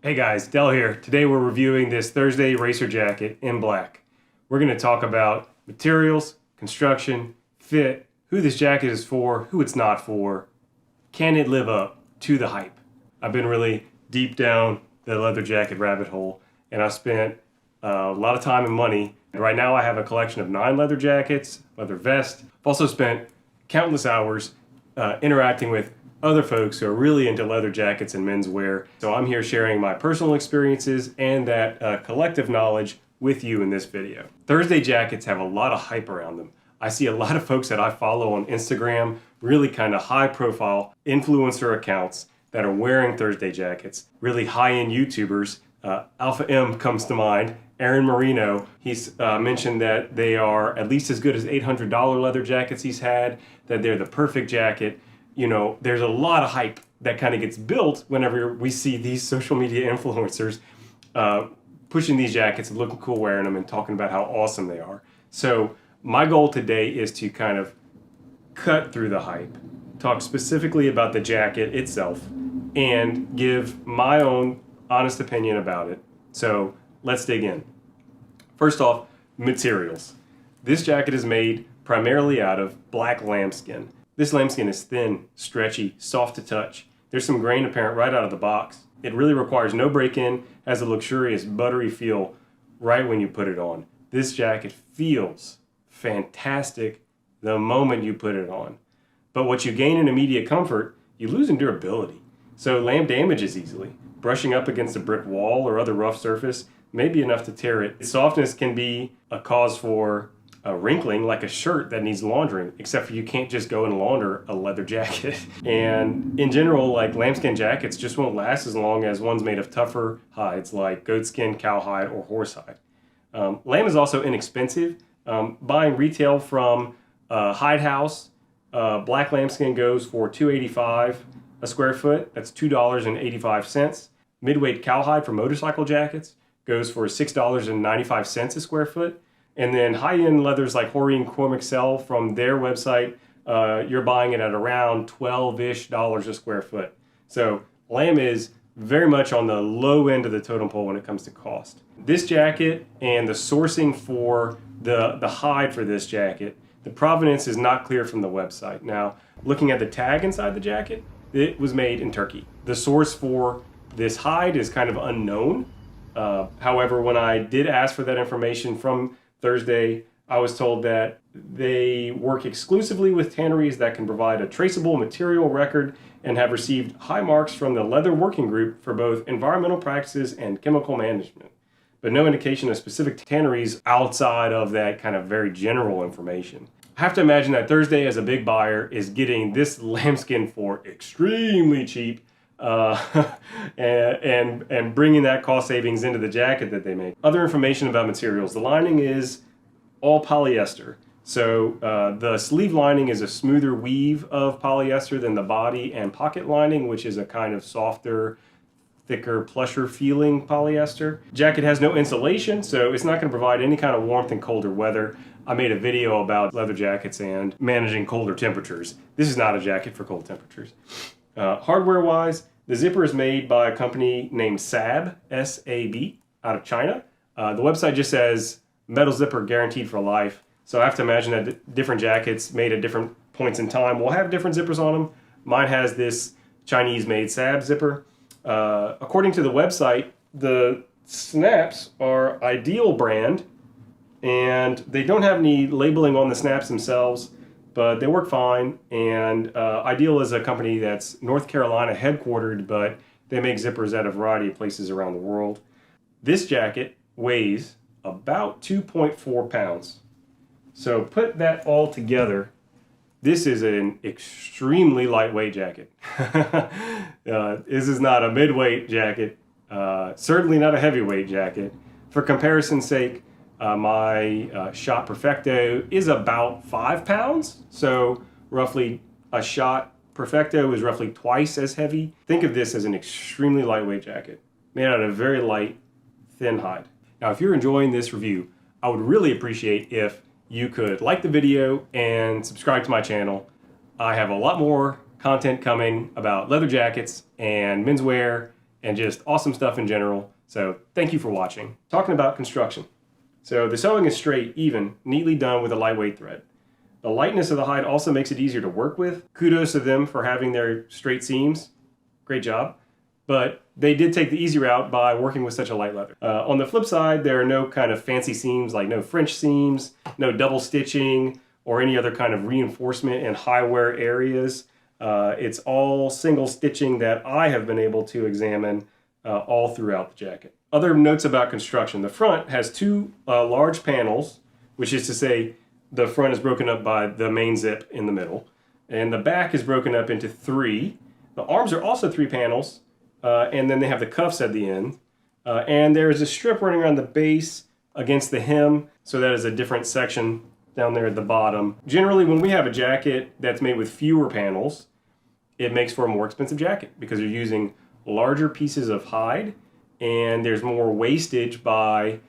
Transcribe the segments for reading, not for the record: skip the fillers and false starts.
Hey guys, Del here. Today we're reviewing this Thursday racer jacket in black. We're going to talk about materials, construction, fit, who this jacket is for, who it's not for, can it live up to the hype. I've been really deep down the leather jacket rabbit hole, and I've spent a lot of time and money. Right now I have a collection of 9 leather jackets, leather vest. I've also spent countless hours interacting with other folks who are really into leather jackets and menswear. So I'm here sharing my personal experiences and that collective knowledge with you in this video. Thursday jackets have a lot of hype around them. I see a lot of folks that I follow on Instagram, really kind of high profile influencer accounts that are wearing Thursday jackets, really high-end YouTubers. Alpha M comes to mind. Aaron Marino, he's mentioned that they are at least as good as $800 leather jackets he's had, that they're the perfect jacket. You know, there's a lot of hype that kind of gets built whenever we see these social media influencers pushing these jackets and looking cool wearing them and talking about how awesome they are. So my goal today is to kind of cut through the hype, talk specifically about the jacket itself, and give my own honest opinion about it. So let's dig in. First off, materials. This jacket is made primarily out of black lambskin. This lambskin is thin, stretchy, soft to touch. There's some grain apparent right out of the box. It really requires no break-in, has a luxurious buttery feel right when you put it on. This jacket feels fantastic the moment you put it on. But what you gain in immediate comfort, you lose in durability. So lamb damages easily. Brushing up against a brick wall or other rough surface may be enough to tear it. Softness can be a cause for wrinkling, like a shirt that needs laundering, except for you can't just go and launder a leather jacket. And in general, like lambskin jackets just won't last as long as ones made of tougher hides like goatskin, cowhide, or horsehide. Lamb is also inexpensive. Buying retail from Hide House, black lambskin goes for $2.85 a square foot. That's $2.85. Midweight cowhide for motorcycle jackets goes for $6.95 a square foot. And then high-end leathers like Horine Cormixel from their website, you're buying it at around $12-ish a square foot. So lamb is very much on the low end of the totem pole when it comes to cost. This jacket and the sourcing for the hide for this jacket, the provenance is not clear from the website. Now, looking at the tag inside the jacket, it was made in Turkey. The source for this hide is kind of unknown. However, when I did ask for that information from Thursday, I was told that they work exclusively with tanneries that can provide a traceable material record and have received high marks from the Leather Working Group for both environmental practices and chemical management, but no indication of specific tanneries outside of that kind of very general information. I have to imagine that Thursday, as a big buyer, is getting this lambskin for extremely cheap and bringing that cost savings into the jacket that they make. Other information about materials. The lining is all polyester. So the sleeve lining is a smoother weave of polyester than the body and pocket lining, which is a kind of softer, thicker, plusher feeling polyester. Jacket has no insulation, so it's not going to provide any kind of warmth in colder weather. I made a video about leather jackets and managing colder temperatures. This is not a jacket for cold temperatures. Hardware-wise, the zipper is made by a company named SAB, S-A-B, out of China. The website just says metal zipper guaranteed for life. So I have to imagine that different jackets made at different points in time will have different zippers on them. Mine has this Chinese-made SAB zipper. According to the website, the snaps are Ideal brand, and they don't have any labeling on the snaps themselves, but they work fine. And Ideal is a company that's North Carolina headquartered, but they make zippers at a variety of places around the world. This jacket weighs about 2.4 pounds. So put that all together, this is an extremely lightweight jacket. This is not a midweight jacket, certainly not a heavyweight jacket. For comparison's sake, my Schott Perfecto is about 5 pounds. So roughly a Schott Perfecto is roughly twice as heavy. Think of this as an extremely lightweight jacket made out of very light, thin hide. Now, if you're enjoying this review, I would really appreciate if you could like the video and subscribe to my channel. I have a lot more content coming about leather jackets and menswear and just awesome stuff in general. So thank you for watching. Talking about construction. So the sewing is straight, even, neatly done with a lightweight thread. The lightness of the hide also makes it easier to work with. Kudos to them for having their straight seams. Great job. But they did take the easy route by working with such a light leather. On the flip side, there are no kind of fancy seams, like no French seams, no double stitching, or any other kind of reinforcement in high wear areas. It's all single stitching that I have been able to examine all throughout the jacket. Other notes about construction. The front has two large panels, which is to say the front is broken up by the main zip in the middle, and the back is broken up into three. The arms are also three panels, and then they have the cuffs at the end. And there is a strip running around the base against the hem, so that is a different section down there at the bottom. Generally, when we have a jacket that's made with fewer panels, it makes for a more expensive jacket because you're using larger pieces of hide, and there's more wastage by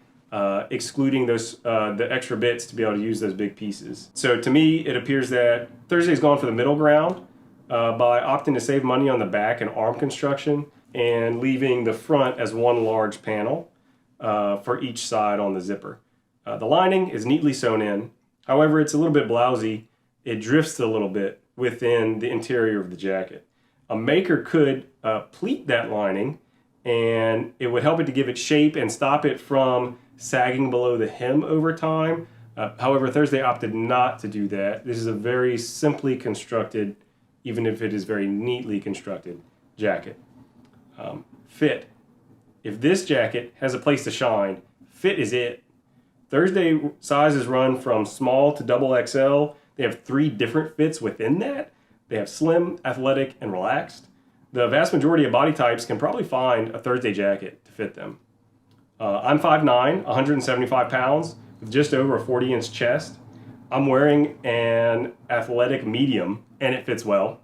excluding those the extra bits to be able to use those big pieces. So to me, it appears that Thursday's gone for the middle ground by opting to save money on the back and arm construction and leaving the front as one large panel for each side on the zipper. The lining is neatly sewn in. However, it's a little bit blousy. It drifts a little bit within the interior of the jacket. A maker could pleat that lining, and it would help it to give it shape and stop it from sagging below the hem over time. However, Thursday opted not to do that. This is a very simply constructed, even if it is very neatly constructed, jacket. Fit. If this jacket has a place to shine, fit is it. Thursday sizes run from small to double XL. They have 3 different fits within that. They have slim, athletic, and relaxed. The vast majority of body types can probably find a Thursday jacket to fit them. I'm 5'9", 175 pounds, with just over a 40-inch chest. I'm wearing an athletic medium, and it fits well.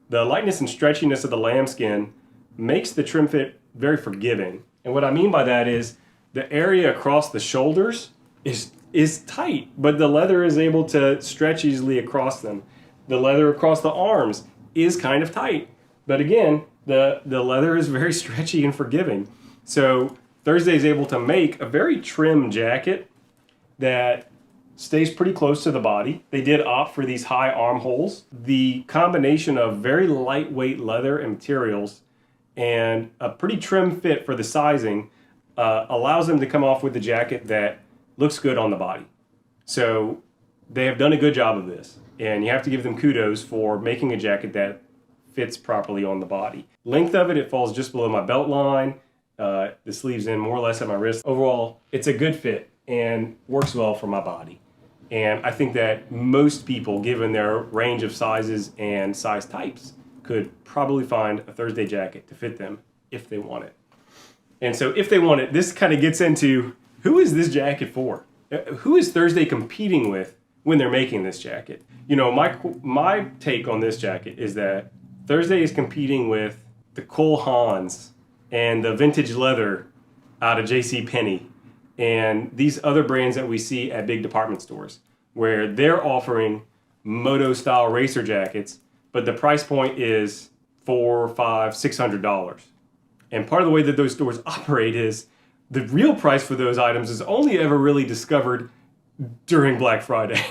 The lightness and stretchiness of the lambskin makes the trim fit very forgiving. And what I mean by that is the area across the shoulders is tight, but the leather is able to stretch easily across them. The leather across the arms is kind of tight, but again, the leather is very stretchy and forgiving. So Thursday is able to make a very trim jacket that stays pretty close to the body. They did opt for these high armholes. The combination of very lightweight leather and materials and a pretty trim fit for the sizing allows them to come off with a jacket that looks good on the body. So they have done a good job of this, and you have to give them kudos for making a jacket that fits properly on the body. Length of it, it falls just below my belt line. The sleeves in more or less at my wrist. Overall, it's a good fit and works well for my body. And I think that most people, given their range of sizes and size types, could probably find a Thursday jacket to fit them if they want it. And so if they want it, this kind of gets into, who is this jacket for? Who is Thursday competing with when they're making this jacket? You know, my take on this jacket is that Thursday is competing with the Cole Haans and the vintage leather out of JCPenney and these other brands that we see at big department stores, where they're offering moto-style racer jackets, but the price point is $400, $500, $600. And part of the way that those stores operate is the real price for those items is only ever really discovered during Black Friday,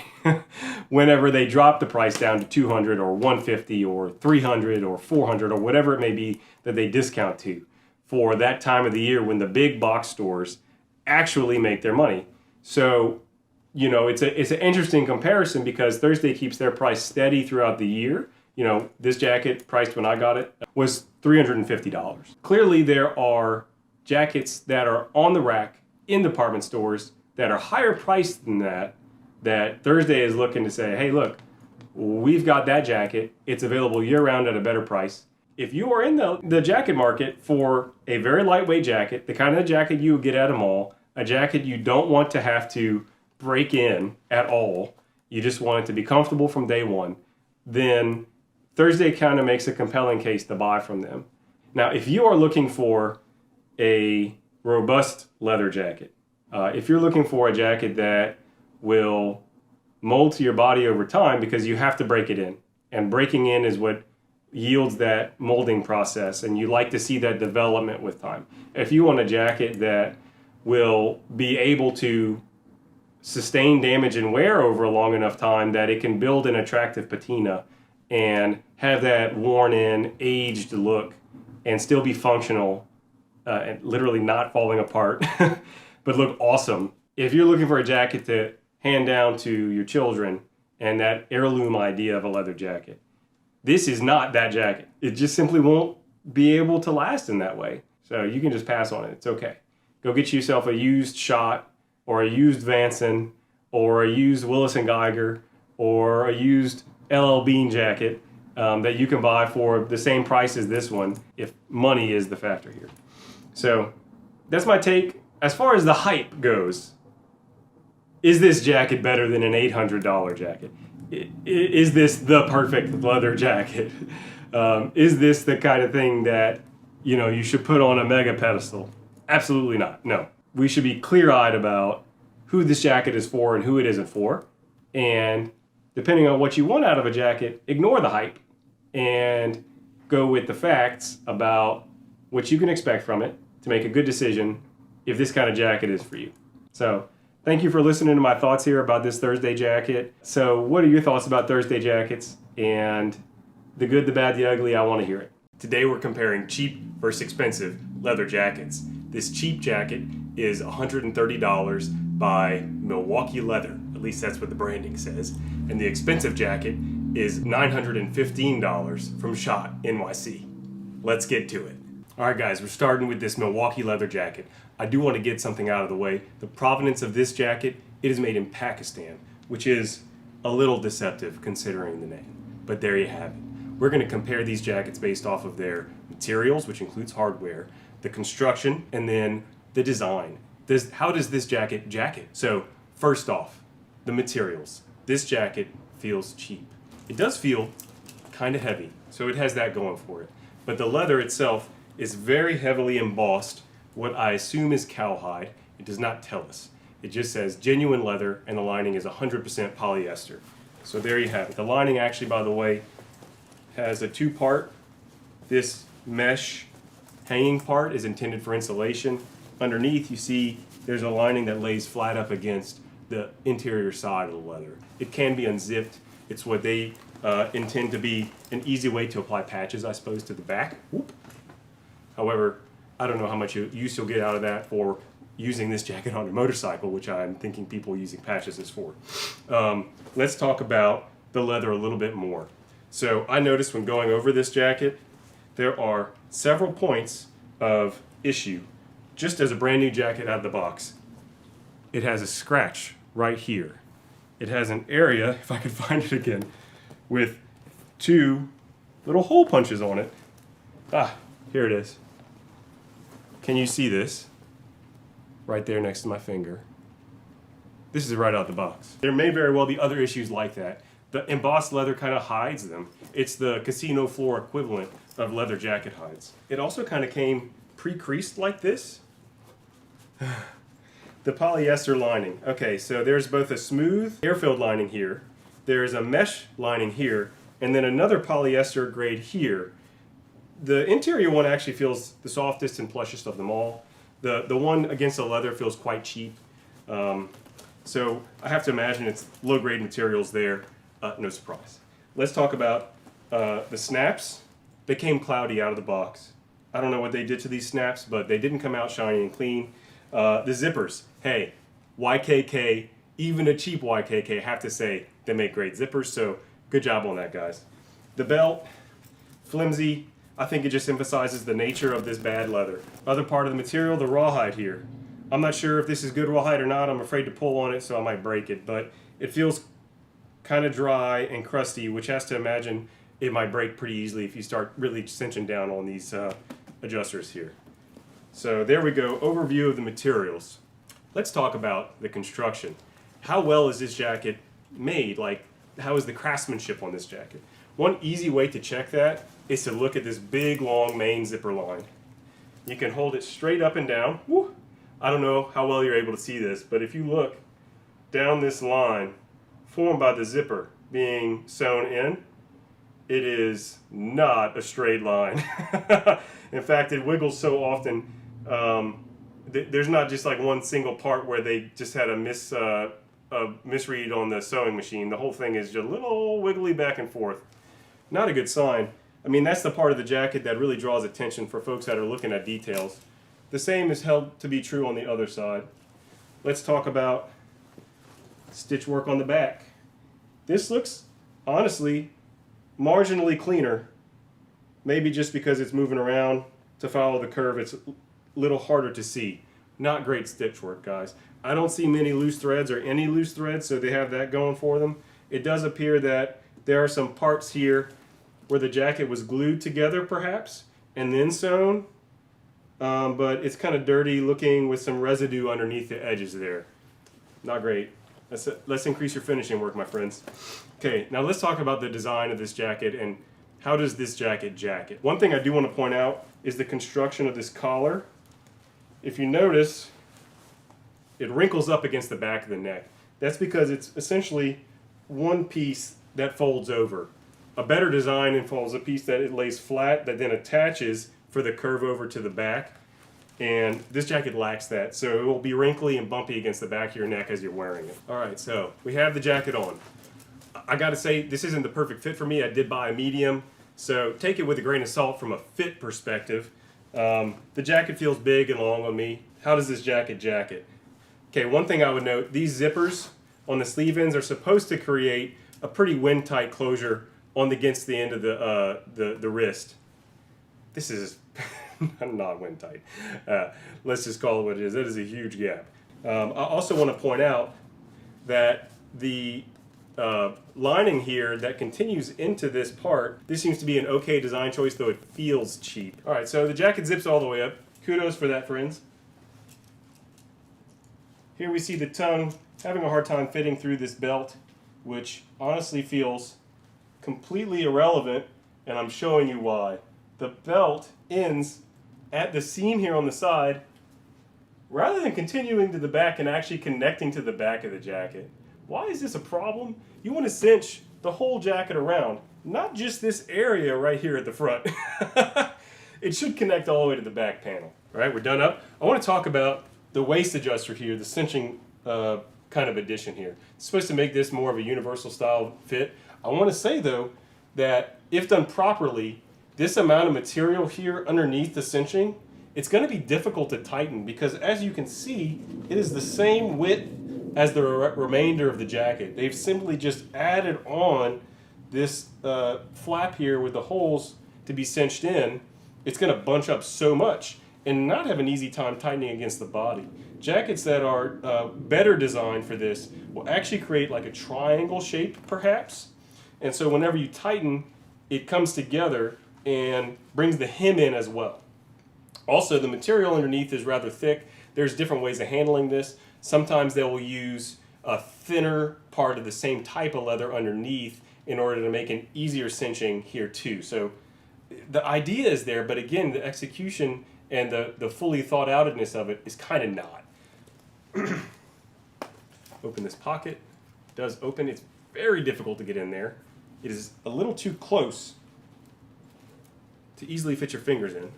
whenever they drop the price down to $200 or $150 or $300 or $400 or whatever it may be that they discount to for that time of the year when the big box stores actually make their money. So, you know, it's an interesting comparison because Thursday keeps their price steady throughout the year. You know, this jacket priced when I got it was $350. Clearly there are jackets that are on the rack in department stores that are higher priced than that Thursday is looking to say, hey, look, we've got that jacket. It's available year-round at a better price. If you are in the jacket market for a very lightweight jacket, the kind of jacket you would get at a mall, a jacket you don't want to have to break in at all, you just want it to be comfortable from day one, then Thursday kind of makes a compelling case to buy from them. Now, if you are looking for a robust leather jacket, if you're looking for a jacket that will mold to your body over time because you have to break it in, and breaking in is what yields that molding process, and you like to see that development with time. If you want a jacket that will be able to sustain damage and wear over a long enough time that it can build an attractive patina and have that worn in, aged look and still be functional and literally not falling apart, but look awesome. If you're looking for a jacket to hand down to your children and that heirloom idea of a leather jacket, this is not that jacket. It just simply won't be able to last in that way. So you can just pass on it. It's okay. Go get yourself a used Schott or a used Vanson or a used Willis & Geiger or a used LL Bean jacket that you can buy for the same price as this one if money is the factor here. So that's my take. As far as the hype goes, is this jacket better than an $800 jacket? Is this the perfect leather jacket? Is this the kind of thing that, you know, you should put on a mega pedestal? Absolutely not. No. We should be clear-eyed about who this jacket is for and who it isn't for. And depending on what you want out of a jacket, ignore the hype and go with the facts about what you can expect from it to make a good decision if this kind of jacket is for you. So thank you for listening to my thoughts here about this Thursday jacket. So what are your thoughts about Thursday jackets? And the good, the bad, the ugly, I want to hear it. Today we're comparing cheap versus expensive leather jackets. This cheap jacket is $130 by Milwaukee Leather. At least that's what the branding says. And the expensive jacket is $915 from Schott, NYC. Let's get to it. All right, guys, we're starting with this Milwaukee Leather jacket. I do want to get something out of the way. The provenance of this jacket, it is made in Pakistan, which is a little deceptive considering the name. But there you have it. We're going to compare these jackets based off of their materials, which includes hardware, the construction, and then the design. How does this jacket? So first off, the materials. This jacket feels cheap. It does feel kind of heavy, so it has that going for it. But the leather itself is very heavily embossed, what I assume is cowhide. It does not tell us. It just says genuine leather, and the lining is 100% polyester. So there you have it. The lining actually, by the way, has a two-part. This mesh hanging part is intended for insulation. Underneath, you see there's a lining that lays flat up against the interior side of the leather. It can be unzipped. It's what they intend to be an easy way to apply patches, I suppose, to the back. Whoop. However, I don't know how much use you'll get out of that for using this jacket on a motorcycle, which I'm thinking people using patches is for. Let's talk about the leather a little bit more. So I noticed when going over this jacket, there are several points of issue. Just as a brand new jacket out of the box, it has a scratch right here. It has an area, if I could find it again, with two little hole punches on it. Ah, here it is. Can you see this? Right there next to my finger. This is right out the box. There may very well be other issues like that. The embossed leather kind of hides them. It's the casino floor equivalent of leather jacket hides. It also kind of came pre-creased like this. The polyester lining. Okay, so there's both a smooth air-filled lining here, there's a mesh lining here, and then another polyester grade here. The interior one actually feels the softest and plushest of them all. The one against the leather feels quite cheap. So I have to imagine it's low-grade materials there. No surprise. Let's talk about the snaps. They came cloudy out of the box. I don't know what they did to these snaps, but they didn't come out shiny and clean. The zippers. Hey, YKK, even a cheap YKK, have to say they make great zippers, so good job on that, guys. The belt, flimsy. I think it just emphasizes the nature of this bad leather. Other part of the material, the rawhide here. I'm not sure if this is good rawhide or not. I'm afraid to pull on it, so I might break it, but it feels kind of dry and crusty, which has to imagine it might break pretty easily if you start really cinching down on these adjusters here. So there we go, overview of the materials. Let's talk about the construction. How well is this jacket made? Like, how is the craftsmanship on this jacket? One easy way to check that is to look at this big, long main zipper line. You can hold it straight up and down. Woo! I don't know how well you're able to see this, but if you look down this line formed by the zipper being sewn in, it is not a straight line. In fact, it wiggles so often. There's not just like one single part where they just had a misread on the sewing machine. The whole thing is just a little wiggly back and forth. Not a good sign. I mean, that's the part of the jacket that really draws attention for folks that are looking at details. The same is held to be true on the other side. Let's talk about stitch work on the back. This looks, honestly, marginally cleaner. Maybe just because it's moving around to follow the curve, it's a little harder to see. Not great stitch work, guys. I don't see many loose threads or any loose threads, so they have that going for them. It does appear that there are some parts here where the jacket was glued together, perhaps, and then sewn. But it's kind of dirty looking with some residue underneath the edges there. Not great. Let's increase your finishing work, my friends. Okay, now let's talk about the design of this jacket and how does this jacket. One thing I do want to point out is the construction of this collar. If you notice, it wrinkles up against the back of the neck. That's because it's essentially one piece that folds over. A better design involves a piece that it lays flat that then attaches for the curve over to the back. And this jacket lacks that, so it will be wrinkly and bumpy against the back of your neck as you're wearing it. All right, so we have the jacket on. I gotta say, this isn't the perfect fit for me. I did buy a medium, so take it with a grain of salt from a fit perspective. The jacket feels big and long on me. How does this jacket? Okay, one thing I would note, these zippers on the sleeve ends are supposed to create a pretty wind-tight closure against the end of the wrist. This is not wind tight. Let's just call it what it is. That is a huge gap. I also want to point out that the lining here that continues into this part, this seems to be an okay design choice, though it feels cheap. All right, so the jacket zips all the way up. Kudos for that, friends. Here we see the tongue having a hard time fitting through this belt, which honestly feels completely irrelevant, and I'm showing you why. The belt ends at the seam here on the side, rather than continuing to the back and actually connecting to the back of the jacket. Why is this a problem? You want to cinch the whole jacket around, not just this area right here at the front. It should connect all the way to the back panel. All right, we're done up. I want to talk about the waist adjuster here, the cinching kind of addition here. It's supposed to make this more of a universal style fit. I want to say, though, that if done properly, this amount of material here underneath the cinching, it's going to be difficult to tighten because, as you can see, it is the same width as the remainder of the jacket. They've simply just added on this flap here with the holes to be cinched in. It's going to bunch up so much and not have an easy time tightening against the body. Jackets that are better designed for this will actually create like a triangle shape, perhaps. And so whenever you tighten, it comes together and brings the hem in as well. Also, the material underneath is rather thick. There's different ways of handling this. Sometimes they will use a thinner part of the same type of leather underneath in order to make an easier cinching here too. So the idea is there, but again, the execution and the fully thought outedness of it is kind of not. Open this pocket. It does open. It's very difficult to get in there. It is a little too close to easily fit your fingers in.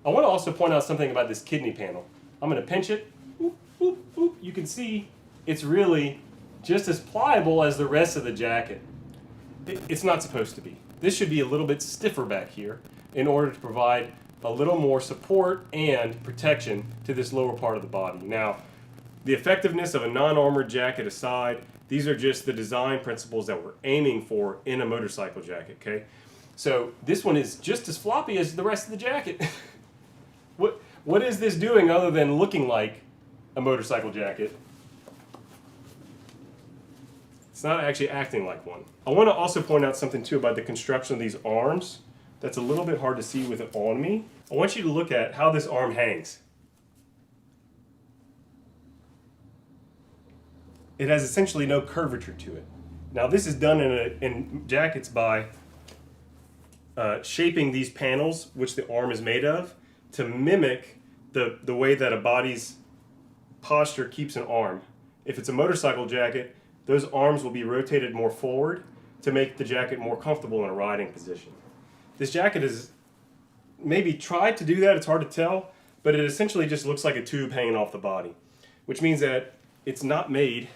I want to also point out something about this kidney panel. I'm going to pinch it. Oop, oop, oop. You can see it's really just as pliable as the rest of the jacket. It's not supposed to be. This should be a little bit stiffer back here in order to provide a little more support and protection to this lower part of the body. Now, the effectiveness of a non-armored jacket aside, these are just the design principles that we're aiming for in a motorcycle jacket, okay? So this one is just as floppy as the rest of the jacket. What is this doing other than looking like a motorcycle jacket? It's not actually acting like one. I want to also point out something too about the construction of these arms. That's a little bit hard to see with it on me. I want you to look at how this arm hangs. It has essentially no curvature to it. Now this is done in jackets by shaping these panels, which the arm is made of, to mimic the way that a body's posture keeps an arm. If it's a motorcycle jacket, those arms will be rotated more forward to make the jacket more comfortable in a riding position. This jacket is maybe tried to do that, it's hard to tell, but it essentially just looks like a tube hanging off the body, which means that it's not made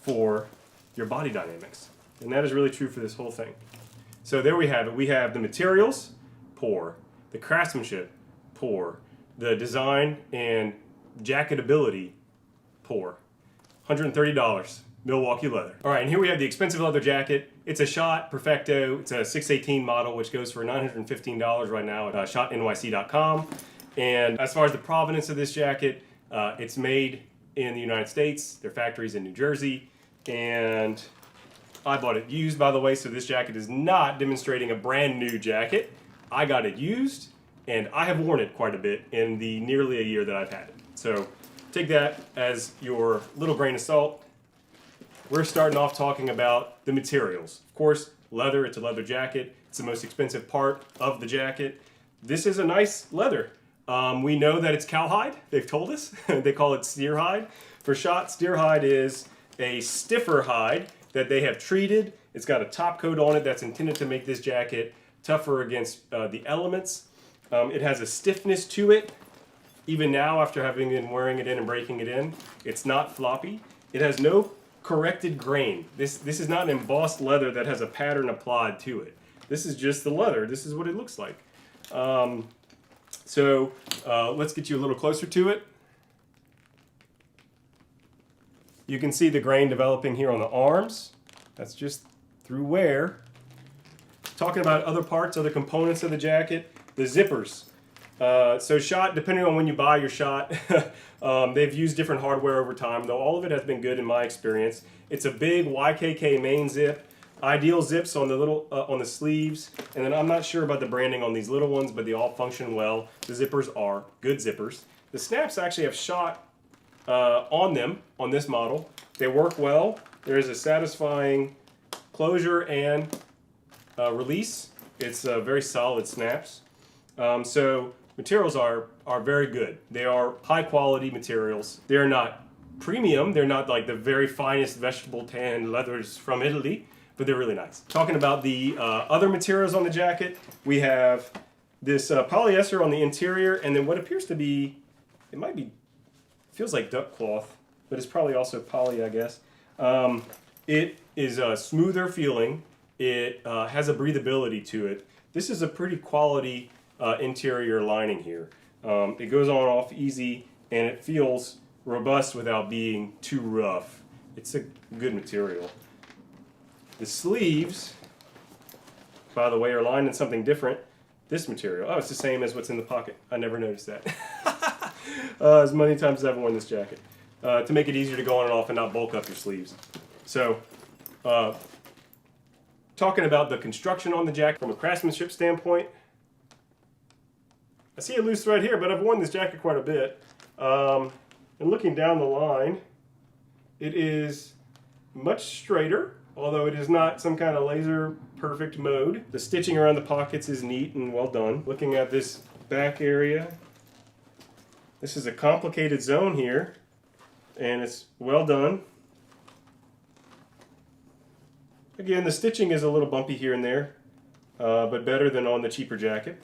for your body dynamics. And that is really true for this whole thing. So there we have it. We have the materials, poor. The craftsmanship, poor. The design and jacketability, poor. $130, Milwaukee leather. All right, and here we have the expensive leather jacket. It's a Schott Perfecto. It's a 618 model, which goes for $915 right now at SchottNYC.com. And as far as the provenance of this jacket, it's made in the United States. Their factory's in New Jersey. And I bought it used, by the way, so this jacket is not demonstrating a brand new jacket. I got it used, and I have worn it quite a bit in the nearly a year that I've had it. So take that as your little grain of salt. We're starting off talking about the materials. Of course, leather, it's a leather jacket. It's the most expensive part of the jacket. This is a nice leather. We know that it's cowhide, they've told us. They call it steer hide. For Schott, steer hide is a stiffer hide that they have treated. It's got a top coat on it that's intended to make this jacket tougher against the elements. It has a stiffness to it. Even now, after having been wearing it in and breaking it in, it's not floppy. It has no corrected grain. This is not an embossed leather that has a pattern applied to it. This is just the leather. This is what it looks like. So let's get you a little closer to it. You can see the grain developing here on the arms. That's just through wear. Talking about other parts, other components of the jacket, the zippers. So Schott, depending on when you buy your Schott, they've used different hardware over time, though all of it has been good in my experience. It's a big YKK main zip, ideal zips on the little on the sleeves, and then I'm not sure about the branding on these little ones, but they all function well. The zippers are good zippers. The snaps actually have Schott on them on this model. They work well. There is a satisfying closure and release. It's very solid snaps. So materials are very good. They are high quality materials. They're not premium. They're not like the very finest vegetable tan leathers from Italy, but they're really nice. Talking about the other materials on the jacket, we have this polyester on the interior, and then what appears to be, it might be, feels like duck cloth, but it's probably also poly, I guess. It is smoother feeling. It has a breathability to it. This is a pretty quality interior lining here. It goes on and off easy, and it feels robust without being too rough. It's a good material. The sleeves, by the way, are lined in something different. This material, oh, it's the same as what's in the pocket. I never noticed that. As many times as I've worn this jacket. To make it easier to go on and off and not bulk up your sleeves. So, talking about the construction on the jacket from a craftsmanship standpoint, I see a loose thread here, but I've worn this jacket quite a bit. And looking down the line, it is much straighter, although it is not some kind of laser perfect mode. The stitching around the pockets is neat and well done. Looking at this back area, this is a complicated zone here, and it's well done. Again, the stitching is a little bumpy here and there, but better than on the cheaper jacket.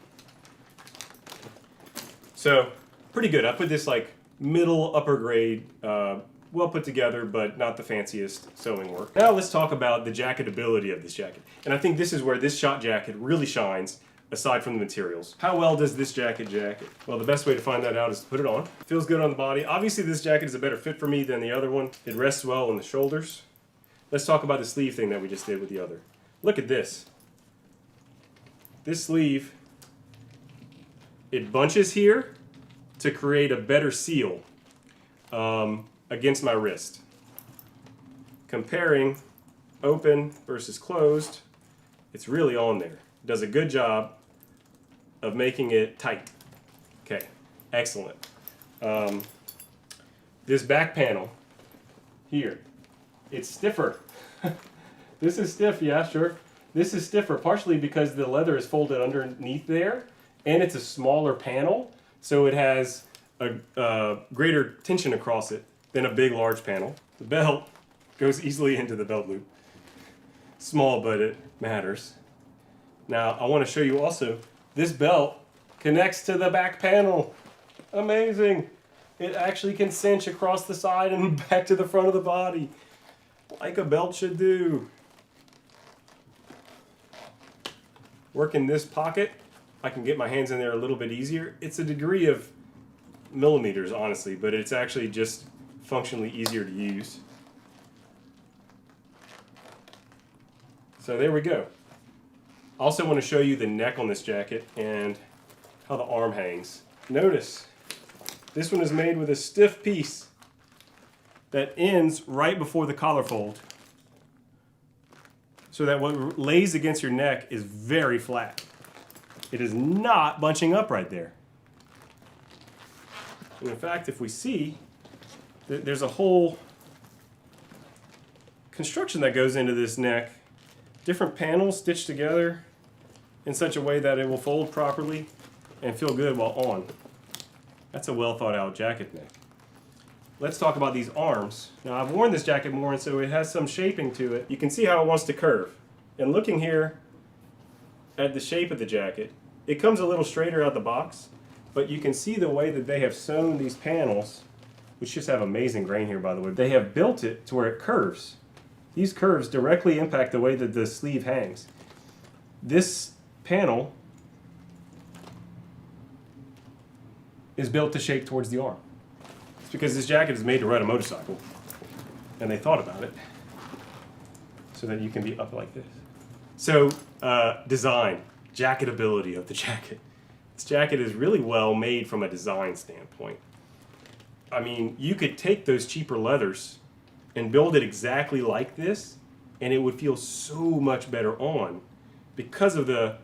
So, pretty good. I put this like middle upper grade, well put together, but not the fanciest sewing work. Now let's talk about the jacketability of this jacket. And I think this is where this Schott jacket really shines, aside from the materials. How well does this jacket jacket? Well, the best way to find that out is to put it on. It feels good on the body. Obviously this jacket is a better fit for me than the other one. It rests well on the shoulders. Let's talk about the sleeve thing that we just did with the other. Look at this. This sleeve, it bunches here to create a better seal against my wrist. Comparing open versus closed, it's really on there. It does a good job of making it tight. Okay, excellent. This back panel here, it's stiffer. This is stiff, yeah, sure. This is stiffer partially because the leather is folded underneath there, and it's a smaller panel, so it has a greater tension across it than a big, large panel. The belt goes easily into the belt loop. small, but it matters. Now, I want to show you also, this belt connects to the back panel. Amazing. It actually can cinch across the side and back to the front of the body, like a belt should do. Working this pocket, I can get my hands in there a little bit easier. It's a degree of millimeters, honestly, but it's actually just functionally easier to use. So there we go. I also want to show you the neck on this jacket and how the arm hangs. Notice, this one is made with a stiff piece that ends right before the collar fold, so that what lays against your neck is very flat. It is not bunching up right there. And in fact, if we see, there's a whole construction that goes into this neck. Different panels stitched together in such a way that it will fold properly and feel good while on. That's a well thought out jacket neck. Let's talk about these arms. Now, I've worn this jacket more, and so it has some shaping to it. You can see how it wants to curve. And looking here at the shape of the jacket, it comes a little straighter out the box, but you can see the way that they have sewn these panels, which just have amazing grain here, by the way. They have built it to where it curves. These curves directly impact the way that the sleeve hangs. This panel is built to shape towards the arm. It's because this jacket is made to ride a motorcycle, and they thought about it so that you can be up like this. So, design, jacketability of the jacket. This jacket is really well made from a design standpoint. I mean, you could take those cheaper leathers and build it exactly like this, and it would feel so much better on because of the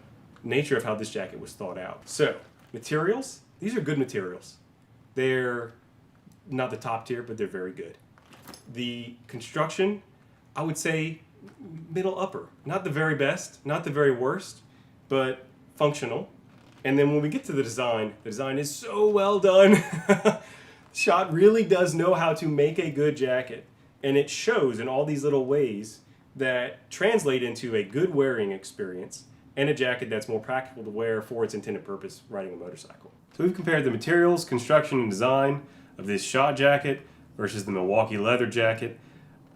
nature of how this jacket was thought out. So, materials, these are good materials. They're not the top tier, but they're very good. The construction, I would say middle upper. Not the very best, not the very worst, but functional. And then when we get to the design is so well done. Schott really does know how to make a good jacket. And it shows in all these little ways that translate into a good wearing experience and a jacket that's more practical to wear for its intended purpose, riding a motorcycle. So we've compared the materials, construction, and design of this Schott jacket versus the Milwaukee leather jacket.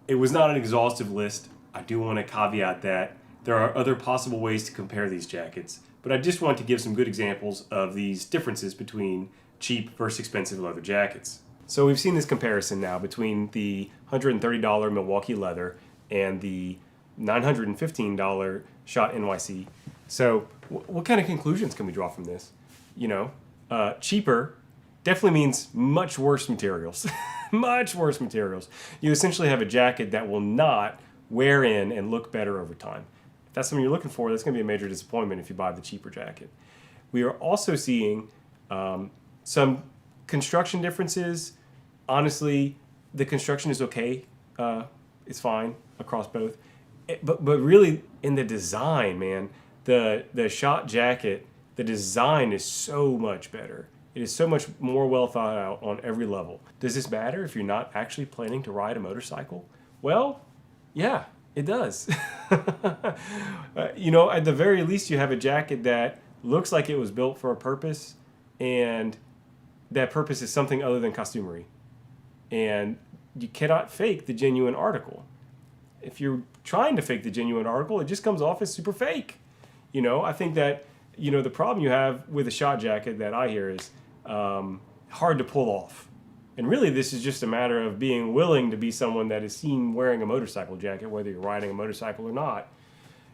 It was not an exhaustive list. I do want to caveat that. There are other possible ways to compare these jackets, but I just want to give some good examples of these differences between cheap versus expensive leather jackets. So we've seen this comparison now between the $130 Milwaukee leather and the $915 Schott NYC. So what kind of conclusions can we draw from this? You know, cheaper definitely means much worse materials. Much worse materials. You essentially have a jacket that will not wear in and look better over time. If that's something you're looking for, that's going to be a major disappointment if you buy the cheaper jacket. We are also seeing some construction differences. Honestly, the construction is okay. It's fine across both. But really, in the design, man, the Schott jacket, the design is so much better. It is so much more well thought out on every level. Does this matter if you're not actually planning to ride a motorcycle? Well, yeah, it does. You know, at the very least, you have a jacket that looks like it was built for a purpose, and that purpose is something other than costumery. And you cannot fake the genuine article. If you're trying to fake the genuine article, it just comes off as super fake. You know, I think that, you know, the problem you have with a Schott jacket that I hear is hard to pull off. And really, this is just a matter of being willing to be someone that is seen wearing a motorcycle jacket, whether you're riding a motorcycle or not.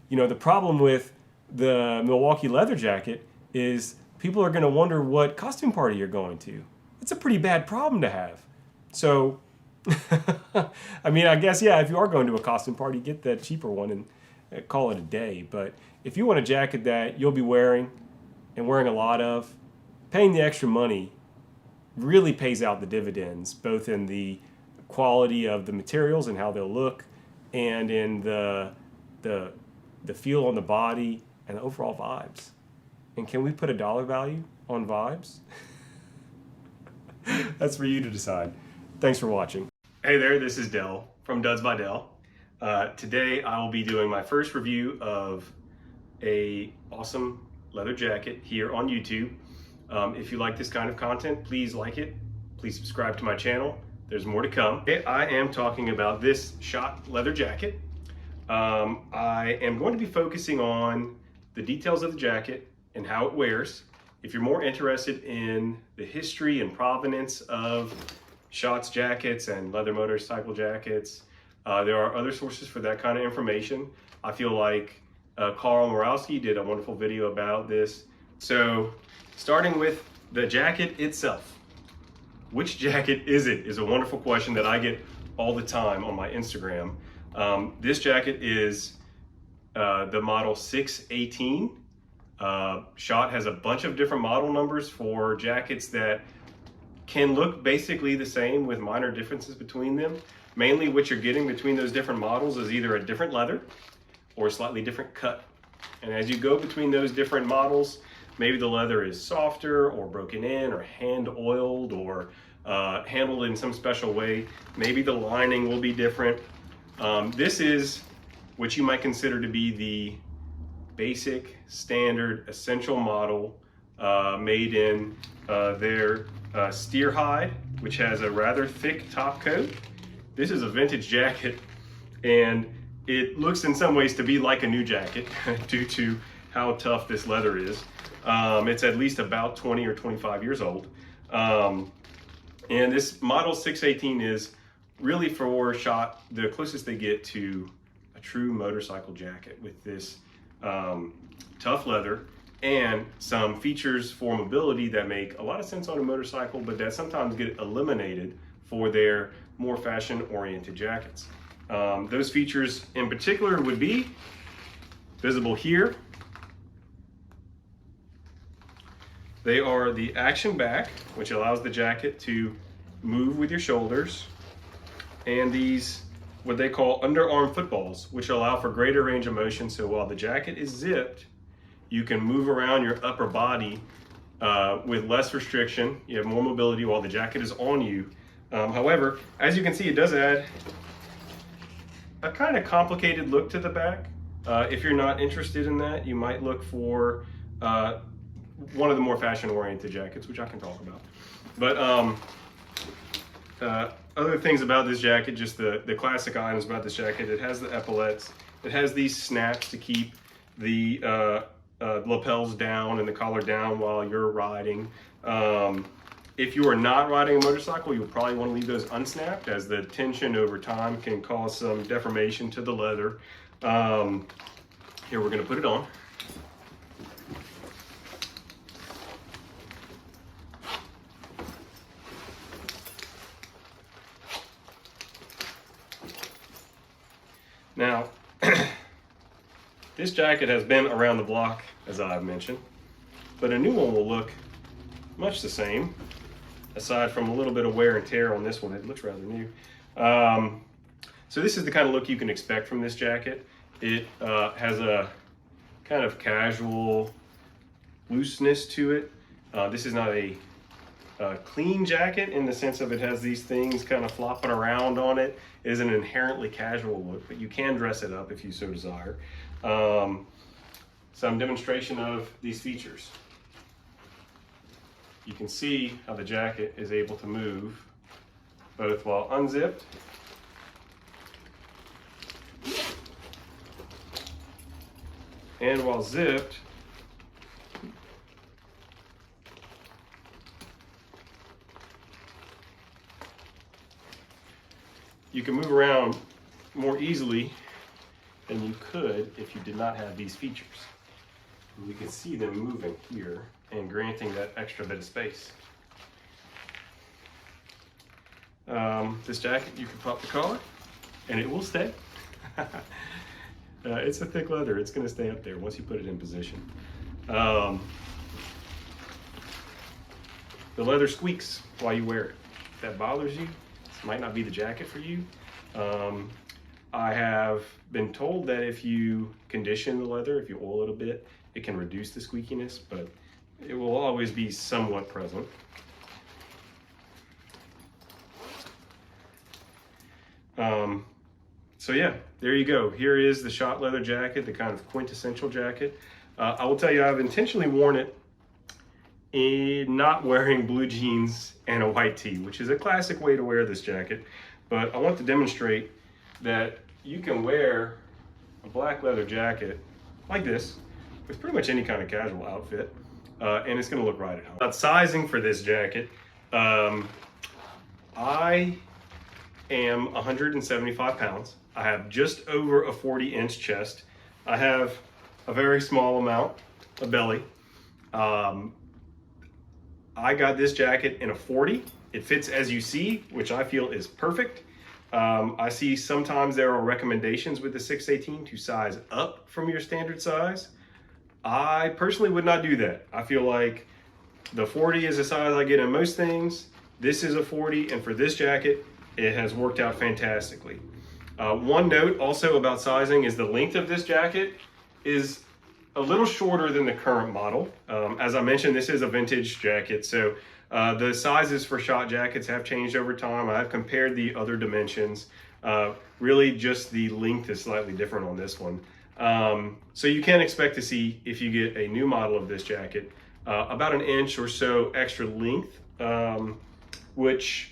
You know, the problem with the Milwaukee leather jacket is people are going to wonder what costume party you're going to. It's a pretty bad problem to have. So, I mean, I guess, yeah, if you are going to a costume party, get that cheaper one and call it a day. But if you want a jacket that you'll be wearing and wearing a lot of, paying the extra money really pays out the dividends, both in the quality of the materials and how they'll look, and in the feel on the body and the overall vibes. And can we put a dollar value on vibes? That's for you to decide. Thanks for watching. Hey there, this is Del from DudsByDel. Today I will be doing my first review of a awesome leather jacket here on YouTube. If you like this kind of content, please like it. Please subscribe to my channel. There's more to come. I am talking about this Schott leather jacket. I am going to be focusing on the details of the jacket and how it wears. If you're more interested in the history and provenance of Schott's jackets and leather motorcycle jackets, there are other sources for that kind of information. I feel like Carl Morowski did a wonderful video about this. So starting with the jacket itself. Which jacket is it? Is a wonderful question that I get all the time on my Instagram. This jacket is the model 618. Schott has a bunch of different model numbers for jackets that can look basically the same with minor differences between them. Mainly what you're getting between those different models is either a different leather or a slightly different cut. And as you go between those different models, maybe the leather is softer or broken in or hand oiled or handled in some special way. Maybe the lining will be different. This is what you might consider to be the basic, standard, essential model made in their steer hide, which has a rather thick top coat. This is a vintage jacket, and it looks in some ways to be like a new jacket due to how tough this leather is. It's at least about 20 or 25 years old. And this model 618 is really for Schott the closest they get to a true motorcycle jacket with this tough leather and some features for mobility that make a lot of sense on a motorcycle, but that sometimes get eliminated for their more fashion-oriented jackets. Those features in particular would be visible here. They are the action back, which allows the jacket to move with your shoulders, and these what they call underarm footballs, which allow for greater range of motion. So while the jacket is zipped, you can move around your upper body with less restriction. You have more mobility while the jacket is on you. However, as you can see, it does add a kind of complicated look to the back. If you're not interested in that, you might look for one of the more fashion-oriented jackets, which I can talk about. But other things about this jacket, just the classic items about this jacket, it has the epaulettes, it has these snaps to keep the lapels down and the collar down while you're riding. If you are not riding a motorcycle, you'll probably want to leave those unsnapped, as the tension over time can cause some deformation to the leather. Here, we're going to put it on. Now, this jacket has been around the block, as I've mentioned, but a new one will look much the same, aside from a little bit of wear and tear on this one. It looks rather new. So this is the kind of look you can expect from this jacket. It has a kind of casual looseness to it. This is not a clean jacket in the sense of it has these things kind of flopping around on it. It is an inherently casual look, but you can dress it up if you so desire. Some demonstration of these features. You can see how the jacket is able to move both while unzipped and while zipped. You can move around more easily than you could if you did not have these features. And you can see them moving here and granting that extra bit of space. This jacket, you can pop the collar and it will stay. It's a thick leather, it's going to stay up there once you put it in position. The leather squeaks while you wear it. If that bothers you, this might not be the jacket for you. I have been told that if you condition the leather, if you oil it a bit, it can reduce the squeakiness, but it will always be somewhat present. So yeah, there you go. Here is the Schott leather jacket, the kind of quintessential jacket. I will tell you, I've intentionally worn it in not wearing blue jeans and a white tee, which is a classic way to wear this jacket. But I want to demonstrate that you can wear a black leather jacket like this with pretty much any kind of casual outfit, and it's gonna look right at home. About sizing for this jacket, I am 175 pounds. I have just over a 40-inch chest. I have a very small amount of belly. I got this jacket in a 40. It fits as you see, which I feel is perfect. I see sometimes there are recommendations with the 618 to size up from your standard size. I personally would not do that. I feel like the 40 is a size I get in most things. This is a 40, and for this jacket, it has worked out fantastically. One note also about sizing is the length of this jacket is a little shorter than the current model. As I mentioned, this is a vintage jacket, so the sizes for Schott jackets have changed over time. I've compared the other dimensions. Really just the length is slightly different on this one. So you can expect to see, if you get a new model of this jacket, about an inch or so extra length, which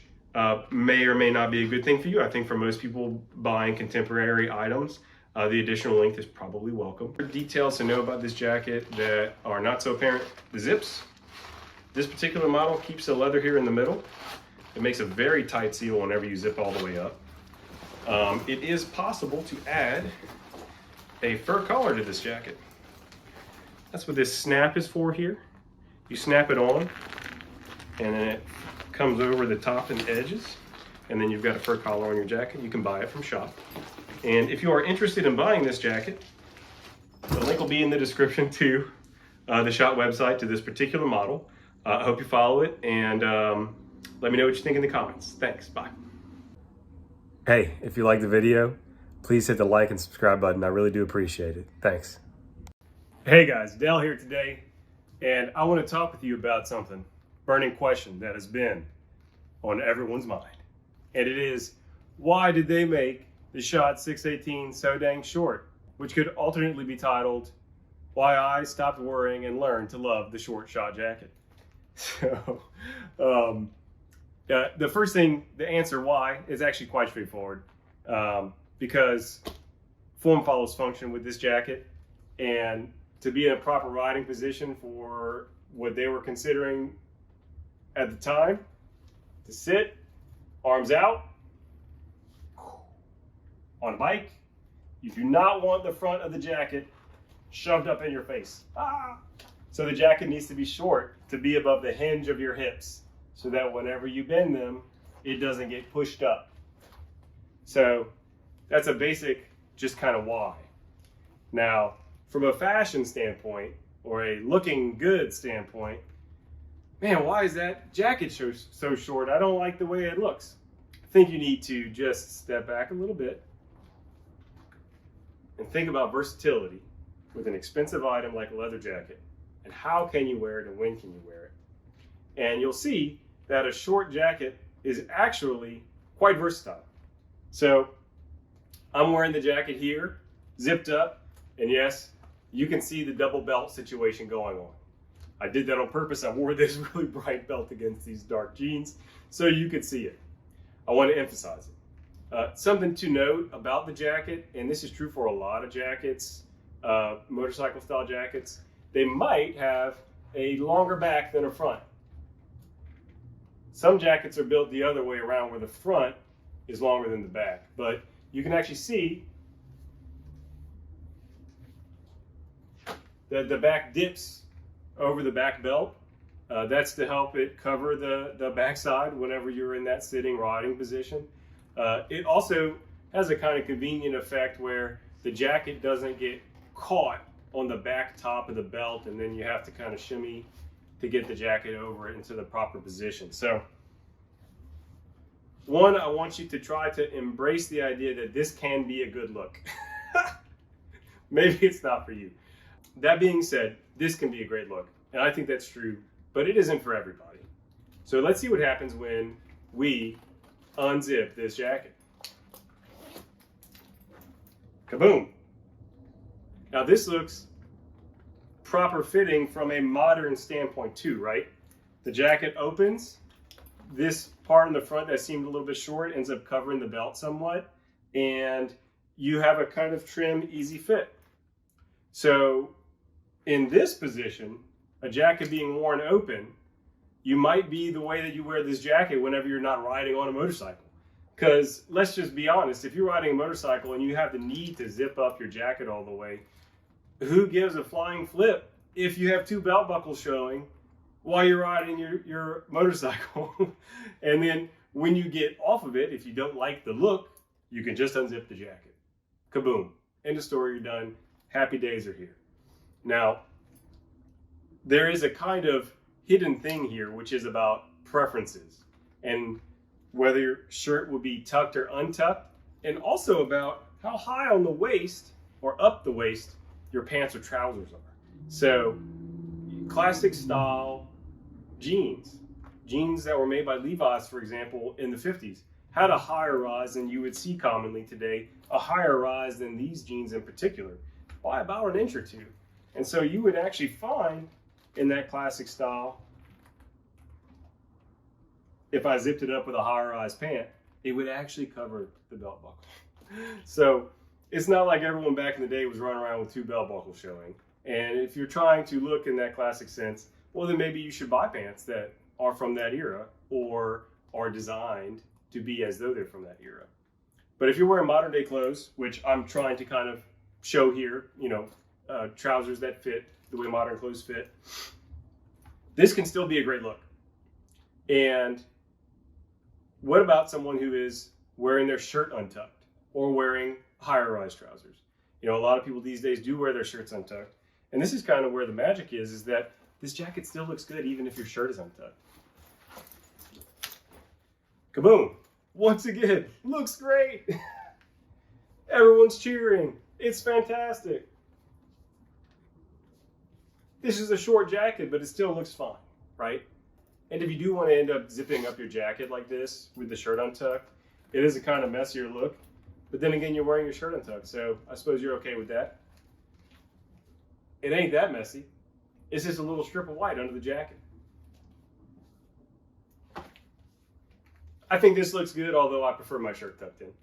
may or may not be a good thing for you. I think for most people buying contemporary items, the additional length is probably welcome. Details to know about this jacket that are not so apparent: the zips. This particular model keeps the leather here in the middle. It makes a very tight seal whenever you zip all the way up. It is possible to add a fur collar to this jacket. That's what this snap is for here. You snap it on, and then it comes over the top and edges, and then you've got a fur collar on your jacket. You can buy it from Schott. And if you are interested in buying this jacket, the link will be in the description to the Schott website to this particular model. I hope you follow it, and let me know what you think in the comments. Thanks, bye. Hey, if you liked the video, please hit the like and subscribe button. I really do appreciate it. Thanks. Hey guys, Del here today, and I want to talk with you about something, burning question that has been on everyone's mind. And it is, why did they make the Schott 618 so dang short? Which could alternately be titled, Why I Stopped Worrying and Learned to Love the Short Schott Jacket. So, the first thing, the answer why, is actually quite straightforward. Because form follows function with this jacket, and to be in a proper riding position for what they were considering at the time, to sit, arms out, on a bike, you do not want the front of the jacket shoved up in your face. So the jacket needs to be short to be above the hinge of your hips, so that whenever you bend them, it doesn't get pushed up. So that's a basic, just kind of why. Now, from a fashion standpoint, or a looking good standpoint, man, why is that jacket so short? I don't like the way it looks. I think you need to just step back a little bit and think about versatility with an expensive item like a leather jacket, and how can you wear it and when can you wear it. And you'll see that a short jacket is actually quite versatile. So I'm wearing the jacket here, zipped up, and yes, you can see the double belt situation going on. I did that on purpose. I wore this really bright belt against these dark jeans so you could see it. I want to emphasize it. Something to note about the jacket, and this is true for a lot of jackets, motorcycle style jackets, they might have a longer back than a front. Some jackets are built the other way around, where the front is longer than the back, but you can actually see that the back dips over the back belt. That's to help it cover the backside whenever you're in that sitting riding position. It also has a kind of convenient effect where the jacket doesn't get caught on the back top of the belt, and then you have to kind of shimmy to get the jacket over it into the proper position. So, one, I want you to try to embrace the idea that this can be a good look. Maybe it's not for you. That being said, this can be a great look, and I think that's true, but it isn't for everybody. So let's see what happens when we unzip this jacket. Kaboom. Now this looks proper fitting from a modern standpoint too, right? The jacket opens. This part in the front that seemed a little bit short ends up covering the belt somewhat, and you have a kind of trim, easy fit. So in this position, a jacket being worn open, you might be the way that you wear this jacket whenever you're not riding on a motorcycle. Because let's just be honest, if you're riding a motorcycle and you have the need to zip up your jacket all the way, who gives a flying flip if you have two belt buckles showing while you're riding your motorcycle? And then when you get off of it, if you don't like the look, you can just unzip the jacket. Kaboom. End of story, you're done. Happy days are here. Now, there is a kind of hidden thing here, which is about preferences and whether your shirt will be tucked or untucked, and also about how high on the waist or up the waist your pants or trousers are. So, classic style jeans that were made by Levi's, for example, in the 50s, had a higher rise than you would see commonly today, a higher rise than these jeans in particular, by about an inch or two. And so you would actually find in that classic style, if I zipped it up with a higher rise pant, it would actually cover the belt buckle. So it's not like everyone back in the day was running around with two belt buckles showing. And if you're trying to look in that classic sense, well, then maybe you should buy pants that are from that era or are designed to be as though they're from that era. But if you're wearing modern day clothes, which I'm trying to kind of show here, trousers that fit the way modern clothes fit, this can still be a great look. And what about someone who is wearing their shirt untucked or wearing higher rise trousers? A lot of people these days do wear their shirts untucked. And this is kind of where the magic is that this jacket still looks good even if your shirt is untucked. Kaboom! Once again, looks great. Everyone's cheering. It's fantastic. This is a short jacket, but it still looks fine, right? And if you do want to end up zipping up your jacket like this with the shirt untucked, it is a kind of messier look. But then again, you're wearing your shirt untucked, so I suppose you're okay with that. It ain't that messy. It's just a little strip of white under the jacket. I think this looks good, although I prefer my shirt tucked in.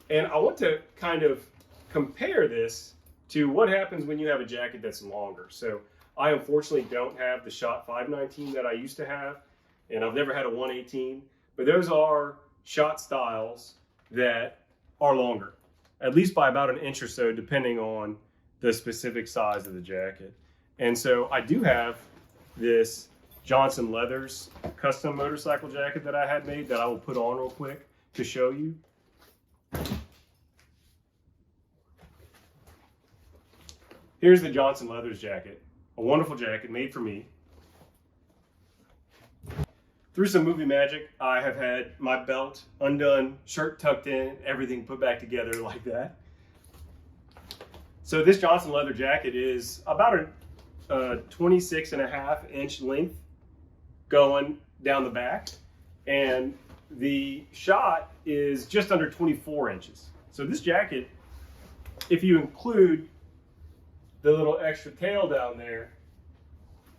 And I want to kind of compare this to what happens when you have a jacket that's longer. So I unfortunately don't have the Schott 519 that I used to have, and I've never had a 118, but those are Schott styles that are longer, at least by about an inch or so, depending on the specific size of the jacket. And so I do have this Johnson Leathers custom motorcycle jacket that I had made that I will put on real quick to show you. Here's the Johnson Leathers jacket, a wonderful jacket made for me. Through some movie magic, I have had my belt undone, shirt tucked in, everything put back together like that. So this Johnson leather jacket is about a 26.5-inch length going down the back, and the Schott is just under 24 inches. So this jacket, if you include the little extra tail down there,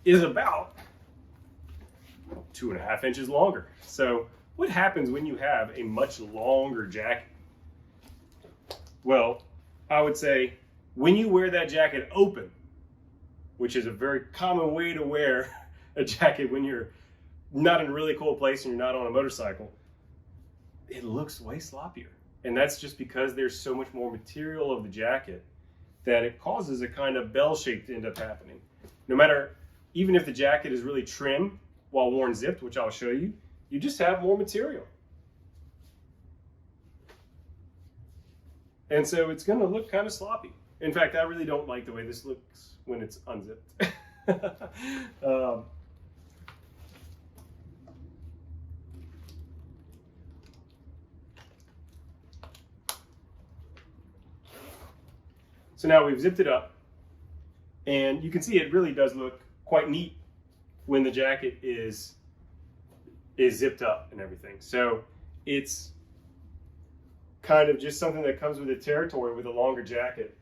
is about 2.5 inches longer. So what happens when you have a much longer jacket? Well, I would say when you wear that jacket open, which is a very common way to wear a jacket when you're not in a really cold place and you're not on a motorcycle, it looks way sloppier. And that's just because there's so much more material of the jacket that it causes a kind of bell shape to end up happening. No matter, even if the jacket is really trim while worn zipped, which I'll show you, you just have more material. And so it's going to look kind of sloppy. In fact, I really don't like the way this looks when it's unzipped. So now we've zipped it up, and you can see it really does look quite neat when the jacket is zipped up and everything. So it's kind of just something that comes with the territory with a longer jacket,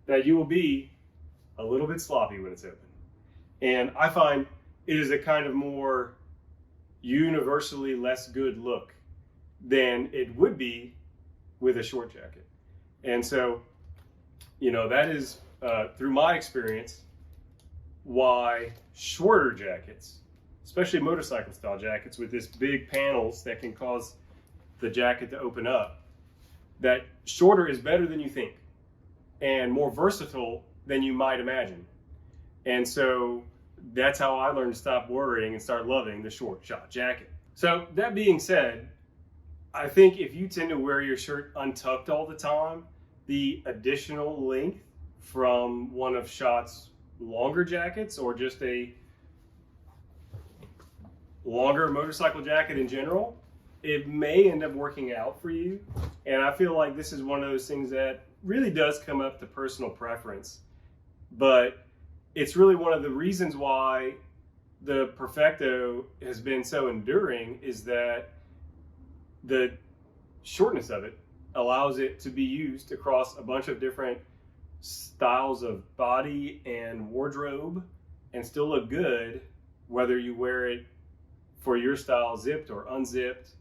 that you will be a little bit sloppy when it's open. And I find it is a kind of more universally less good look than it would be with a short jacket. And so, that is, through my experience, why shorter jackets, especially motorcycle style jackets with this big panels that can cause the jacket to open up, that shorter is better than you think and more versatile than you might imagine. And so that's how I learned to stop worrying and start loving the short shot jacket. So that being said, I think if you tend to wear your shirt untucked all the time, the additional length from one of Schott's longer jackets, or just a longer motorcycle jacket in general, it may end up working out for you. And I feel like this is one of those things that really does come up to personal preference. But it's really one of the reasons why the Perfecto has been so enduring, is that the shortness of it allows it to be used across a bunch of different styles of body and wardrobe and still look good, whether you wear it for your style zipped or unzipped,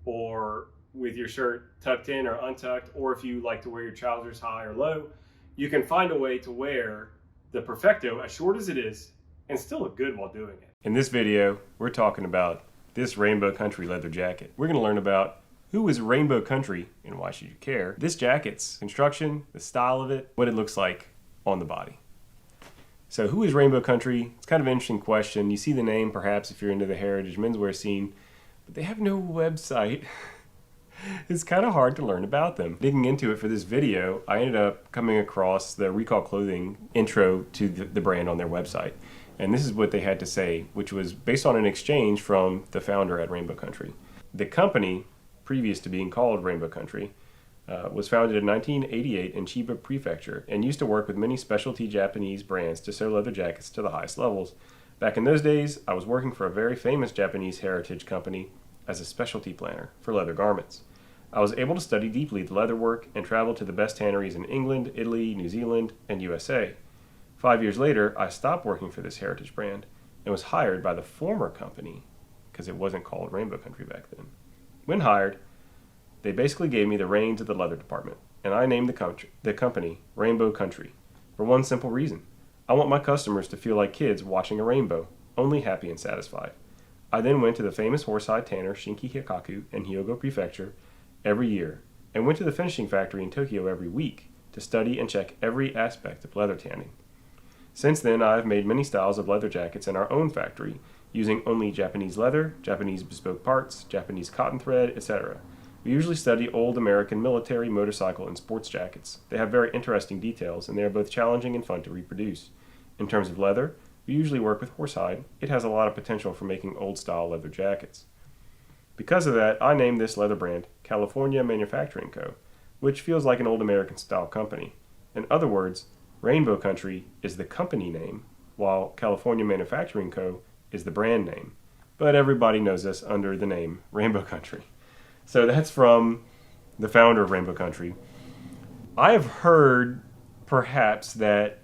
or with your shirt tucked in or untucked, or if you like to wear your trousers high or low. You can find a way to wear the Perfecto, as short as it is, and still look good while doing it. In this video, we're talking about this Rainbow Country leather jacket. We're going to learn about who is Rainbow Country and why should you care, this jacket's construction, the style of it, what it looks like on the body. So who is Rainbow Country? It's kind of an interesting question. You see the name perhaps if you're into the heritage menswear scene, but they have no website. It's kind of hard to learn about them. Digging into it for this video, I ended up coming across the Recall Clothing intro to the brand on their website. And this is what they had to say, which was based on an exchange from the founder at Rainbow Country. The company, previous to being called Rainbow Country, was founded in 1988 in Chiba Prefecture and used to work with many specialty Japanese brands to sew leather jackets to the highest levels. Back in those days, I was working for a very famous Japanese heritage company as a specialty planner for leather garments. I was able to study deeply the leather work and travel to the best tanneries in England, Italy, New Zealand, and USA. 5 years later, I stopped working for this heritage brand and was hired by the former company, because it wasn't called Rainbow Country back then. When hired, they basically gave me the reins of the leather department, and I named the company Rainbow Country for one simple reason. I want my customers to feel like kids watching a rainbow, only happy and satisfied. I then went to the famous horsehide tanner Shinki Hikaku in Hyogo Prefecture every year, and went to the finishing factory in Tokyo every week to study and check every aspect of leather tanning. Since then, I have made many styles of leather jackets in our own factory, using only Japanese leather, Japanese bespoke parts, Japanese cotton thread, etc. We usually study old American military, motorcycle, and sports jackets. They have very interesting details, and they are both challenging and fun to reproduce. In terms of leather, we usually work with horsehide. It has a lot of potential for making old-style leather jackets. Because of that, I named this leather brand California Manufacturing Co., which feels like an old American-style company. In other words, Rainbow Country is the company name, while California Manufacturing Co. is the brand name. But everybody knows us under the name Rainbow Country. So that's from the founder of Rainbow Country. I have heard, perhaps, that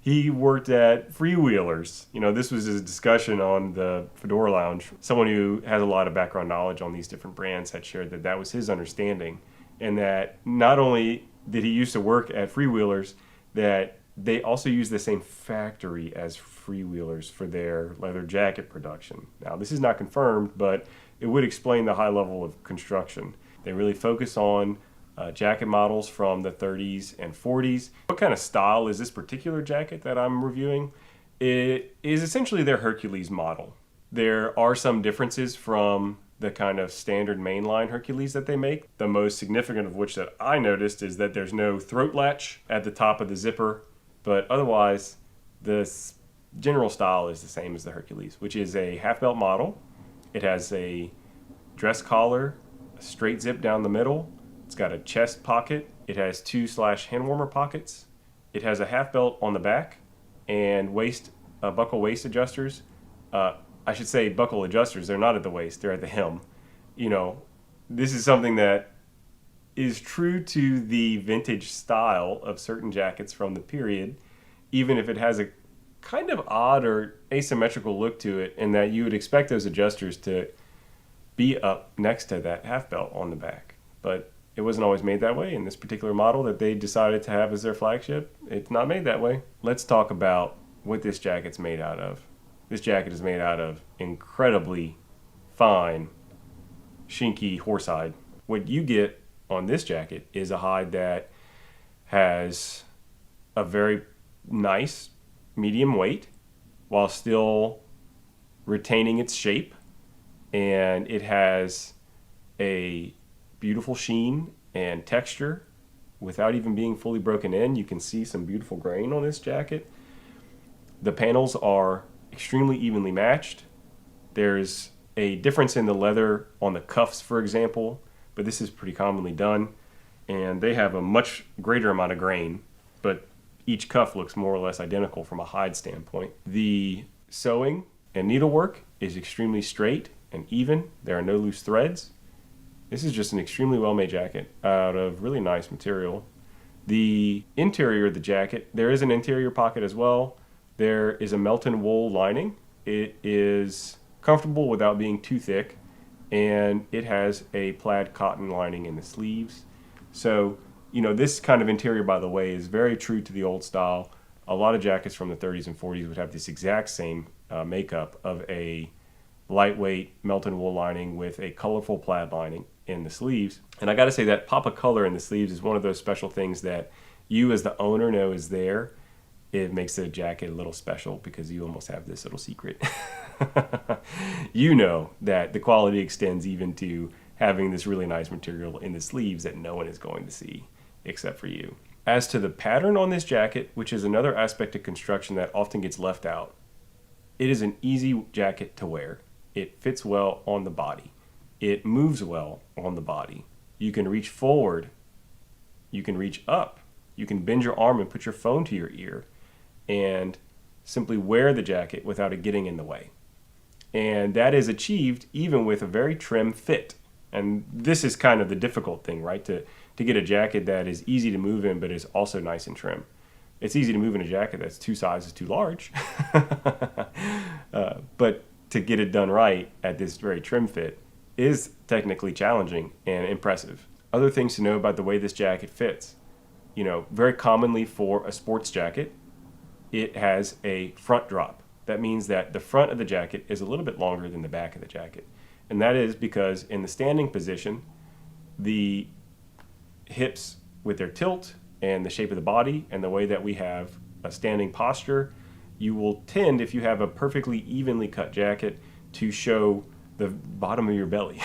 he worked at Freewheelers. This was a discussion on the Fedora Lounge. Someone who has a lot of background knowledge on these different brands had shared that that was his understanding, and that not only did he used to work at Freewheelers, that they also use the same factory as Freewheelers for their leather jacket production. Now, this is not confirmed, but it would explain the high level of construction. They really focus on jacket models from the 30s and 40s. What kind of style is this particular jacket that I'm reviewing? It is essentially their Hercules model. There are some differences from the kind of standard mainline Hercules that they make. The most significant of which that I noticed is that there's no throat latch at the top of the zipper, but otherwise the general style is the same as the Hercules, which is a half belt model. It has a dress collar, a straight zip down the middle. It's got a chest pocket. It has 2 hand warmer pockets. It has a half belt on the back and buckle waist adjusters. I should say buckle adjusters. They're not at the waist. They're at the hem. this is something that is true to the vintage style of certain jackets from the period, even if it has a kind of odd or asymmetrical look to it, in that you would expect those adjusters to be up next to that half belt on the back. But it wasn't always made that way in this particular model that they decided to have as their flagship. It's not made that way. Let's talk about what this jacket's made out of. This jacket is made out of incredibly fine, shinky horsehide. What you get on this jacket is a hide that has a very nice medium weight while still retaining its shape, and it has a beautiful sheen and texture without even being fully broken in. You can see some beautiful grain on this jacket. The panels are extremely evenly matched. There's a difference in the leather on the cuffs, for example, but this is pretty commonly done, and they have a much greater amount of grain, but each cuff looks more or less identical from a hide standpoint. The sewing and needlework is extremely straight and even. There are no loose threads. This is just an extremely well-made jacket out of really nice material. The interior of the jacket, there is an interior pocket as well. There is a melt-in wool lining. It is comfortable without being too thick, and it has a plaid cotton lining in the sleeves. So, this kind of interior, by the way, is very true to the old style. A lot of jackets from the 30s and 40s would have this exact same makeup of a lightweight melt-in wool lining with a colorful plaid lining in the sleeves. And I got to say, that pop of color in the sleeves is one of those special things that you as the owner know is there. It makes the jacket a little special because you almost have this little secret. You know that the quality extends even to having this really nice material in the sleeves that no one is going to see except for you. As to the pattern on this jacket, which is another aspect of construction that often gets left out, it is an easy jacket to wear. It fits well on the body. It moves well on the body. You can reach forward. You can reach up. You can bend your arm and put your phone to your ear and simply wear the jacket without it getting in the way. And that is achieved even with a very trim fit. And this is kind of the difficult thing, right? To get a jacket that is easy to move in but is also nice and trim. It's easy to move in a jacket that's 2 sizes too large. But to get it done right at this very trim fit is technically challenging and impressive. Other things to know about the way this jacket fits. Very commonly for a sports jacket, it has a front drop. That means that the front of the jacket is a little bit longer than the back of the jacket. And that is because in the standing position, the hips with their tilt and the shape of the body and the way that we have a standing posture, you will tend, if you have a perfectly evenly cut jacket, to show the bottom of your belly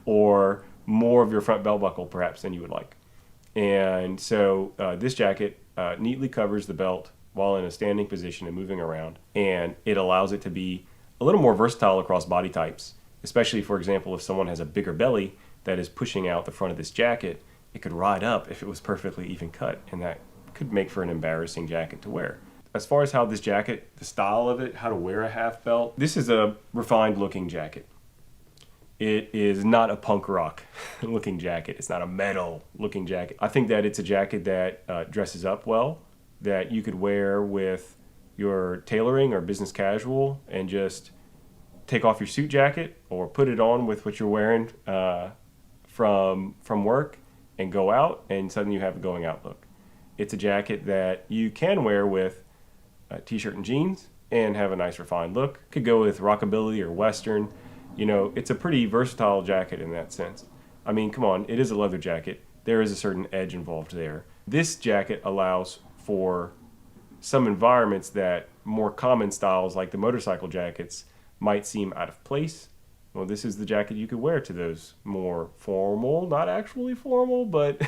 or more of your front belt buckle perhaps than you would like. And so this jacket neatly covers the belt while in a standing position and moving around, and it allows it to be a little more versatile across body types, especially, for example, if someone has a bigger belly that is pushing out the front of this jacket, it could ride up if it was perfectly even cut, and that could make for an embarrassing jacket to wear. As far as how this jacket, the style of it, how to wear a half belt, this is a refined looking jacket. It is not a punk rock looking jacket. It's not a metal looking jacket. I think that it's a jacket that dresses up well, that you could wear with your tailoring or business casual and just take off your suit jacket or put it on with what you're wearing from work and go out, and suddenly you have a going out look. It's a jacket that you can wear with a t-shirt and jeans and have a nice refined look. Could go with rockabilly or western. It's a pretty versatile jacket in that sense. I mean, come on, it is a leather jacket. There is a certain edge involved there. This jacket allows for some environments that more common styles like the motorcycle jackets might seem out of place. Well, this is the jacket you could wear to those more formal, not actually formal, but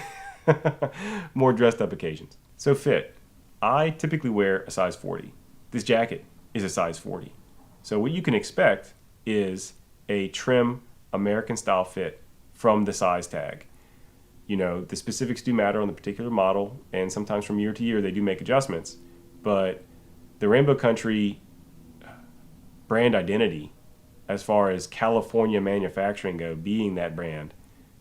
more dressed up occasions. So fit. I typically wear a size 40. This jacket is a size 40. So what you can expect is a trim American style fit from the size tag. The specifics do matter on the particular model, and sometimes from year to year they do make adjustments. But the Rainbow Country brand identity as far as California manufacturing go, being that brand,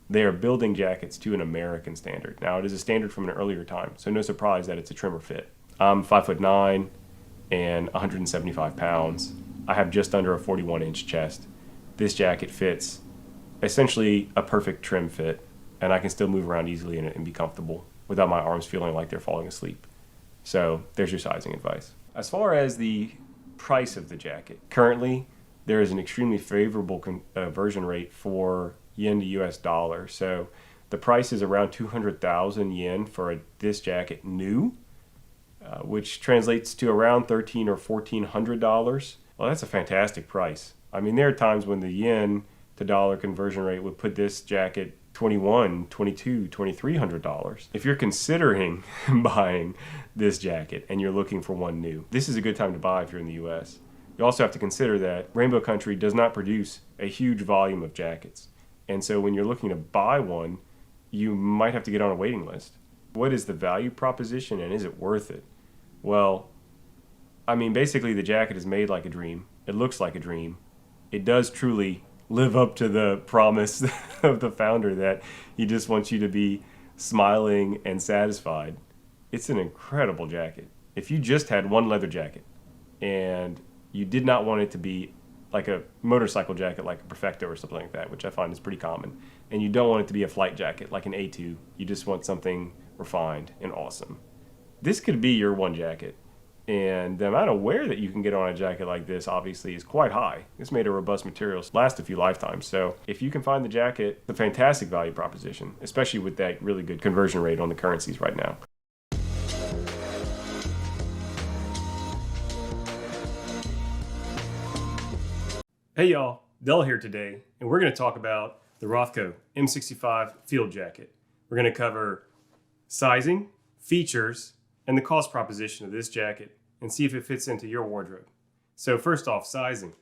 they are building jackets to an American standard. Now, it is a standard from an earlier time, so no surprise that it's a trimmer fit. I'm 5'9" and 175 pounds. I have just under a 41-inch chest. This jacket fits essentially a perfect trim fit, and I can still move around easily in it and be comfortable without my arms feeling like they're falling asleep. So there's your sizing advice. As far as the price of the jacket, currently there is an extremely favorable conversion rate for yen to US dollar. So the price is around 200,000 yen for this jacket new, which translates to around $1,300 or $1,400. Well, that's a fantastic price. I mean, there are times when the yen to dollar conversion rate would put this jacket $2,100, $2,200, $2,300. If you're considering buying this jacket and you're looking for one new, this is a good time to buy if you're in the US. You also have to consider that Rainbow Country does not produce a huge volume of jackets. And so when you're looking to buy one, you might have to get on a waiting list. What is the value proposition and is it worth it? Well, I mean, basically the jacket is made like a dream. It looks like a dream. It does truly live up to the promise of the founder that he just wants you to be smiling and satisfied. It's an incredible jacket. If you just had one leather jacket and you did not want it to be like a motorcycle jacket like a Perfecto or something like that, which I find is pretty common, and you don't want it to be a flight jacket like an A2, you just want something refined and awesome, this could be your one jacket. And the amount of wear that you can get on a jacket like this obviously is quite high. It's made of robust materials, last a few lifetimes. So if you can find the jacket, it's a fantastic value proposition, especially with that really good conversion rate on the currencies right now. Hey y'all, Del here today, and we're going to talk about the Rothco M65 Field Jacket. We're going to cover sizing, features, and the cost proposition of this jacket and see if it fits into your wardrobe. So first off, sizing.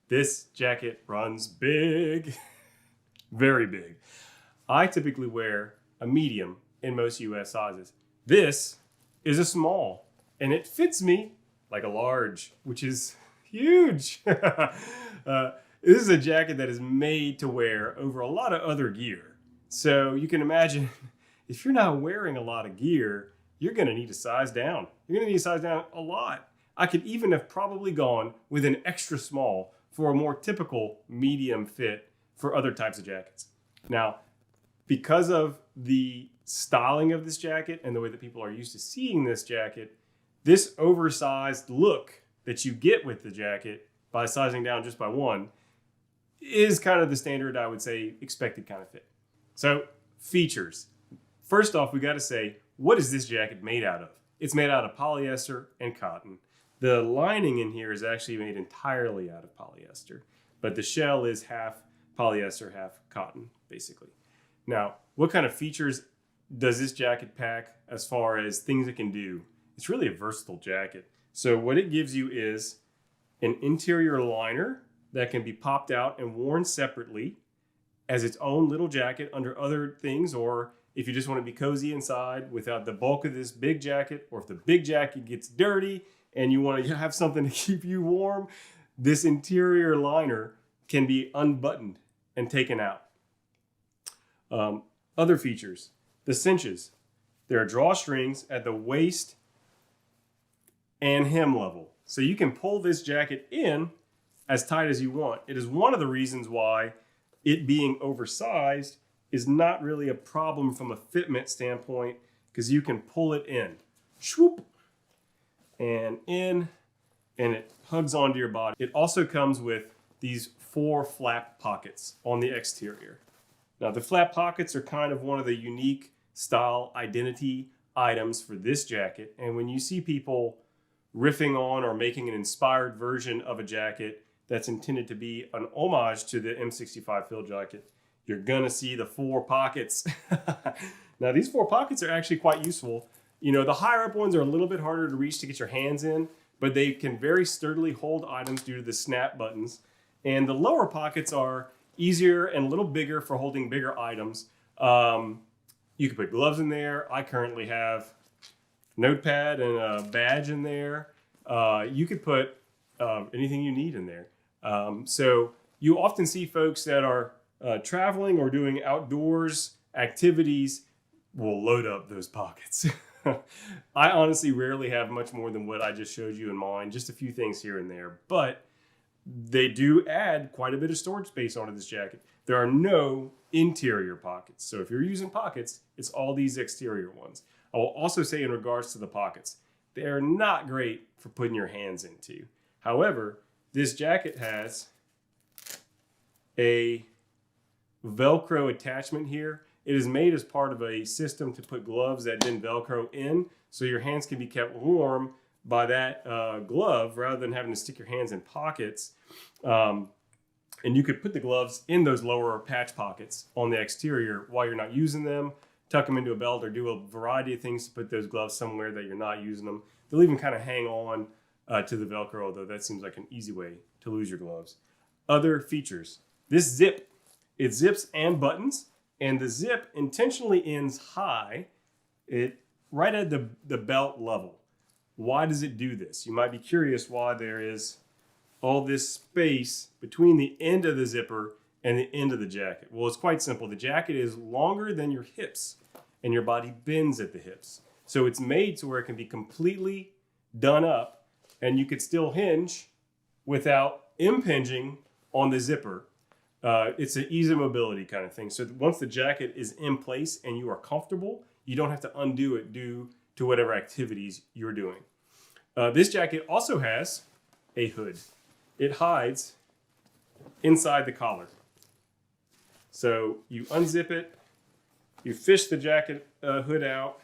This jacket runs big, very big. I typically wear a medium in most US sizes. This is a small, and it fits me like a large, which is huge. This is a jacket that is made to wear over a lot of other gear. So you can imagine if you're not wearing a lot of gear, you're going to need to size down. You're going to need to size down a lot. I could even have probably gone with an extra small for a more typical medium fit for other types of jackets. Now, because of the styling of this jacket and the way that people are used to seeing this jacket, this oversized look that you get with the jacket by sizing down just by one is kind of the standard, I would say, expected kind of fit. So, features. First off, we got to say, what is this jacket made out of? It's made out of polyester and cotton. The lining in here is actually made entirely out of polyester, but the shell is half polyester, half cotton, basically. Now, what kind of features does this jacket pack as far as things it can do? It's really a versatile jacket. So what it gives you is an interior liner that can be popped out and worn separately as its own little jacket under other things, or if you just want to be cozy inside without the bulk of this big jacket, or if the big jacket gets dirty and you want to have something to keep you warm, this interior liner can be unbuttoned and taken out. Other features, the cinches. There are drawstrings at the waist and hem level. So you can pull this jacket in as tight as you want. It is one of the reasons why it being oversized is not really a problem from a fitment standpoint, because you can pull it in, swoop, and in, and it hugs onto your body. It also comes with these 4 flap pockets on the exterior. Now the flap pockets are kind of one of the unique style identity items for this jacket, and when you see people riffing on or making an inspired version of a jacket that's intended to be an homage to the M65 Field Jacket, you're gonna see the 4 pockets. Now these 4 pockets are actually quite useful. You know, the higher up ones are a little bit harder to reach to get your hands in, but they can very sturdily hold items due to the snap buttons. And the lower pockets are easier and a little bigger for holding bigger items. You can put gloves in there. I currently have a notepad and a badge in there. You could put anything you need in there. So you often see folks that are traveling or doing outdoors activities will load up those pockets. I honestly rarely have much more than what I just showed you in mine, just a few things here and there, but they do add quite a bit of storage space onto this jacket. There are no interior pockets. So if you're using pockets, it's all these exterior ones. I will also say in regards to the pockets, they're not great for putting your hands into. However, this jacket has a Velcro attachment here. It is made as part of a system to put gloves that then Velcro in, so your hands can be kept warm by that glove rather than having to stick your hands in pockets. And you could put the gloves in those lower patch pockets on the exterior while you're not using them, tuck them into a belt, or do a variety of things to put those gloves somewhere that you're not using them. They'll even kind of hang on to the Velcro, although that seems like an easy way to lose your gloves. Other features. This zip, it zips and buttons, and the zip intentionally ends high, right at the belt level. Why does it do this? You might be curious why there is all this space between the end of the zipper and the end of the jacket. Well, it's quite simple. The jacket is longer than your hips, and your body bends at the hips. So it's made to where it can be completely done up, and you could still hinge without impinging on the zipper. It's an easy mobility kind of thing. So once the jacket is in place and you are comfortable, you don't have to undo it due to whatever activities you're doing. This jacket also has a hood. It hides inside the collar. So you unzip it, you fish the jacket hood out,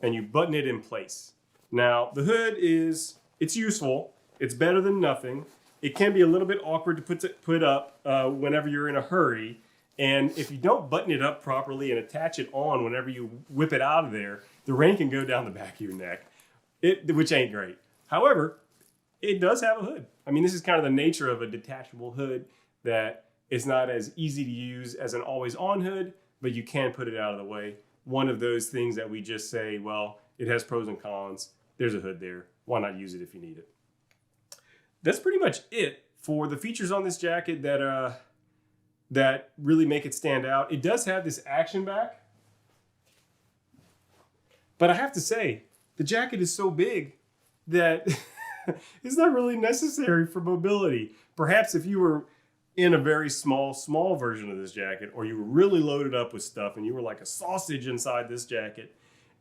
and you button it in place. Now, the hood it's useful. It's better than nothing. It can be a little bit awkward to put up whenever you're in a hurry. And if you don't button it up properly and attach it on whenever you whip it out of there, the rain can go down the back of your neck, which ain't great. However, it does have a hood. I mean, this is kind of the nature of a detachable hood, that it's not as easy to use as an always-on hood, but you can put it out of the way. One of those things that we just say, well, it has pros and cons. There's a hood there. Why not use it if you need it? That's pretty much it for the features on this jacket that really make it stand out. It does have this action back, but I have to say, the jacket is so big that it's not really necessary for mobility. Perhaps if you were in a very small version of this jacket, or you were really loaded up with stuff and you were like a sausage inside this jacket,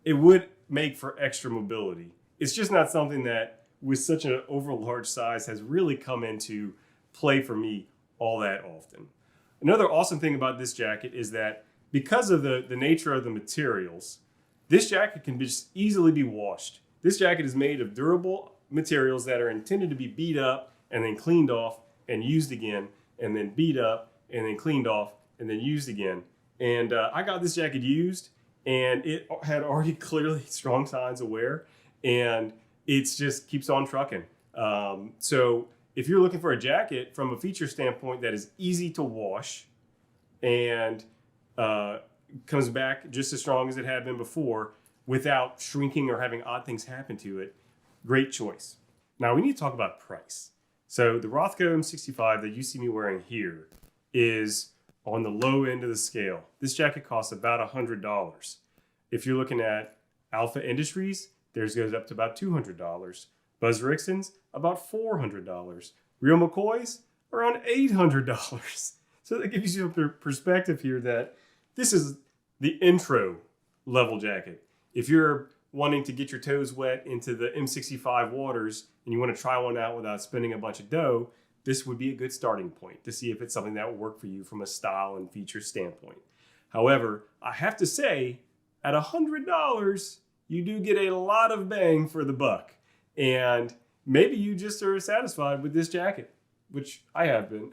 it would make for extra mobility. It's just not something that, with such an overlarge size, has really come into play for me all that often. Another awesome thing about this jacket is that because of the nature of the materials, this jacket can just easily be washed. This jacket is made of durable materials that are intended to be beat up and then cleaned off and used again, and then beat up and then cleaned off and then used again. And I got this jacket used, and it had already clearly strong signs of wear, and it just keeps on trucking. So if you're looking for a jacket from a feature standpoint that is easy to wash and comes back just as strong as it had been before without shrinking or having odd things happen to it, great choice. Now we need to talk about price. So the Rothko M65 that you see me wearing here is on the low end of the scale. This jacket costs about $100. If you're looking at Alpha Industries, theirs goes up to about $200. Buzz Rixon's, about $400. Real McCoy's, around $800. So that gives you a perspective here that this is the intro level jacket. If you're wanting to get your toes wet into the M65 waters and you want to try one out without spending a bunch of dough, this would be a good starting point to see if it's something that will work for you from a style and feature standpoint. However, I have to say, at $100, you do get a lot of bang for the buck. And maybe you just are satisfied with this jacket, which I have been.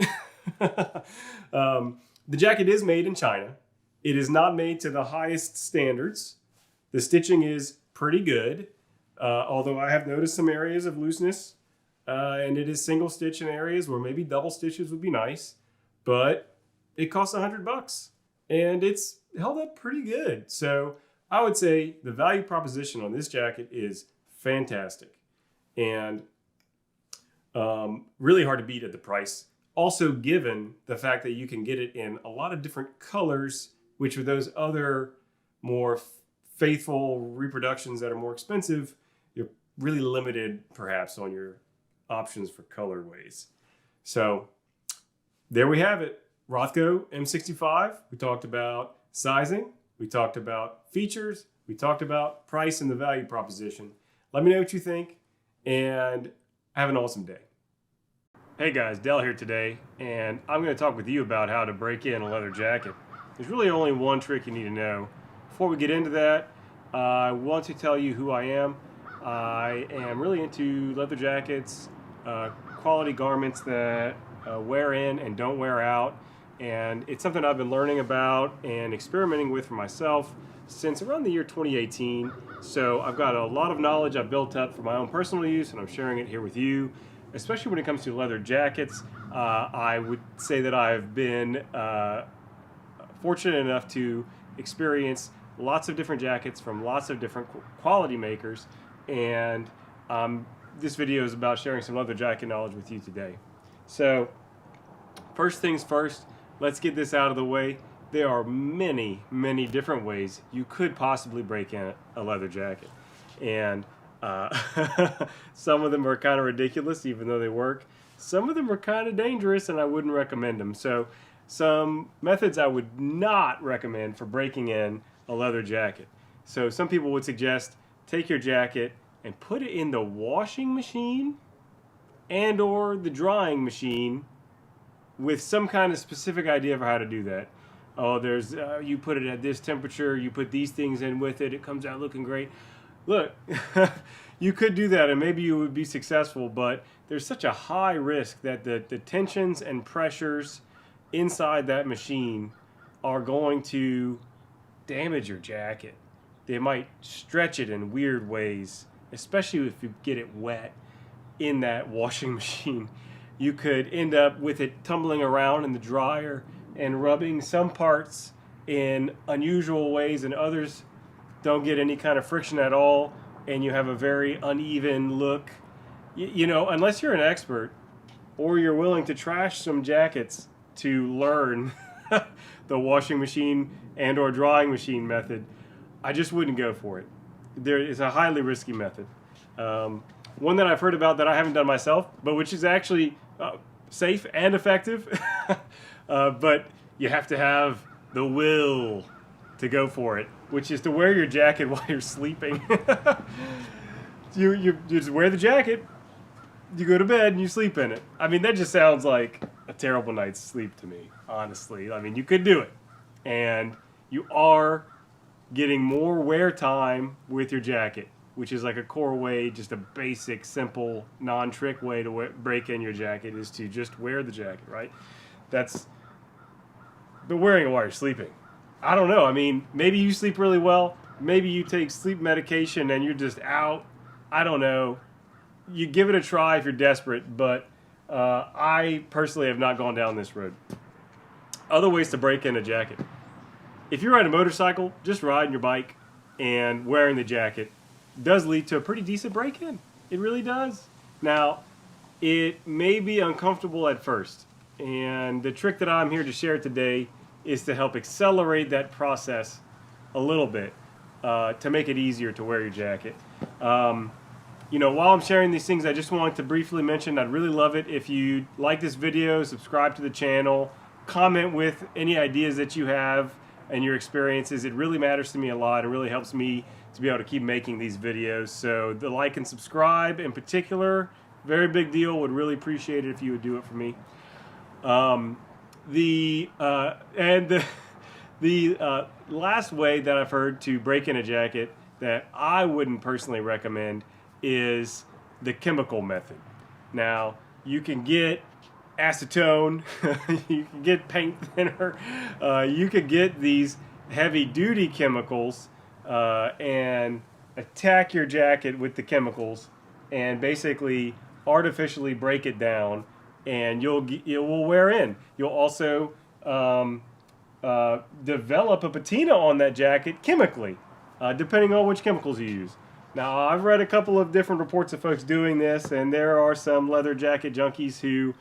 The jacket is made in China. It is not made to the highest standards. The stitching is pretty good, although I have noticed some areas of looseness, and it is single stitch in areas where maybe double stitches would be nice, but it costs $100 and it's held up pretty good. So I would say the value proposition on this jacket is fantastic and really hard to beat at the price. Also given the fact that you can get it in a lot of different colors, which with those other more faithful reproductions that are more expensive, you're really limited perhaps on your options for colorways. So there we have it. Rothko M65. We talked about sizing. We talked about features. We talked about price and the value proposition. Let me know what you think, and have an awesome day. Hey guys, Del here today, and I'm going to talk with you about how to break in a leather jacket. There's really only one trick you need to know. Before we get into that, I want to tell you who I am. I am really into leather jackets, quality garments that wear in and don't wear out, and it's something I've been learning about and experimenting with for myself since around the year 2018. So I've got a lot of knowledge I've built up for my own personal use, and I'm sharing it here with you, especially when it comes to leather jackets. I would say that I've been fortunate enough to experience lots of different jackets from lots of different quality makers, and this video is about sharing some leather jacket knowledge with you today. So first things first, let's get this out of the way. There are many, many different ways you could possibly break in a leather jacket, and some of them are kind of ridiculous even though they work. Some of them are kind of dangerous and I wouldn't recommend them. So some methods I would not recommend for breaking in a leather jacket. So some people would suggest take your jacket and put it in the washing machine and or the drying machine with some kind of specific idea of how to do that. Oh, there's you put it at this temperature, you put these things in with it, it comes out looking great. Look, you could do that and maybe you would be successful, but there's such a high risk that the tensions and pressures inside that machine are going to damage your jacket. They might stretch it in weird ways, especially if you get it wet in that washing machine. You could end up with it tumbling around in the dryer and rubbing some parts in unusual ways and others don't get any kind of friction at all, and you have a very uneven look. You know, unless you're an expert or you're willing to trash some jackets to learn the washing machine and or drying machine method, I just wouldn't go for it. There is a highly risky method. One that I've heard about that I haven't done myself, but which is actually safe and effective, but you have to have the will to go for it, which is to wear your jacket while you're sleeping. You just wear the jacket, you go to bed, and you sleep in it. I mean, that just sounds like a terrible night's sleep to me, honestly. I mean, you could do it, and you are getting more wear time with your jacket, which is like a core way, just a basic, simple, non-trick way to break in your jacket is to just wear the jacket, right? But wearing it while you're sleeping, I don't know. I mean, maybe you sleep really well. Maybe you take sleep medication and you're just out. I don't know. You give it a try if you're desperate, but I personally have not gone down this road. Other ways to break in a jacket. If you're riding a motorcycle, just riding your bike and wearing the jacket does lead to a pretty decent break-in. It really does. Now, it may be uncomfortable at first, and the trick that I'm here to share today is to help accelerate that process a little bit to make it easier to wear your jacket. You know, while I'm sharing these things, I just wanted to briefly mention I'd really love it if you like this video, subscribe to the channel, comment with any ideas that you have and your experiences. It really matters to me a lot. It really helps me to be able to keep making these videos. So the like and subscribe in particular, very big deal. Would really appreciate it if you would do it for me. The last way that I've heard to break in a jacket that I wouldn't personally recommend is the chemical method. Now, you can get acetone, you can get paint thinner, you could get these heavy-duty chemicals and attack your jacket with the chemicals and basically artificially break it down, and it will wear in. You'll also develop a patina on that jacket chemically, depending on which chemicals you use. Now, I've read a couple of different reports of folks doing this, and there are some leather jacket junkies who,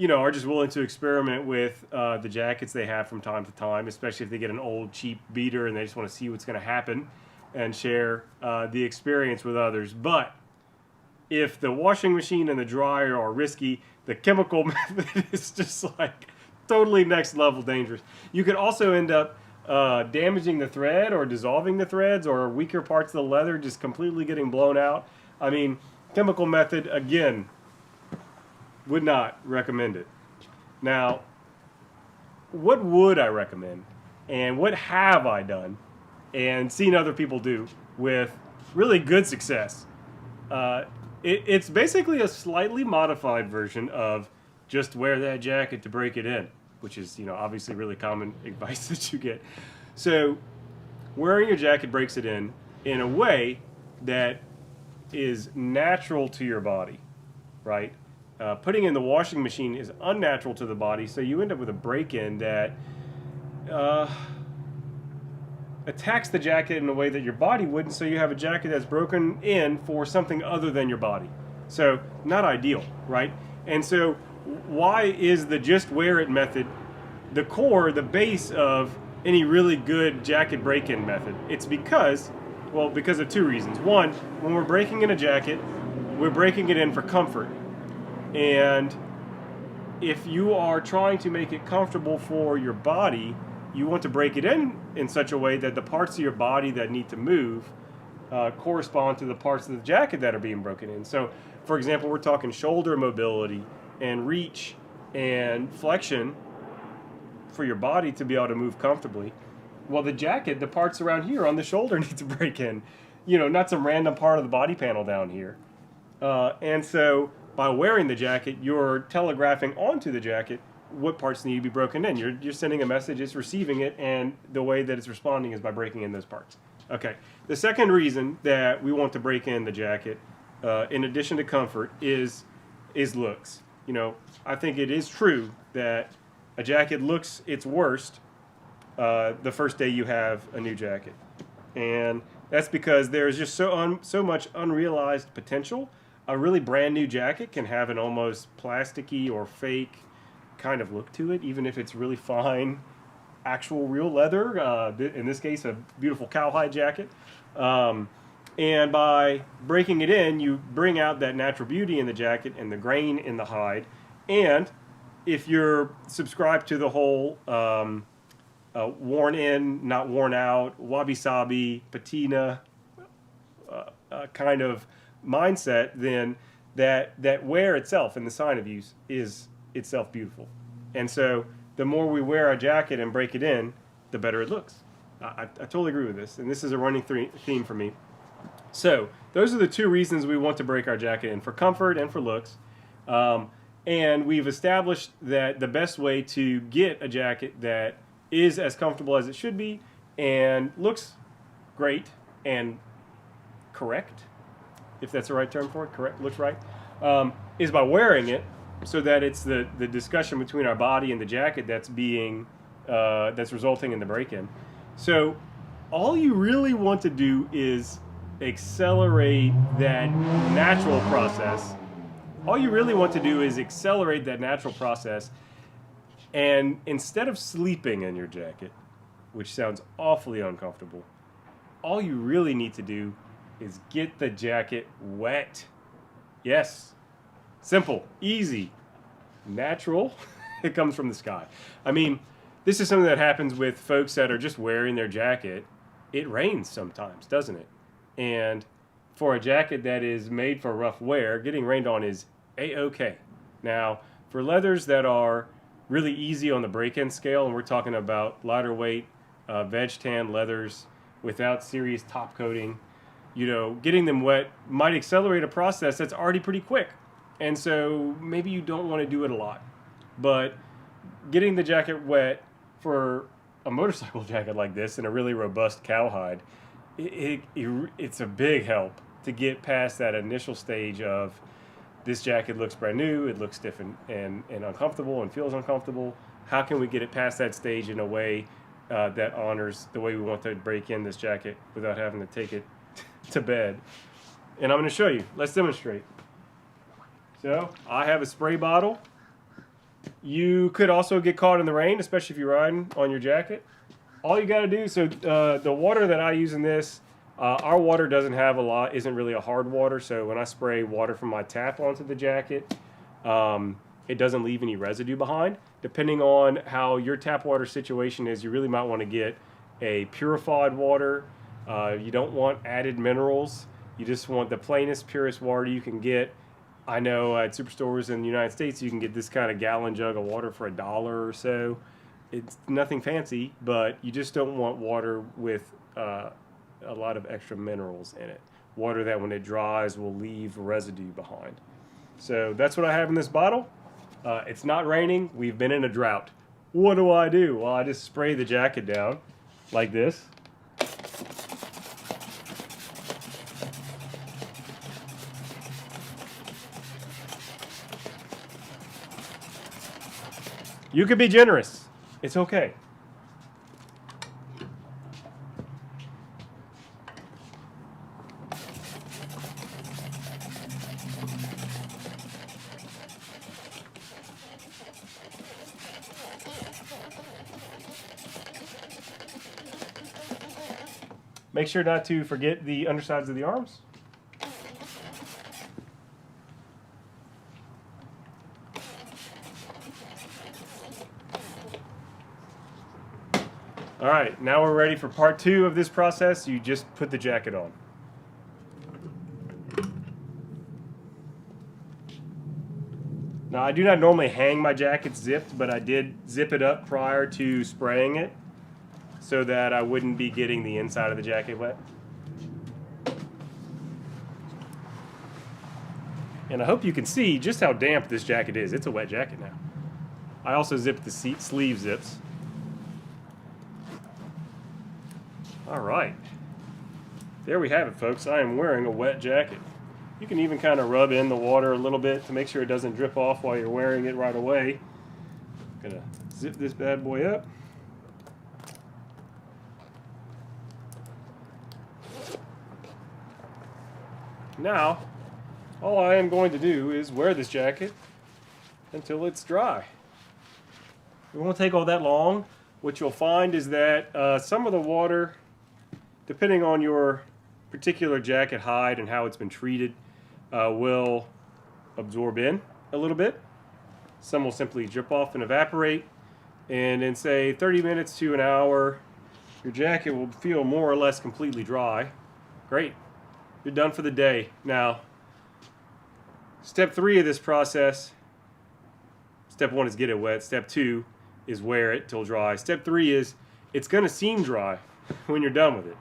are just willing to experiment with the jackets they have from time to time, especially if they get an old cheap beater and they just want to see what's going to happen and share the experience with others. But if the washing machine and the dryer are risky, the chemical method is just like totally next level dangerous. You could also end up damaging the thread or dissolving the threads, or weaker parts of the leather just completely getting blown out. I mean, chemical method, again, would not recommend it. Now, what would I recommend? And what have I done and seen other people do with really good success? It's basically a slightly modified version of just wear that jacket to break it in, which is, obviously really common advice that you get. So wearing your jacket breaks it in a way that is natural to your body, right? Putting in the washing machine is unnatural to the body, so you end up with a break-in that attacks the jacket in a way that your body wouldn't, so you have a jacket that's broken in for something other than your body. So not ideal, right? And so why is the just wear it method the core, the base of any really good jacket break-in method? It's because of two reasons. One, when we're breaking in a jacket, we're breaking it in for comfort. And if you are trying to make it comfortable for your body, you want to break it in such a way that the parts of your body that need to move correspond to the parts of the jacket that are being broken in. So, for example, we're talking shoulder mobility and reach and flexion for your body to be able to move comfortably. Well, the jacket, the parts around here on the shoulder need to break in, not some random part of the body panel down here. And so by wearing the jacket, you're telegraphing onto the jacket what parts need to be broken in. You're sending a message, it's receiving it, and the way that it's responding is by breaking in those parts. Okay. The second reason that we want to break in the jacket, in addition to comfort, is looks. I think it is true that a jacket looks its worst the first day you have a new jacket. And that's because there's just so much unrealized potential. A really brand new jacket can have an almost plasticky or fake kind of look to it, even if it's really fine, actual real leather. In this case, a beautiful cowhide jacket. And by breaking it in, you bring out that natural beauty in the jacket and the grain in the hide. And if you're subscribed to the whole worn in, not worn out, wabi-sabi, patina kind of mindset, then that wear itself and the sign of use is itself beautiful. And so the more we wear a jacket and break it in, the better it looks. I totally agree with this, and this is a running theme for me. So those are the two reasons we want to break our jacket in, for comfort and for looks. And we've established that the best way to get a jacket that is as comfortable as it should be and looks great and correct, if that's the right term for it, correct, looks right, is by wearing it, so that it's the discussion between our body and the jacket that's resulting in the break-in. So all you really want to do is accelerate that natural process. All you really want to do is accelerate that natural process, and instead of sleeping in your jacket, which sounds awfully uncomfortable, all you really need to do is get the jacket wet. Yes. Simple, easy, natural. It comes from the sky. I mean, this is something that happens with folks that are just wearing their jacket. It rains sometimes, doesn't it? And for a jacket that is made for rough wear, getting rained on is a-okay. Now, for leathers that are really easy on the break-in scale, and we're talking about lighter weight, veg tan leathers without serious top coating, getting them wet might accelerate a process that's already pretty quick. And so maybe you don't want to do it a lot. But getting the jacket wet for a motorcycle jacket like this in a really robust cowhide, it's a big help to get past that initial stage of this jacket looks brand new, it looks stiff and uncomfortable and feels uncomfortable. How can we get it past that stage in a way that honors the way we want to break in this jacket without having to take it to bed? And I'm going to show you. Let's demonstrate. So I have a spray bottle You could also get caught in the rain, especially if you're riding on your jacket. All you got to do, so the water that I use in this, our water doesn't have a lot, isn't really a hard water, so when I spray water from my tap onto the jacket, it doesn't leave any residue behind. Depending on how your tap water situation is, you really might want to get a purified water. You don't want added minerals. You just want the plainest, purest water you can get. I know at superstores in the United States, you can get this kind of gallon jug of water for $1 or so. It's nothing fancy, but you just don't want water with a lot of extra minerals in it. Water that when it dries will leave residue behind. So that's what I have in this bottle. It's not raining. We've been in a drought. What do? Well, I just spray the jacket down like this. You could be generous. It's okay. Make sure not to forget the undersides of the arms. All right, now we're ready for part 2 of this process. You just put the jacket on. Now, I do not normally hang my jacket zipped, but I did zip it up prior to spraying it so that I wouldn't be getting the inside of the jacket wet. And I hope you can see just how damp this jacket is. It's a wet jacket now. I also zipped the sleeve zips. All right, there we have it, folks. I am wearing a wet jacket. You can even kind of rub in the water a little bit to make sure it doesn't drip off while you're wearing it right away. Gonna zip this bad boy up. Now, all I am going to do is wear this jacket until it's dry. It won't take all that long. What you'll find is that some of the water, depending on your particular jacket hide and how it's been treated, will absorb in a little bit. Some will simply drip off and evaporate. And in, say, 30 minutes to an hour, your jacket will feel more or less completely dry. Great. You're done for the day. Now, step 3 of this process, step 1 is get it wet. Step 2 is wear it till dry. Step 3 is it's going to seem dry when you're done with it.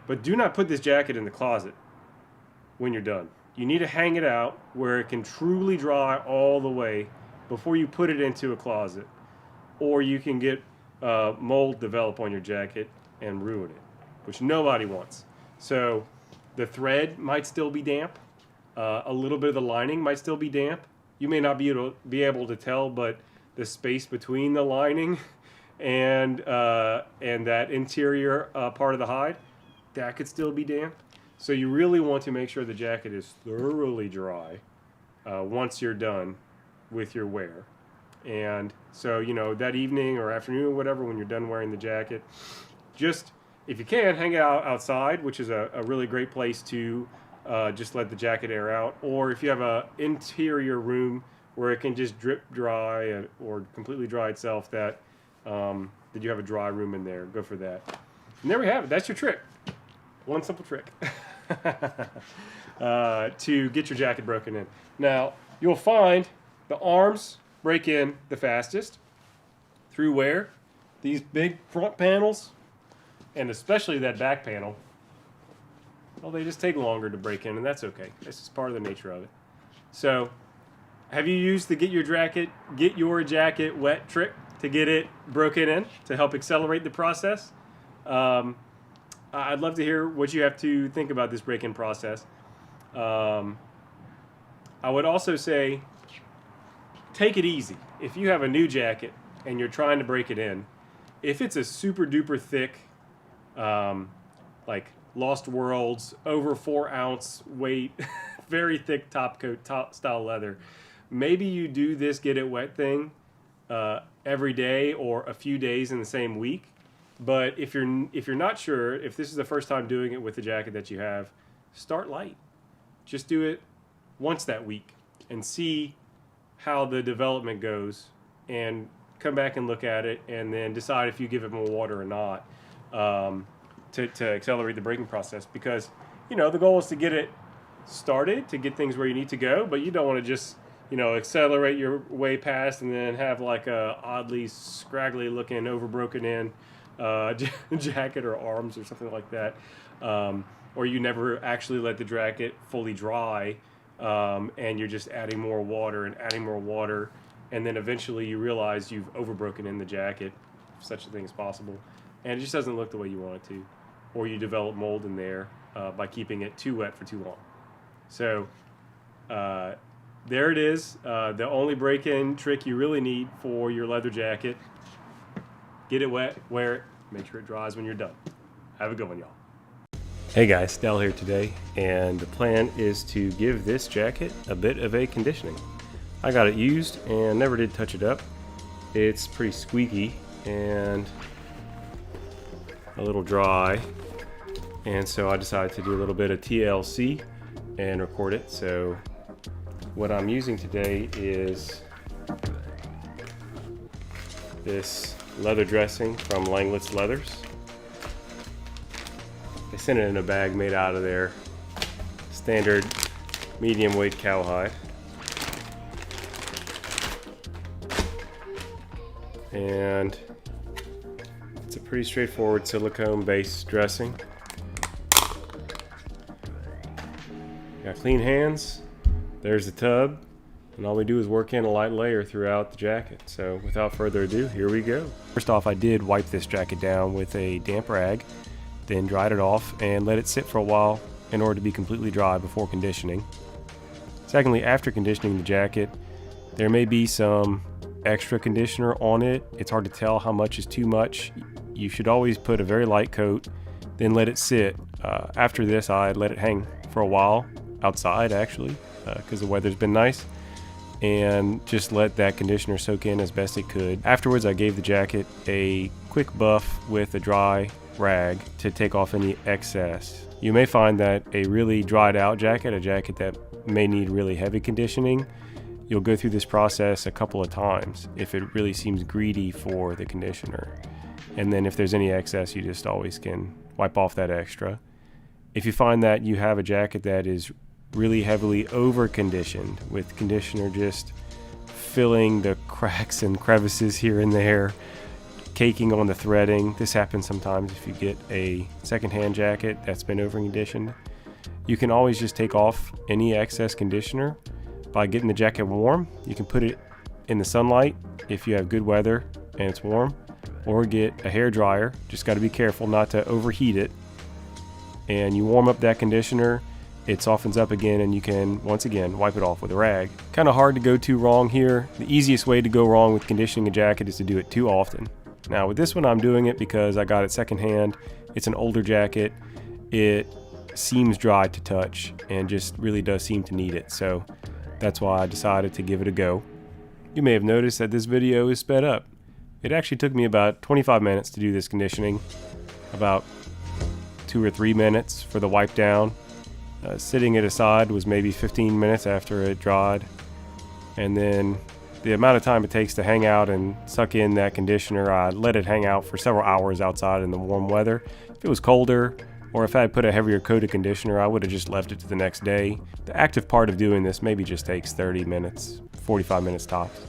But do not put this jacket in the closet when you're done. You need to hang it out where it can truly dry all the way before you put it into a closet. Or you can get mold develop on your jacket and ruin it, which nobody wants. So the thread might still be damp. A little bit of the lining might still be damp. You may not be able to tell, but the space between the lining and that interior part of the hide, that could still be damp. So you really want to make sure the jacket is thoroughly dry once you're done with your wear. And so, you know, that evening or afternoon or whatever, when you're done wearing the jacket, just, if you can, hang it out outside, which is a really great place to just let the jacket air out. Or if you have an interior room where it can just drip dry or completely dry itself, that you have a dry room in there, go for that. And there we have it. That's your trick. One simple trick to get your jacket broken in. Now, you'll find the arms break in the fastest through wear. These big front panels, and especially that back panel, well, they just take longer to break in, and that's okay. That's just part of the nature of it. So, have you used the get your jacket wet trick to get it broken in to help accelerate the process? I'd love to hear what you have to think about this break-in process. I would also say, take it easy. If you have a new jacket and you're trying to break it in, if it's a super duper thick, like Lost Worlds, over 4 ounce weight, very thick top coat, top style leather, maybe you do this get it wet thing every day or a few days in the same week. But if you're not sure, if this is the first time doing it with the jacket that you have, start light. Just do it once that week and see how the development goes, and come back and look at it, and then decide if you give it more water or not, to accelerate the breaking process. Because the goal is to get it started, to get things where you need to go, but you don't want to just accelerate your way past and then have like a oddly scraggly looking, overbroken in jacket or arms or something like that, or you never actually let the jacket fully dry, and you're just adding more water and adding more water, and then eventually you realize you've overbroken in the jacket, if such a thing is possible, and it just doesn't look the way you want it to, or you develop mold in there by keeping it too wet for too long. So there it is, the only break-in trick you really need for your leather jacket. Get it wet, wear it, make sure it dries when you're done. Have a good one, y'all. Hey guys, Del here today, and the plan is to give this jacket a bit of a conditioning. I got it used and never did touch it up. It's pretty squeaky and a little dry, and so I decided to do a little bit of TLC and record it. So what I'm using today is this leather dressing from Langlet's Leathers. They sent it in a bag made out of their standard medium weight cowhide. And it's a pretty straightforward silicone based dressing. Got clean hands. There's the tub. And all we do is work in a light layer throughout the jacket. So without further ado, here we go. First off, I did wipe this jacket down with a damp rag, then dried it off and let it sit for a while in order to be completely dry before conditioning. Secondly, after conditioning the jacket, there may be some extra conditioner on it. It's hard to tell how much is too much. You should always put a very light coat, then let it sit. After this, I let it hang for a while outside, actually, because the weather's been nice, and just let that conditioner soak in as best it could. Afterwards, I gave the jacket a quick buff with a dry rag to take off any excess. You may find that a really dried out jacket, a jacket that may need really heavy conditioning, you'll go through this process a couple of times if it really seems greedy for the conditioner. And then if there's any excess, you just always can wipe off that extra. If you find that you have a jacket that is really heavily over conditioned, with conditioner just filling the cracks and crevices here and there, caking on the threading. This happens sometimes if you get a secondhand jacket that's been over conditioned. You can always just take off any excess conditioner by getting the jacket warm. You can put it in the sunlight if you have good weather and it's warm, or get a hair dryer. Just got to be careful not to overheat it. And you warm up that conditioner, it softens up again, and you can once again wipe it off with a rag. Kind of hard to go too wrong here. The easiest way to go wrong with conditioning a jacket is to do it too often. Now with this one, I'm doing it because I got it secondhand. It's an older jacket. It seems dry to touch and just really does seem to need it. So that's why I decided to give it a go. You may have noticed that this video is sped up. It actually took me about 25 minutes to do this conditioning, about 2 or 3 minutes for the wipe down. Sitting it aside was maybe 15 minutes after it dried, and then the amount of time it takes to hang out and suck in that conditioner, I let it hang out for several hours outside in the warm weather. If it was colder, or if I had put a heavier coat of conditioner, I would have just left it to the next day. The active part of doing this maybe just takes 30 minutes, 45 minutes tops.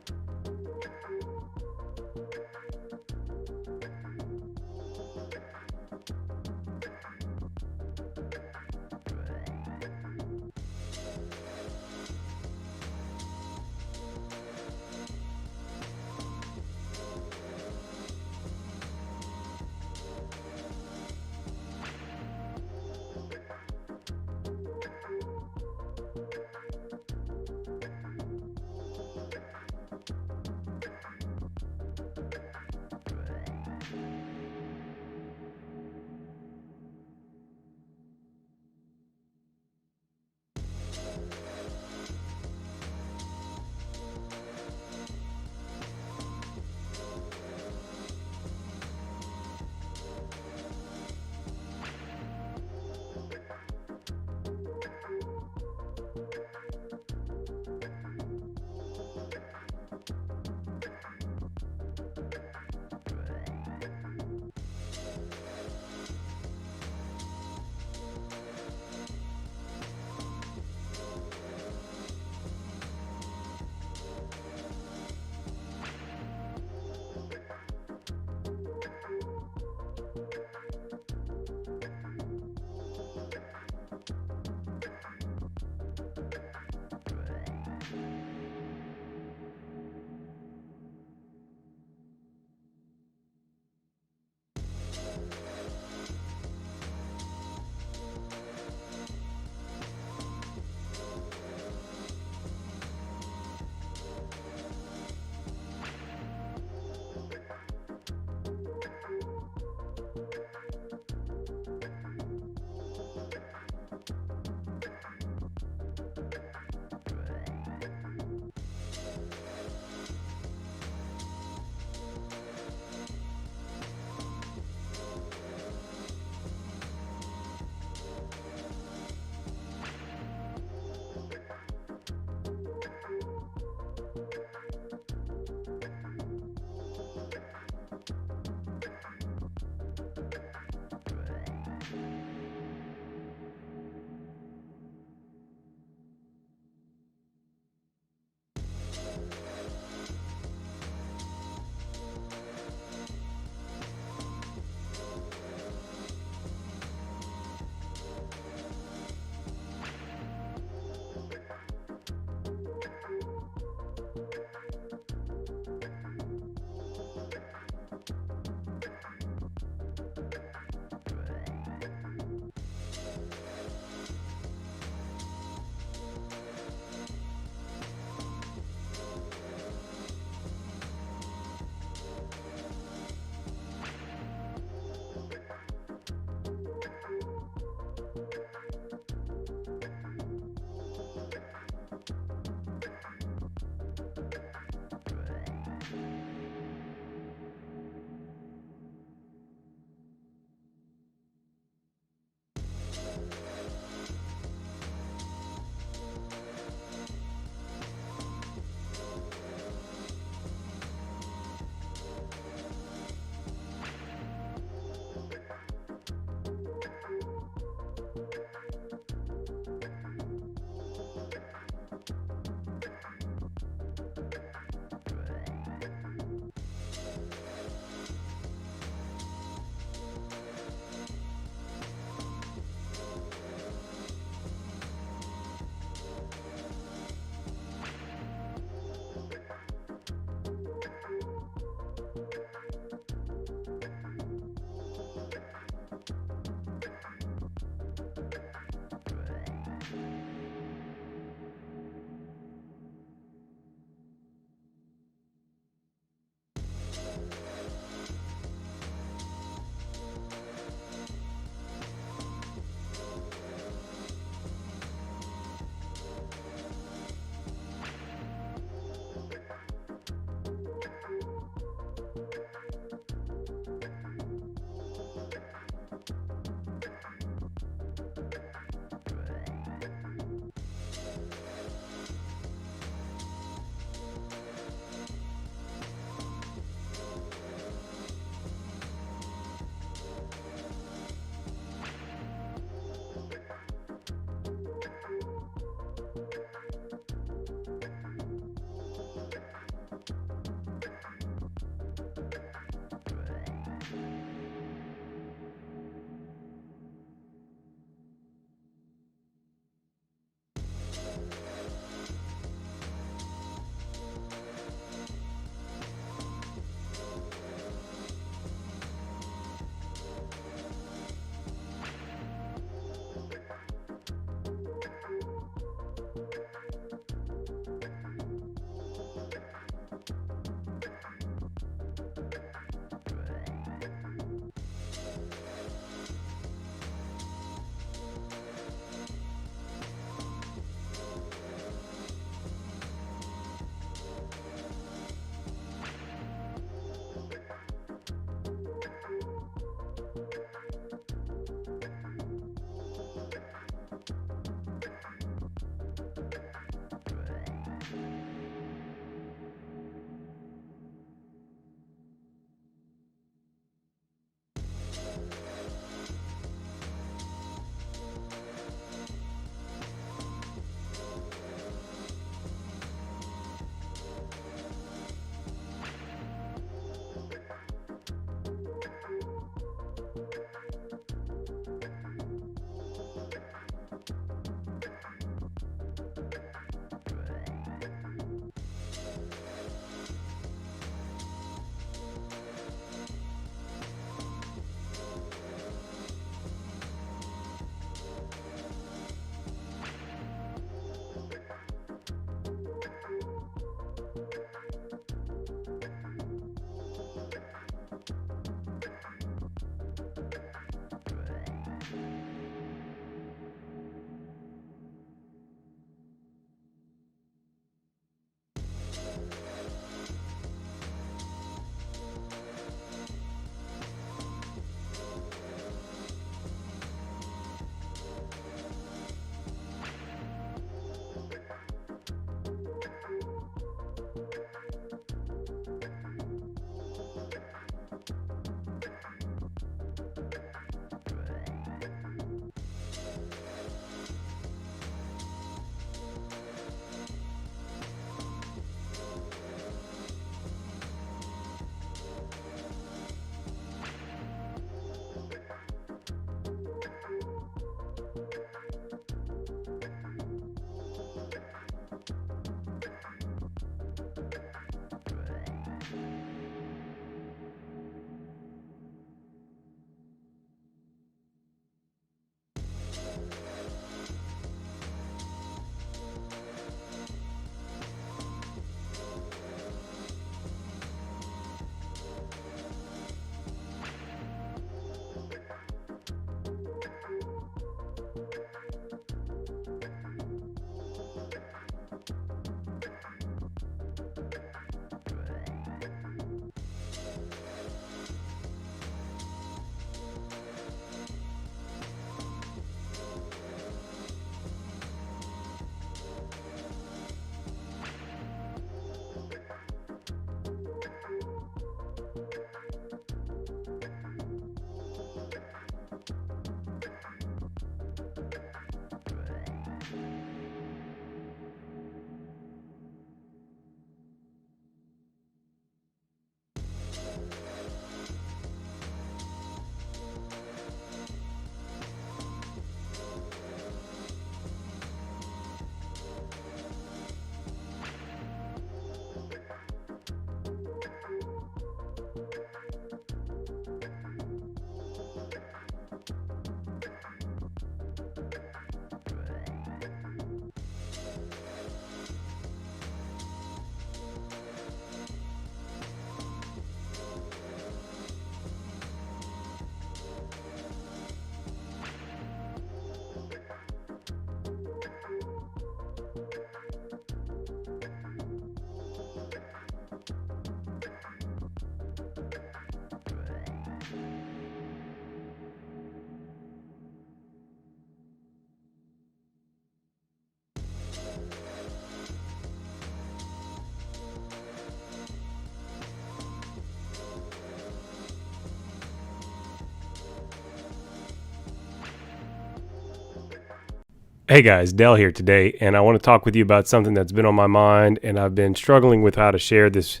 Hey guys, Del here today, and I want to talk with you about something that's been on my mind, and I've been struggling with how to share this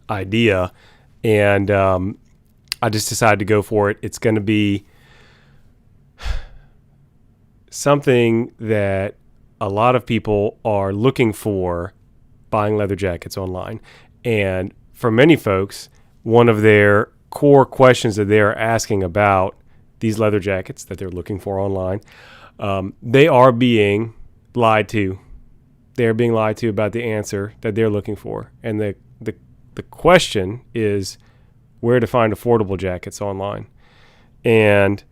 idea, and I just decided to go for it. It's going to be something that a lot of people are looking for buying leather jackets online, and for many folks, one of their core questions that they are asking about these leather jackets that they're looking for online, they are being lied to. They're being lied to about the answer that they're looking for. And the question is where to find affordable jackets online. And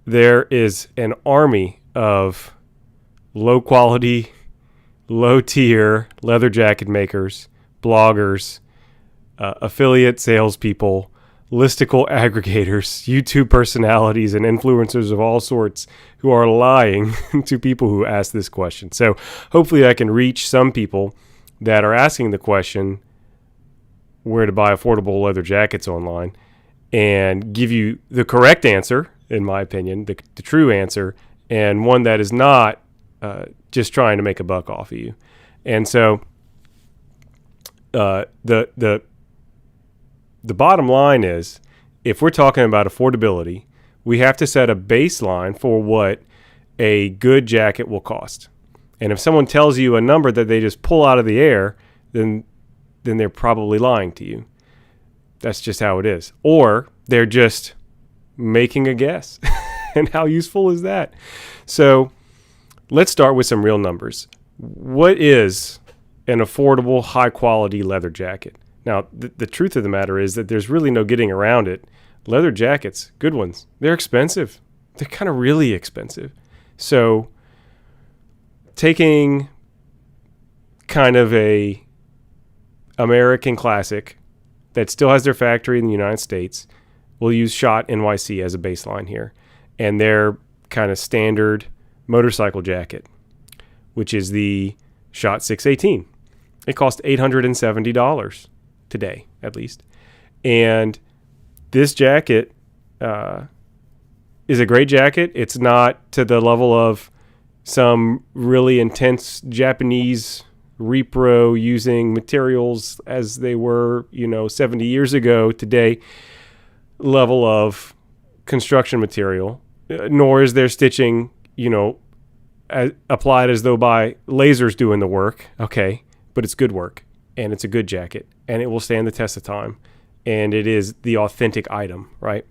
there is an army of low quality, low tier leather jacket makers, bloggers, affiliate salespeople, listicle aggregators, YouTube personalities, and influencers of all sorts who are lying to people who ask this question. So hopefully I can reach some people that are asking the question where to buy affordable leather jackets online and give you the correct answer, in my opinion, the true answer, and one that is not just trying to make a buck off of you. And so the bottom line is, if we're talking about affordability, we have to set a baseline for what a good jacket will cost. And if someone tells you a number that they just pull out of the air, then they're probably lying to you. That's just how it is. Or they're just making a guess. And how useful is that? So let's start with some real numbers. What is an affordable, high-quality leather jacket? Now, the truth of the matter is that there's really no getting around it. Leather jackets, good ones, they're expensive. They're kind of really expensive. So taking kind of a American classic that still has their factory in the United States, we'll use Schott NYC as a baseline here. And their kind of standard motorcycle jacket, which is the Schott 618. It cost $870. Today, at least. And this jacket is a great jacket. It's not to the level of some really intense Japanese repro using materials as they were, 70 years ago today level of construction material, nor is there stitching, applied as though by lasers doing the work. Okay, but it's good work. And it's a good jacket, and it will stand the test of time, and it is the authentic item, right?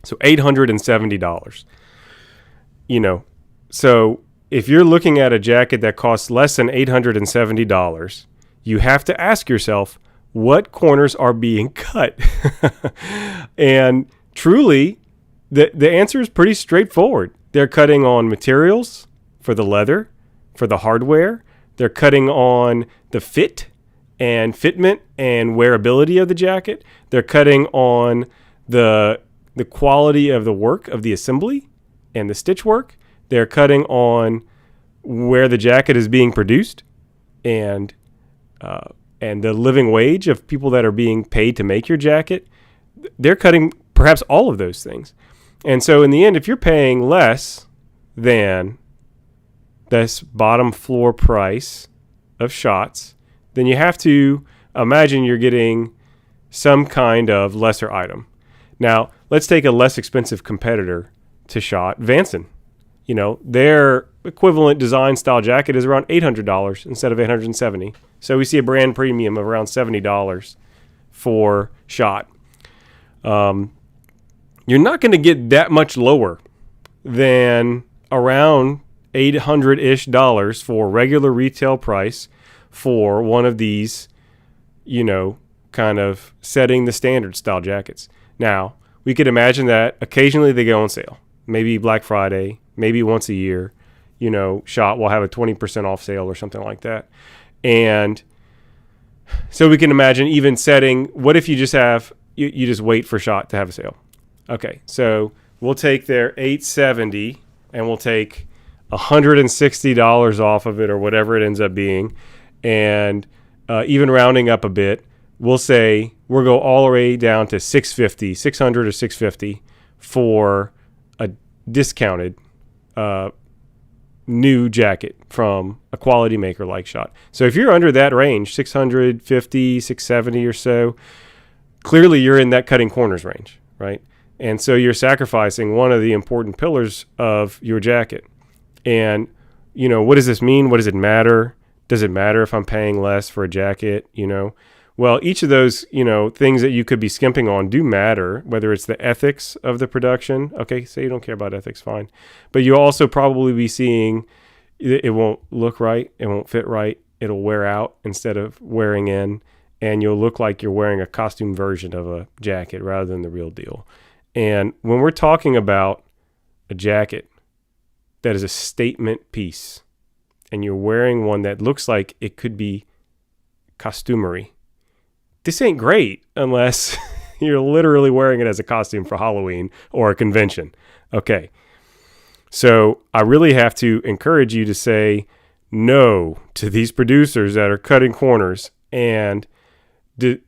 So $870. So if you're looking at a jacket that costs less than $870, you have to ask yourself, what corners are being cut? And truly, the answer is pretty straightforward. They're cutting on materials for the leather, for the hardware. They're cutting on the fit and fitment and wearability of the jacket. They're cutting on the quality of the work of the assembly and the stitch work. They're cutting on where the jacket is being produced and the living wage of people that are being paid to make your jacket. They're cutting perhaps all of those things. And so in the end, if you're paying less than this bottom floor price of Schott's, then you have to imagine you're getting some kind of lesser item. Now, let's take a less expensive competitor to Schott, Vanson. Their equivalent design style jacket is around $800 instead of $870. So we see a brand premium of around $70 for Schott. You're not going to get that much lower than around $800-ish for regular retail price for one of these, kind of setting the standard style jackets. Now, we could imagine that occasionally they go on sale. Maybe Black Friday, maybe once a year, Schott will have a 20% off sale or something like that. And so we can imagine even setting, what if you just have, you just wait for Schott to have a sale? Okay, so we'll take their $870 and we'll take $160 off of it or whatever it ends up being. And even rounding up a bit, we'll say we'll go all the way down to $600 or $650 for a discounted new jacket from a quality maker like Schott. So if you're under that range, 650, 670 or so, clearly you're in that cutting corners range, right? And so you're sacrificing one of the important pillars of your jacket. And, what does this mean? What does it matter? Does it matter if I'm paying less for a jacket? Well, each of those, things that you could be skimping on do matter, whether it's the ethics of the production. Okay, say you don't care about ethics, fine. But you'll also probably be seeing it won't look right, it won't fit right, it'll wear out instead of wearing in, and you'll look like you're wearing a costume version of a jacket rather than the real deal. And when we're talking about a jacket that is a statement piece, and you're wearing one that looks like it could be costumery, this ain't great unless you're literally wearing it as a costume for Halloween or a convention. Okay. So I really have to encourage you to say no to these producers that are cutting corners and to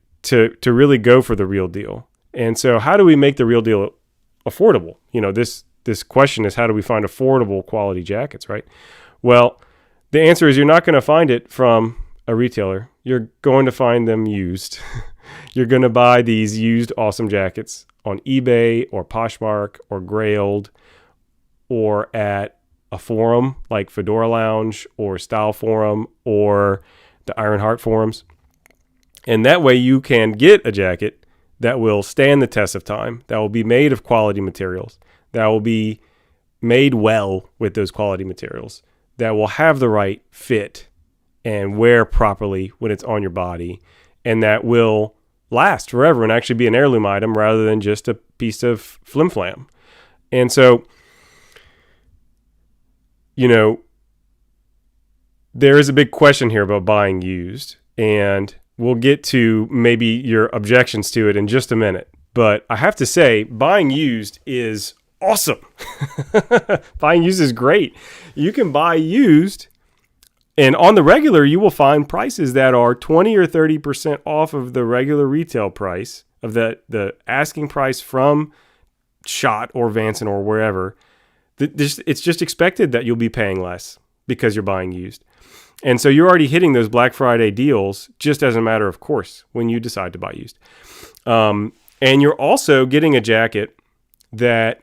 really go for the real deal. And so how do we make the real deal affordable? This question is, how do we find affordable quality jackets, right? Well, the answer is you're not going to find it from a retailer. You're going to find them used. You're going to buy these used awesome jackets on eBay or Poshmark or Grailed or at a forum like Fedora Lounge or Style Forum or the Ironheart forums. And that way you can get a jacket that will stand the test of time, that will be made of quality materials, that will be made well with those quality materials, that will have the right fit and wear properly when it's on your body, and that will last forever and actually be an heirloom item rather than just a piece of flim-flam. And so, there is a big question here about buying used, and we'll get to maybe your objections to it in just a minute. But I have to say, buying used is awesome. Buying used is great. You can buy used, and on the regular, you will find prices that are 20 or 30% off of the regular retail price of the asking price from Schott or Vanson or wherever. It's just expected that you'll be paying less because you're buying used. And so you're already hitting those Black Friday deals just as a matter of course when you decide to buy used. And you're also getting a jacket that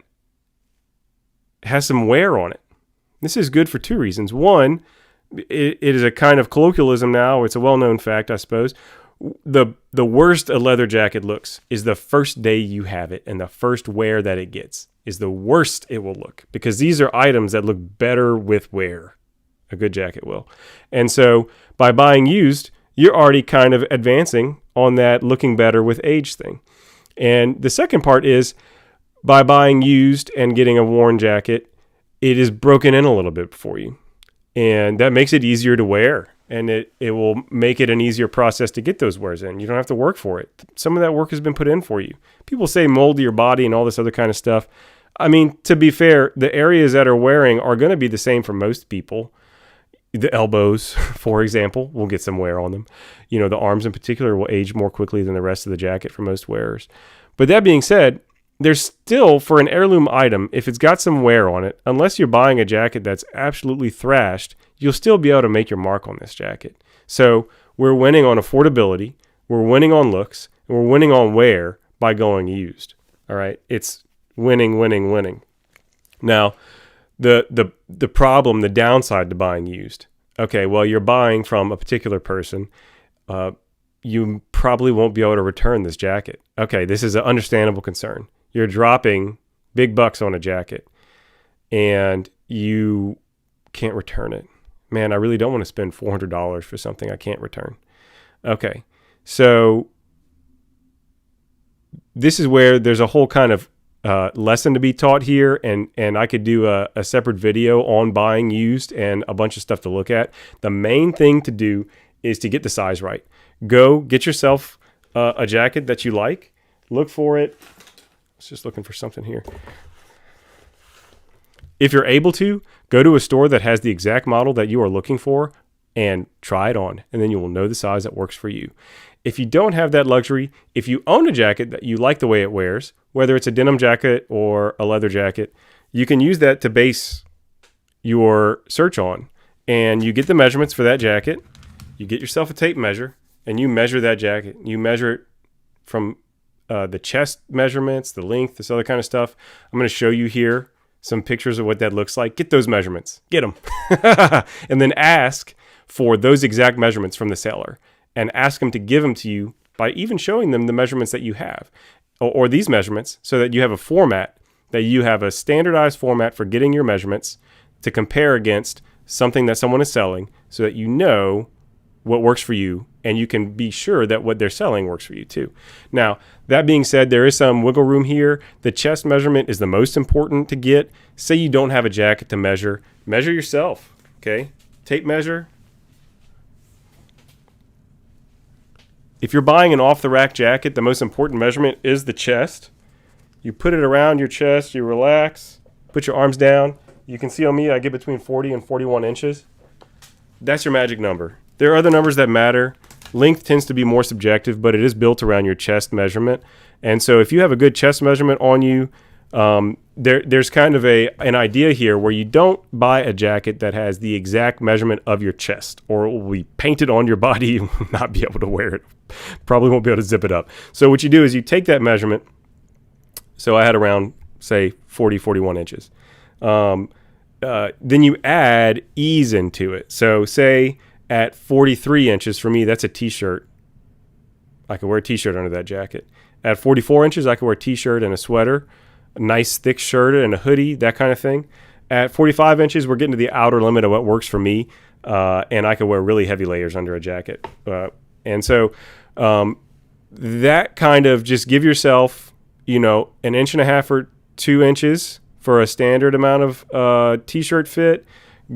has some wear on it. This is good for two reasons. One, it is a kind of colloquialism now. It's a well-known fact, I suppose. The worst a leather jacket looks is the first day you have it, and the first wear that it gets is the worst it will look, because these are items that look better with wear. A good jacket will. And so by buying used, you're already kind of advancing on that looking better with age thing. And the second part is, by buying used and getting a worn jacket, it is broken in a little bit for you. And that makes it easier to wear. And it will make it an easier process to get those wears in. You don't have to work for it. Some of that work has been put in for you. People say mold to your body and all this other kind of stuff. I mean, to be fair, the areas that are wearing are going to be the same for most people. The elbows, for example, will get some wear on them. The arms in particular will age more quickly than the rest of the jacket for most wearers. But that being said, there's still, for an heirloom item, if it's got some wear on it, unless you're buying a jacket that's absolutely thrashed, you'll still be able to make your mark on this jacket. So we're winning on affordability, we're winning on looks, and we're winning on wear by going used. All right? It's winning, winning, winning. Now, the problem, the downside to buying used. Okay, well, you're buying from a particular person. You probably won't be able to return this jacket. Okay, this is an understandable concern. You're dropping big bucks on a jacket and you can't return it. Man, I really don't want to spend $400 for something I can't return. Okay, so this is where there's a whole kind of lesson to be taught here, and I could do a separate video on buying used and a bunch of stuff to look at. The main thing to do is to get the size right. Go get yourself a jacket that you like. Look for it. I was just looking for something here. If you're able to, go to a store that has the exact model that you are looking for and try it on, and then you will know the size that works for you. If you don't have that luxury, if you own a jacket that you like the way it wears, whether it's a denim jacket or a leather jacket, you can use that to base your search on, and you get the measurements for that jacket. You get yourself a tape measure, and you measure that jacket. You measure it from the chest measurements, the length, this other kind of stuff. I'm going to show you here some pictures of what that looks like. Get those measurements. Get them. And then ask for those exact measurements from the seller, and ask them to give them to you by even showing them the measurements that you have, or these measurements, so that you have a format, that you have a standardized format for getting your measurements to compare against something that someone is selling, so that you know what works for you, and you can be sure that what they're selling works for you too. Now, that being said, there is some wiggle room here. The chest measurement is the most important to get. Say you don't have a jacket to measure yourself, okay? Tape measure. If you're buying an off-the-rack jacket, the most important measurement is the chest. You put it around your chest, you relax, put your arms down. You can see on me, I get between 40 and 41 inches. That's your magic number. There are other numbers that matter. Length tends to be more subjective, but it is built around your chest measurement. And so if you have a good chest measurement on you, there's kind of an idea here where you don't buy a jacket that has the exact measurement of your chest, or it will be painted on your body. You will not be able to wear it. Probably won't be able to zip it up. So what you do is you take that measurement. So I had around, say, 40, 41 inches. Then you add ease into it. So say at 43 inches, for me, that's a t-shirt. I could wear a t-shirt under that jacket. At 44 inches, I could wear a t-shirt and a sweater, a nice thick shirt and a hoodie, that kind of thing. At 45 inches, we're getting to the outer limit of what works for me, and I could wear really heavy layers under a jacket. And so that kind of, just give yourself, an inch and a half or 2 inches for a standard amount of t-shirt fit.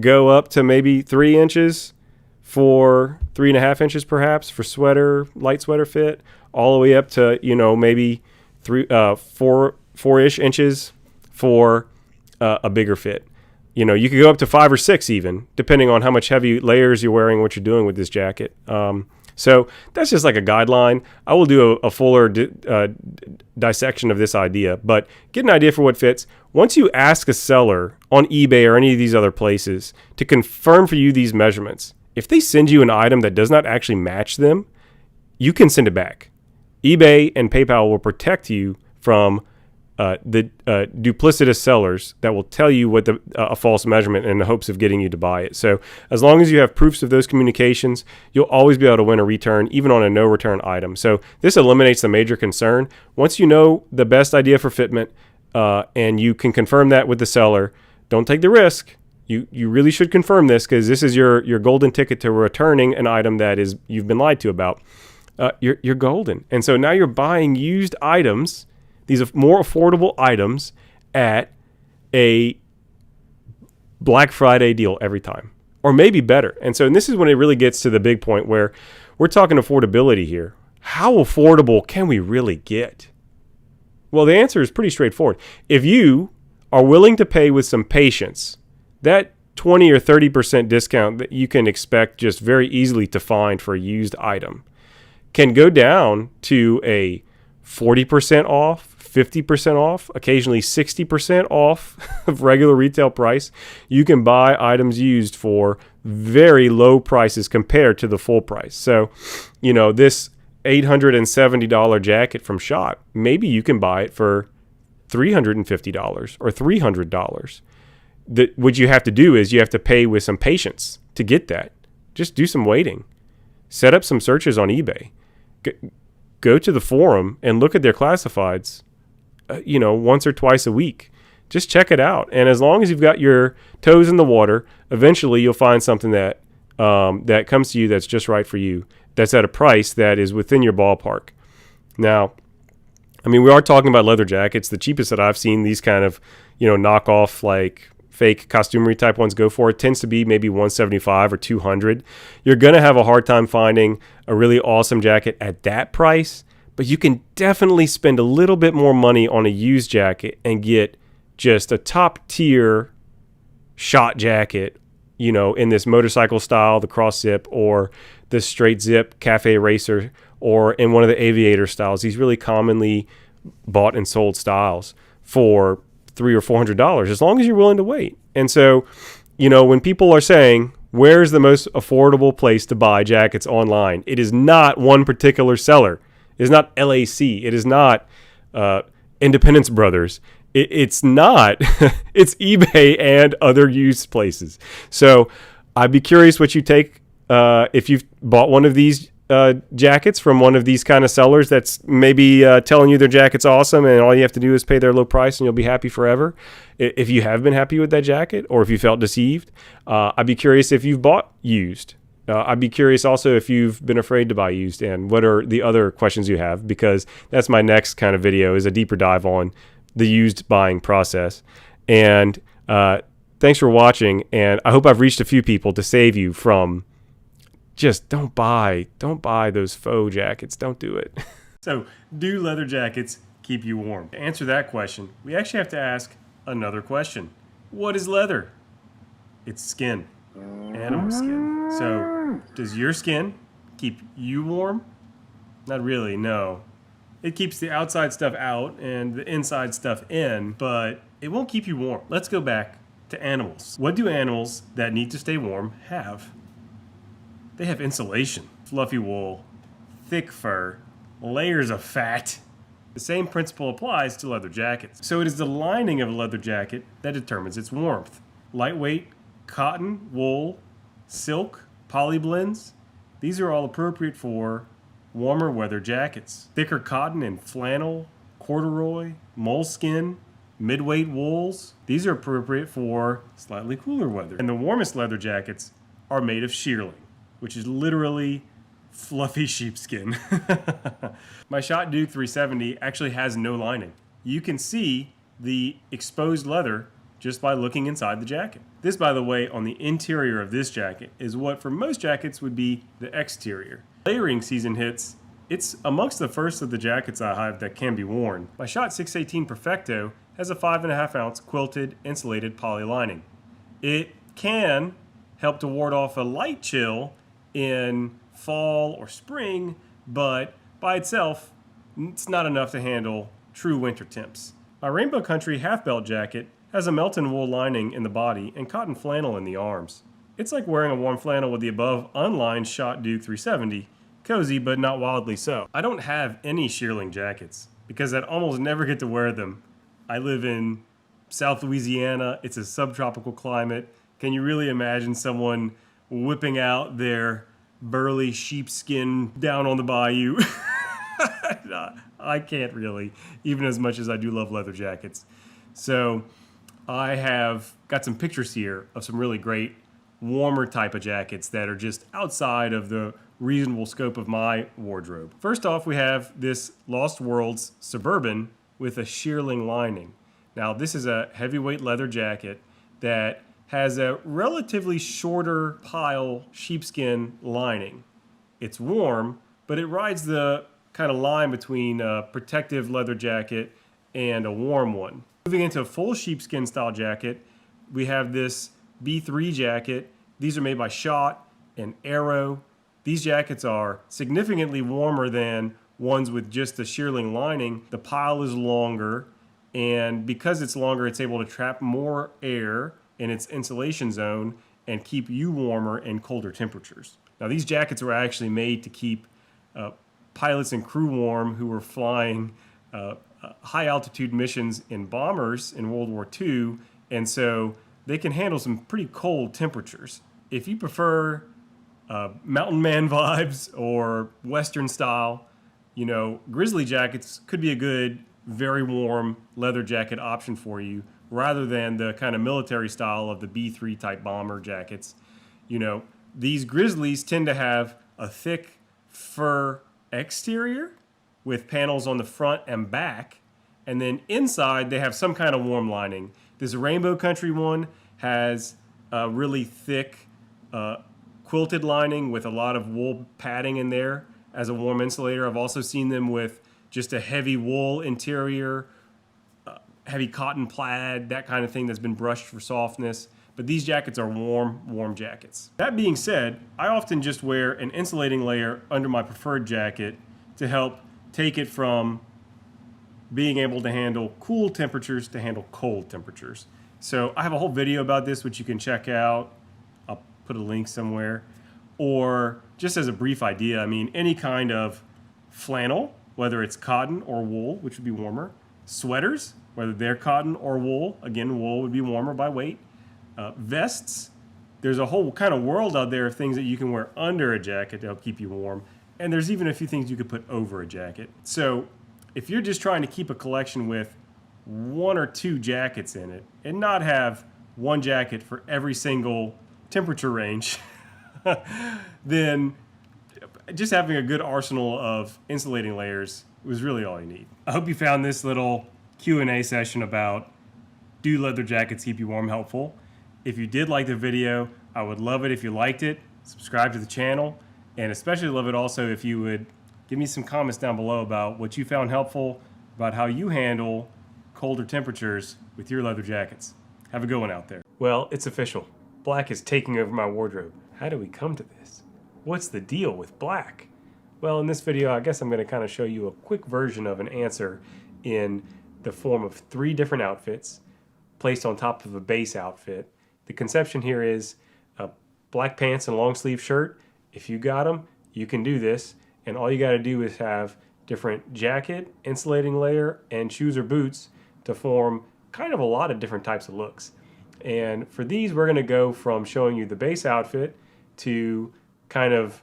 Go up to maybe 3 inches for 3.5 inches perhaps for sweater, light sweater fit, all the way up to, maybe 4-ish inches for a bigger fit. You could go up to 5 or 6 even, depending on how much heavy layers you're wearing, what you're doing with this jacket. So that's just like a guideline. I will do a fuller dissection of this idea, but get an idea for what fits. Once you ask a seller on eBay or any of these other places to confirm for you these measurements, if they send you an item that does not actually match them, you can send it back. eBay and PayPal will protect you from the duplicitous sellers that will tell you what a false measurement in the hopes of getting you to buy it. So as long as you have proofs of those communications, you'll always be able to win a return, even on a no return item. So this eliminates the major concern. Once you know the best idea for fitment, and you can confirm that with the seller, don't take the risk. You really should confirm this, because this is your golden ticket to returning an item that is you've been lied to about. You're golden. And so now you're buying used items. These are more affordable items at a Black Friday deal every time, or maybe better. And this is when it really gets to the big point where we're talking affordability here. How affordable can we really get? Well, the answer is pretty straightforward. If you are willing to pay with some patience, that 20 or 30% discount that you can expect just very easily to find for a used item can go down to a 40% off, 50% off, occasionally 60% off of regular retail price. You can buy items used for very low prices compared to the full price. So, this $870 jacket from Schott, maybe you can buy it for $350 or $300. What you have to do is you have to pay with some patience to get that. Just do some waiting. Set up some searches on eBay. Go to the forum and look at their classifieds, once or twice a week. Just check it out. And as long as you've got your toes in the water, eventually you'll find something that comes to you that's just right for you, that's at a price that is within your ballpark. Now, we are talking about leather jackets. The cheapest that I've seen these kind of, knockoff, like fake costumery type ones go for, it tends to be maybe $175 or $200. You're going to have a hard time finding a really awesome jacket at that price, but you can definitely spend a little bit more money on a used jacket and get just a top tier Schott jacket, in this motorcycle style, the cross zip, or the straight zip cafe racer, or in one of the aviator styles. These really commonly bought and sold styles for $300 or $400, as long as you're willing to wait. And so you know, when people are saying, where's the most affordable place to buy jackets online? It is not one particular seller. It is not LAC. It is not Independence Brothers. It's not. It's eBay and other used places. So I'd be curious what you take if you've bought one of these jackets from one of these kind of sellers that's maybe telling you their jacket's awesome and all you have to do is pay their low price and you'll be happy forever. If you have been happy with that jacket or if you felt deceived, I'd be curious if you've bought used. I'd be curious also if you've been afraid to buy used and what are the other questions you have, because that's my next kind of video, is a deeper dive on the used buying process. And thanks for watching, and I hope I've reached a few people to save you from just don't buy those faux jackets. Don't do it. So, do leather jackets keep you warm? To answer that question, we actually have to ask another question. What is leather? It's skin, animal skin. So, does your skin keep you warm? Not really, no. It keeps the outside stuff out and the inside stuff in, but it won't keep you warm. Let's go back to animals. What do animals that need to stay warm have? They have insulation, fluffy wool, thick fur, layers of fat. The same principle applies to leather jackets. So it is the lining of a leather jacket that determines its warmth. Lightweight cotton, wool, silk, poly blends, these are all appropriate for warmer weather jackets. Thicker cotton and flannel, corduroy, moleskin, midweight wools, these are appropriate for slightly cooler weather. And the warmest leather jackets are made of shearling, which is literally fluffy sheepskin. My Schott Duke 370 actually has no lining. You can see the exposed leather just by looking inside the jacket. This, by the way, on the interior of this jacket is what for most jackets would be the exterior. Layering season hits, it's amongst the first of the jackets I have that can be worn. My Schott 618 Perfecto has a 5.5 ounce quilted insulated poly lining. It can help to ward off a light chill in fall or spring, but by itself, it's not enough to handle true winter temps. My Rainbow Country half belt jacket has a Melton wool lining in the body and cotton flannel in the arms. It's like wearing a warm flannel with the above unlined Schott Duke 370, cozy but not wildly so. I don't have any shearling jackets because I'd almost never get to wear them. I live in South Louisiana, it's a subtropical climate. Can you really imagine someone whipping out their burly sheepskin down on the bayou? I can't really, even as much as I do love leather jackets. So I have got some pictures here of some really great warmer type of jackets that are just outside of the reasonable scope of my wardrobe. First off, we have this Lost Worlds Suburban with a shearling lining. Now this is a heavyweight leather jacket that has a relatively shorter pile sheepskin lining. It's warm, but it rides the kind of line between a protective leather jacket and a warm one. Moving into a full sheepskin style jacket, we have this B3 jacket. These are made by Schott and Arrow. These jackets are significantly warmer than ones with just the shearling lining. The pile is longer, and because it's longer, it's able to trap more air in its insulation zone and keep you warmer in colder temperatures. Now, these jackets were actually made to keep pilots and crew warm who were flying high altitude missions in bombers in World War II, and so they can handle some pretty cold temperatures. If you prefer mountain man vibes or Western style, you know, grizzly jackets could be a good, very warm leather jacket option for you, rather than the kind of military style of the B3 type bomber jackets. You know, these grizzlies tend to have a thick fur exterior with panels on the front and back, and then inside they have some kind of warm lining. This Rainbow Country one has a really thick quilted lining with a lot of wool padding in there as a warm insulator. I've also seen them with just a heavy wool interior, heavy cotton plaid, that kind of thing that's been brushed for softness. But these jackets are warm jackets. That being said, I often just wear an insulating layer under my preferred jacket to help take it from being able to handle cool temperatures to handle cold temperatures. So I have a whole video about this, which you can check out. I'll put a link somewhere. Or just as a brief idea, I mean, any kind of flannel, whether it's cotton or wool, which would be warmer. Sweaters, whether they're cotton or wool. Again, wool would be warmer by weight. Vests. There's a whole kind of world out there of things that you can wear under a jacket to help keep you warm. And there's even a few things you could put over a jacket. So if you're just trying to keep a collection with one or two jackets in it and not have one jacket for every single temperature range, then just having a good arsenal of insulating layers was really all you need. I hope you found this little Q&A session about do leather jackets keep you warm helpful. If you did like the video, I would love it if you liked it. Subscribe to the channel, and especially love it also if you would give me some comments down below about what you found helpful, about how you handle colder temperatures with your leather jackets. Have a good one out there. Well, it's official. Black is taking over my wardrobe. How do we come to this? What's the deal with black? Well, in this video, I guess I'm going to kind of show you a quick version of an answer in the form of 3 different outfits placed on top of a base outfit. The conception here is black pants and long sleeve shirt. If you got them, you can do this. And all you got to do is have different jacket, insulating layer, and shoes or boots to form kind of a lot of different types of looks. And for these, we're going to go from showing you the base outfit to kind of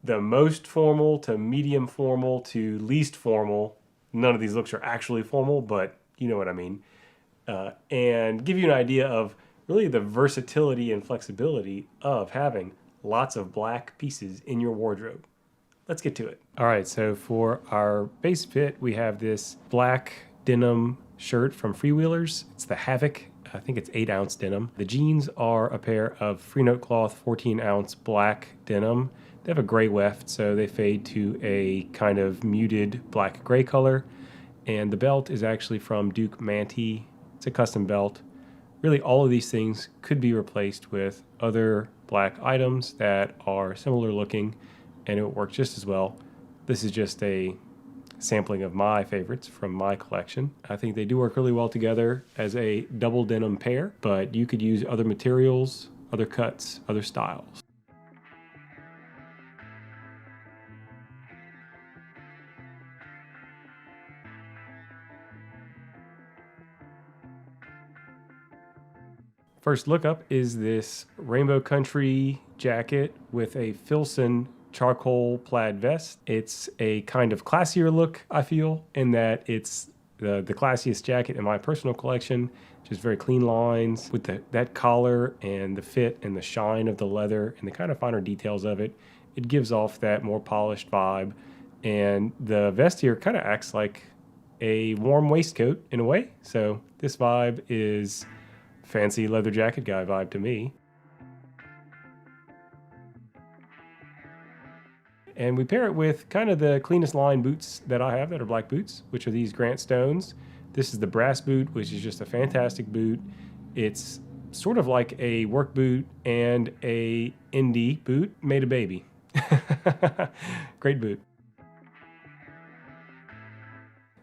the most formal to medium formal to least formal. None of these looks are actually formal, but you know what I mean. And give you an idea of really the versatility and flexibility of having lots of black pieces in your wardrobe. Let's get to it. All right, so for our base fit, we have this black denim shirt from Freewheelers. It's the Havoc. I think it's 8-ounce denim. The jeans are a pair of free note cloth 14-ounce black denim. They have a gray weft, so they fade to a kind of muted black gray color. And the belt is actually from Duke Manty. It's a custom belt. Really, all of these things could be replaced with other black items that are similar looking, and it would work just as well. This is just a sampling of my favorites from my collection. I think they do work really well together as a double denim pair, but you could use other materials, other cuts, other styles. First look up is this Rainbow Country jacket with a Filson charcoal plaid vest. It's a kind of classier look, I feel, in that it's the classiest jacket in my personal collection. Just very clean lines with that collar and the fit and the shine of the leather and the kind of finer details of it. It gives off that more polished vibe. And the vest here kind of acts like a warm waistcoat in a way. So this vibe is fancy leather jacket guy vibe to me. And we pair it with kind of the cleanest line boots that I have that are black boots, which are these Grant Stones. This is the brass boot, which is just a fantastic boot. It's sort of like a work boot and a indie boot made a baby. Great boot.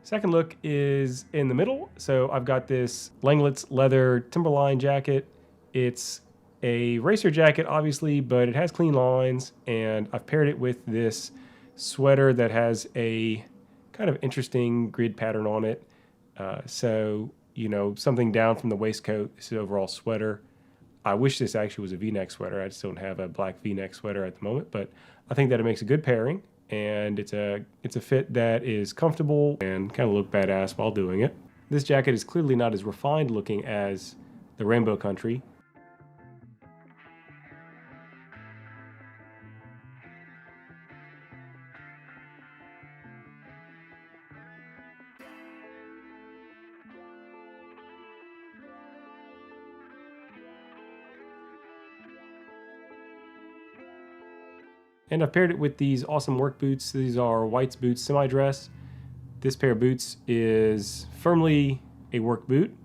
Second look is in the middle. So I've got this Langlet's leather Timberline jacket. It's a racer jacket, obviously, but it has clean lines. And I've paired it with this sweater that has a kind of interesting grid pattern on it. So, you know, something down from the waistcoat. This is overall sweater. I wish this actually was a V-neck sweater. I just don't have a black V-neck sweater at the moment, but I think that it makes a good pairing. And it's a fit that is comfortable and kind of look badass while doing it. This jacket is clearly not as refined looking as the Rainbow Country. And I've paired it with these awesome work boots. These are White's boots semi-dress. This pair of boots is firmly a work boot.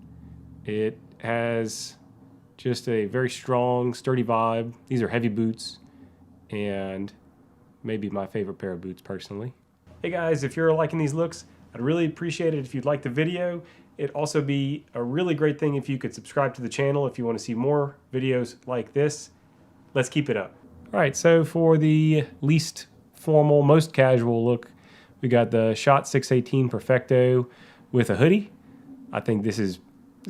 It has just a very strong, sturdy vibe. These are heavy boots and maybe my favorite pair of boots personally. Hey guys, if you're liking these looks, I'd really appreciate it if you'd like the video It'd also be a really great thing if you could subscribe to the channel if you want to see more videos like this. Let's keep it up. All right, so for the least formal, most casual look, we got the Schott 618 Perfecto with a hoodie. I think this is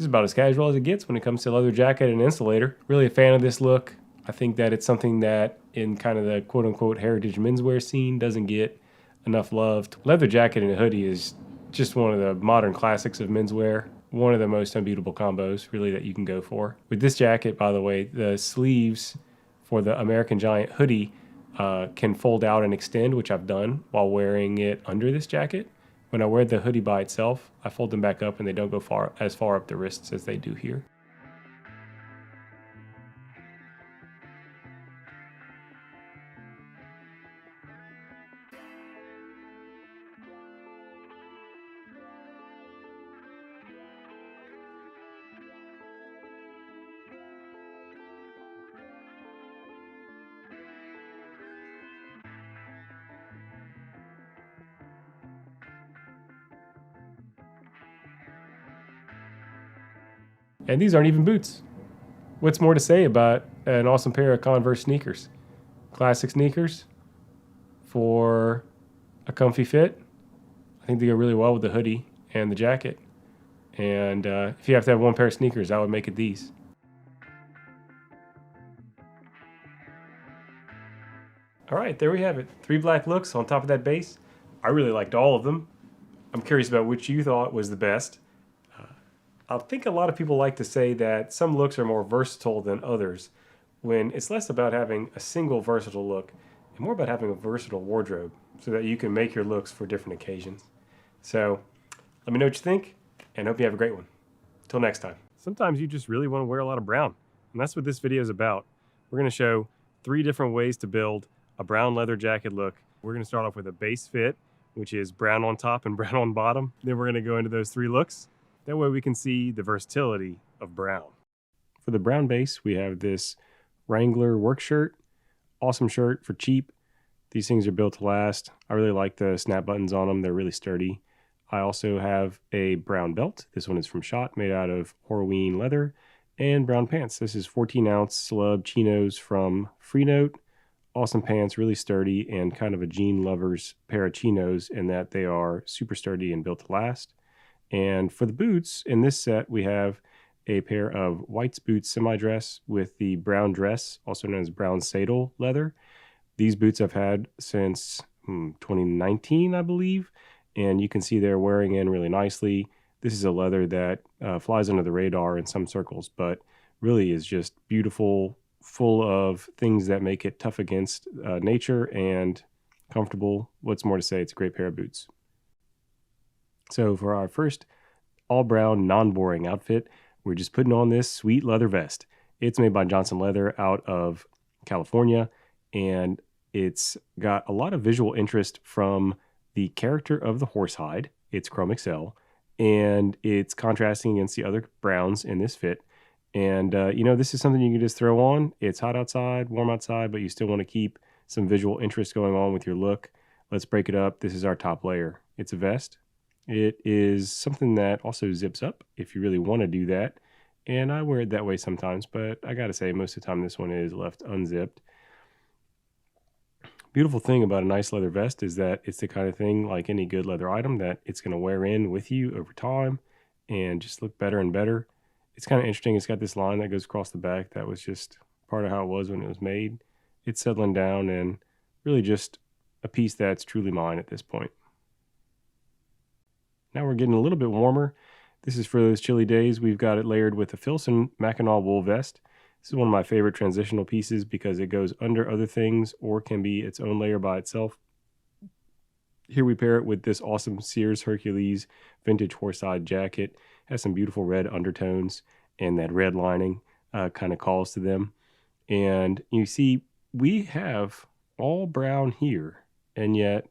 about as casual as it gets when it comes to leather jacket and insulator. Really a fan of this look. I think that it's something that in kind of the quote-unquote heritage menswear scene doesn't get enough love. Leather jacket and a hoodie is just one of the modern classics of menswear. One of the most unbeatable combos, really, that you can go for. With this jacket, by the way, the sleeves for the American Giant hoodie can fold out and extend, which I've done while wearing it under this jacket. When I wear the hoodie by itself, I fold them back up and they don't go as far up the wrists as they do here. And these aren't even boots. What's more to say about an awesome pair of Converse sneakers? Classic sneakers for a comfy fit. I think they go really well with the hoodie and the jacket. And if you have to have one pair of sneakers, I would make it these. All right, there we have it. 3 black looks on top of that base. I really liked all of them. I'm curious about which you thought was the best. I think a lot of people like to say that some looks are more versatile than others, when it's less about having a single versatile look and more about having a versatile wardrobe so that you can make your looks for different occasions. So let me know what you think and hope you have a great one. Till next time. Sometimes you just really want to wear a lot of brown, and that's what this video is about. We're going to show 3 different ways to build a brown leather jacket look. We're going to start off with a base fit, which is brown on top and brown on bottom. Then we're going to go into those 3 looks. That way we can see the versatility of brown. For the brown base, we have this Wrangler work shirt. Awesome shirt for cheap. These things are built to last. I really like the snap buttons on them. They're really sturdy. I also have a brown belt. This one is from Schott, made out of Horween leather. And brown pants. This is 14-ounce slub chinos from Freenote. Awesome pants, really sturdy, and kind of a jean lover's pair of chinos in that they are super sturdy and built to last. And for the boots, in this set, we have a pair of White's boots semi-dress with the brown dress, also known as brown saddle leather. These boots I've had since 2019, I believe, and you can see they're wearing in really nicely. This is a leather that flies under the radar in some circles, but really is just beautiful, full of things that make it tough against nature and comfortable. What's more to say, it's a great pair of boots. So for our first all-brown, non-boring outfit, we're just putting on this sweet leather vest. It's made by Johnson Leather out of California, and it's got a lot of visual interest from the character of the horsehide. It's Chrome Excel, and it's contrasting against the other browns in this fit. And, this is something you can just throw on. It's hot outside, warm outside, but you still want to keep some visual interest going on with your look. Let's break it up. This is our top layer. It's a vest. It is something that also zips up if you really want to do that. And I wear it that way sometimes, but I got to say most of the time this one is left unzipped. Beautiful thing about a nice leather vest is that it's the kind of thing, like any good leather item, that it's going to wear in with you over time and just look better and better. It's kind of interesting. It's got this line that goes across the back. That was just part of how it was when it was made. It's settling down and really just a piece that's truly mine at this point. Now we're getting a little bit warmer. This is for those chilly days. We've got it layered with a Filson Mackinaw wool vest. This is one of my favorite transitional pieces because it goes under other things or can be its own layer by itself. Here we pair it with this awesome Sears Hercules vintage horsehide jacket. It has some beautiful red undertones, and that red lining kind of calls to them. And you see, we have all brown here, and yet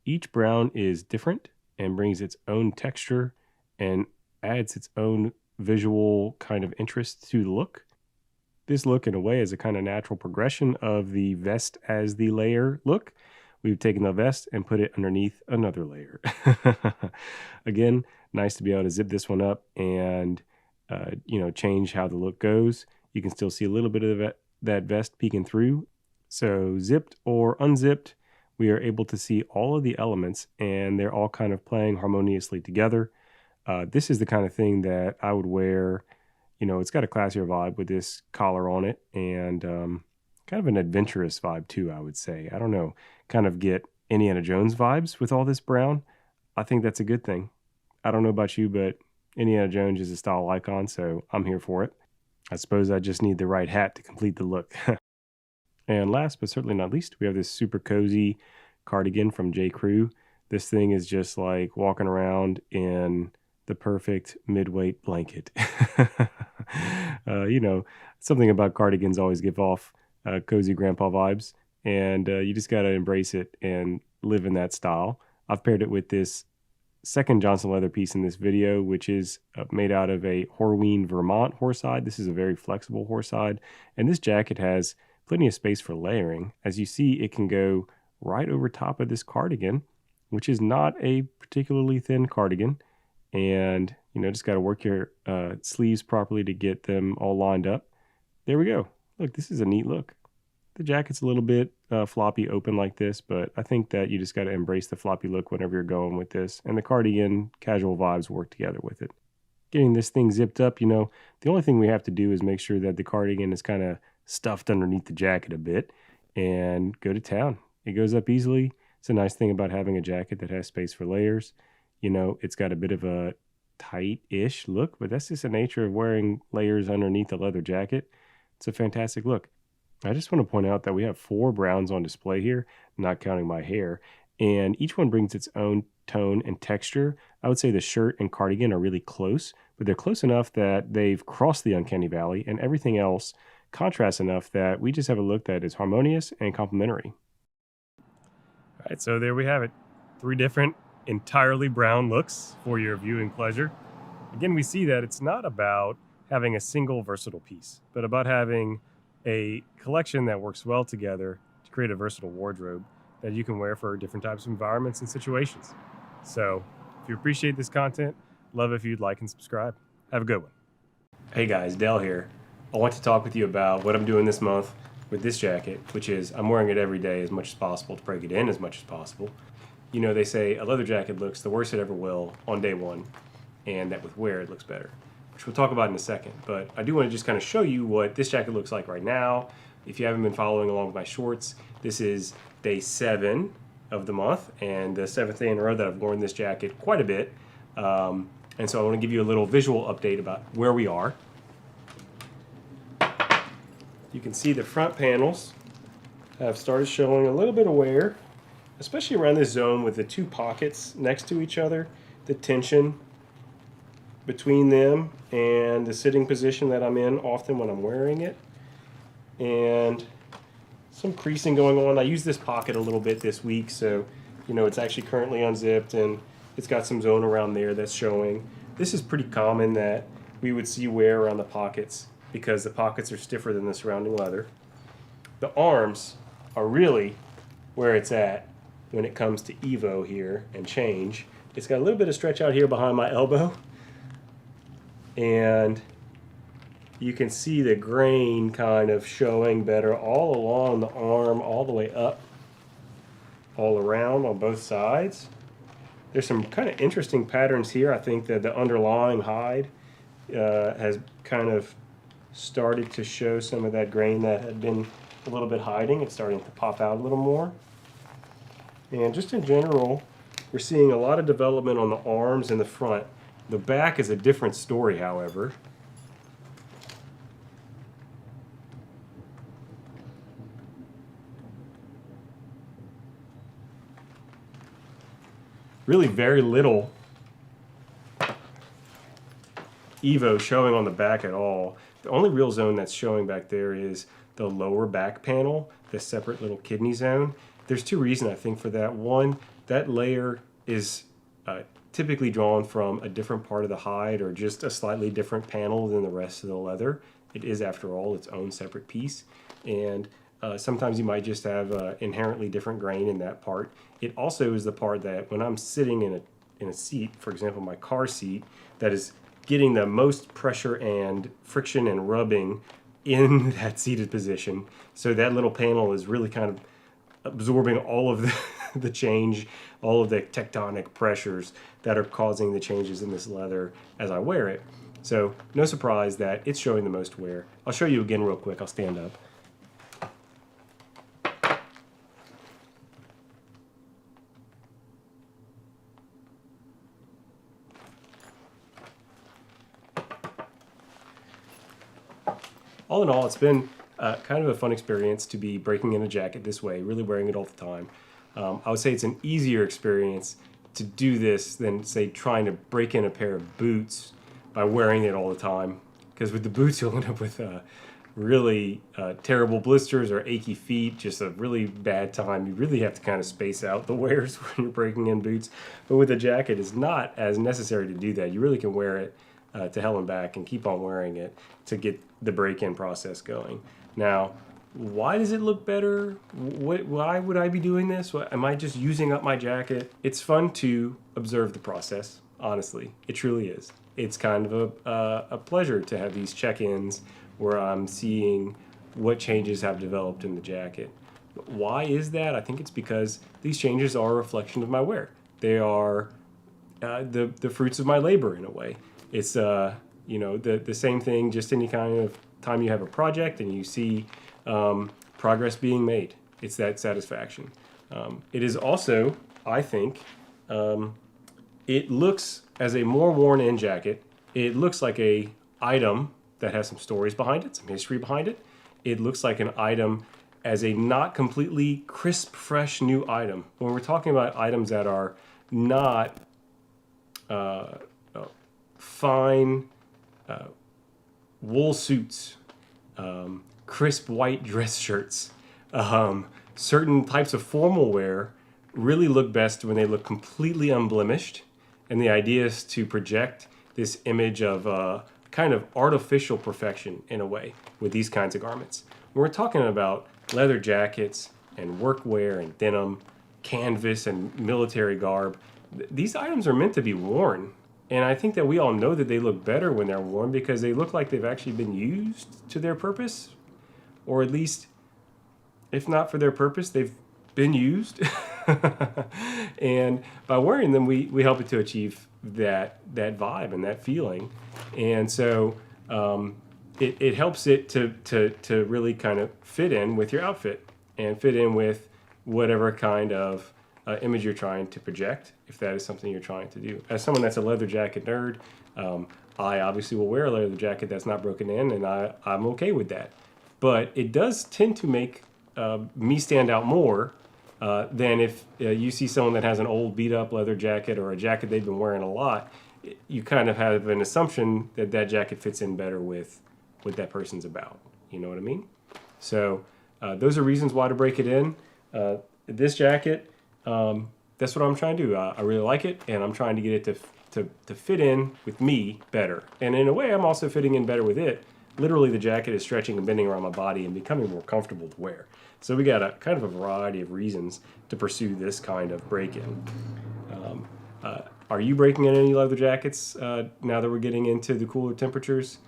each brown is different and brings its own texture and adds its own visual kind of interest to the look. This look, in a way, is a kind of natural progression of the vest as the layer look. We've taken the vest and put it underneath another layer. Again, Nice to be able to zip this one up and, change how the look goes. You can still see a little bit of that vest peeking through. So zipped or unzipped, we are able to see all of the elements and they're all kind of playing harmoniously together. This is the kind of thing that I would wear. It's got a classier vibe with this collar on it and kind of an adventurous vibe too, I would say. I don't know, kind of get Indiana Jones vibes with all this brown. I think that's a good thing. I don't know about you, but Indiana Jones is a style icon, so I'm here for it. I suppose I just need the right hat to complete the look. And last but certainly not least, we have this super cozy cardigan from J. Crew. This thing is just like walking around in the perfect mid-weight blanket. Something about cardigans always give off cozy grandpa vibes, and you just got to embrace it and live in that style. I've paired it with this second Johnson leather piece in this video, which is made out of a Horween Vermont horsehide. This is a very flexible horsehide, and this jacket has plenty of space for layering. As you see, it can go right over top of this cardigan, which is not a particularly thin cardigan. And, just got to work your sleeves properly to get them all lined up. There we go. Look, this is a neat look. The jacket's a little bit floppy open like this, but I think that you just got to embrace the floppy look whenever you're going with this. And the cardigan casual vibes work together with it. Getting this thing zipped up, the only thing we have to do is make sure that the cardigan is kind of stuffed underneath the jacket a bit and go to town. It goes up easily. It's a nice thing about having a jacket that has space for layers. It's got a bit of a tight-ish look, but that's just the nature of wearing layers underneath a leather jacket. It's a fantastic look. I just want to point out that we have 4 browns on display here, not counting my hair, and each one brings its own tone and texture. I would say the shirt and cardigan are really close, but they're close enough that they've crossed the uncanny valley, and everything else contrasts enough that we just have a look that is harmonious and complementary. All right, so there we have it. 3 different entirely brown looks for your viewing pleasure. Again, we see that it's not about having a single versatile piece, but about having a collection that works well together to create a versatile wardrobe that you can wear for different types of environments and situations. So if you appreciate this content, love if you'd like and subscribe. Have a good one. Hey guys, Del here. I want to talk with you about what I'm doing this month with this jacket, which is I'm wearing it every day as much as possible to break it in as much as possible. They say a leather jacket looks the worst it ever will on day one, and that with wear it looks better, which we'll talk about in a second. But I do want to just kind of show you what this jacket looks like right now. If you haven't been following along with my shorts, this is day 7 of the month and the 7th day in a row that I've worn this jacket quite a bit. And so I want to give you a little visual update about where we are. You can see the front panels have started showing a little bit of wear, especially around this zone with the 2 pockets next to each other. The tension between them and the sitting position that I'm in often when I'm wearing it, and some creasing going on. I used this pocket a little bit this week, so it's actually currently unzipped and it's got some zone around there that's showing. This is pretty common that we would see wear around the pockets because the pockets are stiffer than the surrounding leather. The arms are really where it's at when it comes to Evo here and change. It's got a little bit of stretch out here behind my elbow, and you can see the grain kind of showing better all along the arm, all the way up, all around on both sides. There's some kind of interesting patterns here. I think that the underlying hide has kind of started to show some of that grain that had been a little bit hiding. It's starting to pop out a little more. And just in general, we're seeing a lot of development on the arms and the front. The back is a different story, however. Really very little Evo showing on the back at all. The only real zone that's showing back there is the lower back panel, the separate little kidney zone. There's 2 reasons, I think, for that. One, that layer is typically drawn from a different part of the hide or just a slightly different panel than the rest of the leather. It is, after all, its own separate piece. And sometimes you might just have inherently different grain in that part. It also is the part that when I'm sitting in in a seat, for example, my car seat, that is getting the most pressure and friction and rubbing in that seated position. So that little panel is really kind of absorbing all of the change, all of the tectonic pressures that are causing the changes in this leather as I wear it. So no surprise that it's showing the most wear. I'll show you again real quick. I'll stand up. All in all, it's been kind of a fun experience to be breaking in a jacket this way, really wearing it all the time. I would say it's an easier experience to do this than, say, trying to break in a pair of boots by wearing it all the time. Because with the boots, you'll end up with really terrible blisters or achy feet, just a really bad time. You really have to kind of space out the wears when you're breaking in boots. But with a jacket, it's not as necessary to do that. You really can wear it to hell and back and keep on wearing it to get the break-in process going. Now, why does it look better? Why would I be doing this? Am I just using up my jacket? It's fun to observe the process, honestly. It truly is. It's kind of a pleasure to have these check-ins where I'm seeing what changes have developed in the jacket. Why is that? I think it's because these changes are a reflection of my wear. They are the fruits of my labor in a way. It's the same thing, just any kind of time you have a project and you see progress being made. It's that satisfaction. It is also, I think, it looks as a more worn in jacket. It looks like a item that has some stories behind it, some history behind it. It looks like an item as a not completely crisp, fresh new item. When we're talking about items that are not fine wool suits, crisp white dress shirts, certain types of formal wear really look best when they look completely unblemished. And the idea is to project this image of kind of artificial perfection in a way with these kinds of garments. When we're talking about leather jackets and workwear and denim, canvas and military garb, these items are meant to be worn. And I think that we all know that they look better when they're worn because they look like they've actually been used to their purpose. Or at least, if not for their purpose, they've been used. And by wearing them, we help it to achieve that vibe and that feeling. And so it helps it to really kind of fit in with your outfit and fit in with whatever kind of image you're trying to project, if that is something you're trying to do. As someone that's a leather jacket nerd, I obviously will wear a leather jacket that's not broken in, and I'm okay with that. But it does tend to make me stand out more than if you see someone that has an old beat-up leather jacket or a jacket they've been wearing a lot. You kind of have an assumption that that jacket fits in better with what that person's about. You know what I mean? So those are reasons why to break it in. This jacket, that's what I'm trying to do. I really like it, and I'm trying to get it to fit in with me better. And in a way, I'm also fitting in better with it. Literally, the jacket is stretching and bending around my body and becoming more comfortable to wear. So we got a kind of a variety of reasons to pursue this kind of break-in. Are you breaking in any leather jackets now that we're getting into the cooler temperatures?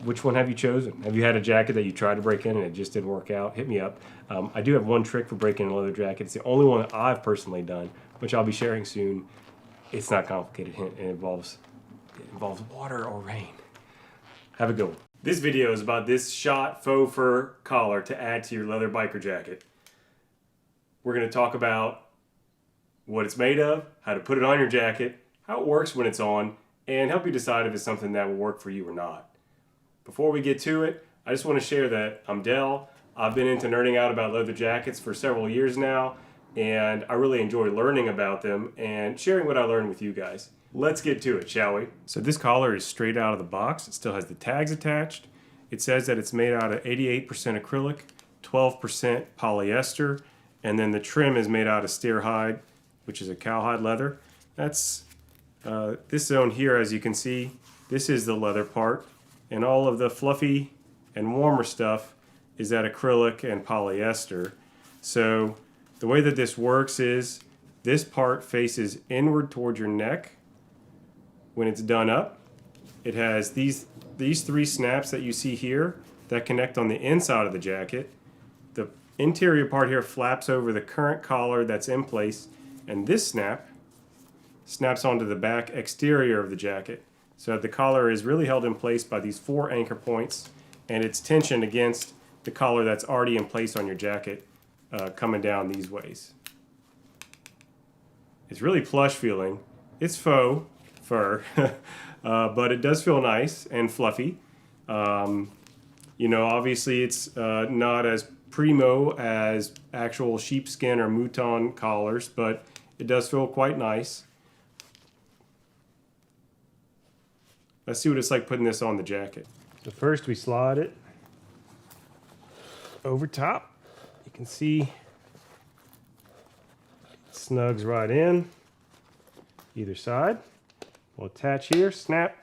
Which one have you chosen? Have you had a jacket that you tried to break in and it just didn't work out? Hit me up. I do have one trick for breaking in a leather jacket. It's the only one that I've personally done, which I'll be sharing soon. It's not complicated. It involves water or rain. Have a good one. This video is about this Schott faux fur collar to add to your leather biker jacket. We're going to talk about what it's made of, how to put it on your jacket, how it works when it's on, and help you decide if it's something that will work for you or not. Before we get to it, I just want to share that I'm Del. I've been into nerding out about leather jackets for several years now, and I really enjoy learning about them and sharing what I learned with you guys. Let's get to it, shall we? So this collar is straight out of the box. It still has the tags attached. It says that it's made out of 88% acrylic, 12% polyester, and then the trim is made out of steer hide, which is a cowhide leather. That's this zone here, as you can see, this is the leather part, and all of the fluffy and warmer stuff is that acrylic and polyester. So the way that this works is This part faces inward towards your neck when it's done up. It has these three snaps that you see here that connect on the inside of the jacket. The interior part here flaps over the current collar that's in place, and this snap snaps onto the back exterior of the jacket. So the collar is really held in place by these 4 anchor points, and it's tensioned against the collar that's already in place on your jacket coming down these ways. It's really plush feeling. It's faux fur, but it does feel nice and fluffy. You know, obviously it's not as primo as actual sheepskin or mouton collars, but it does feel quite nice. Let's see what it's like putting this on the jacket. So first we slide it over top. You can see it snugs right in either side. We'll attach here, snap.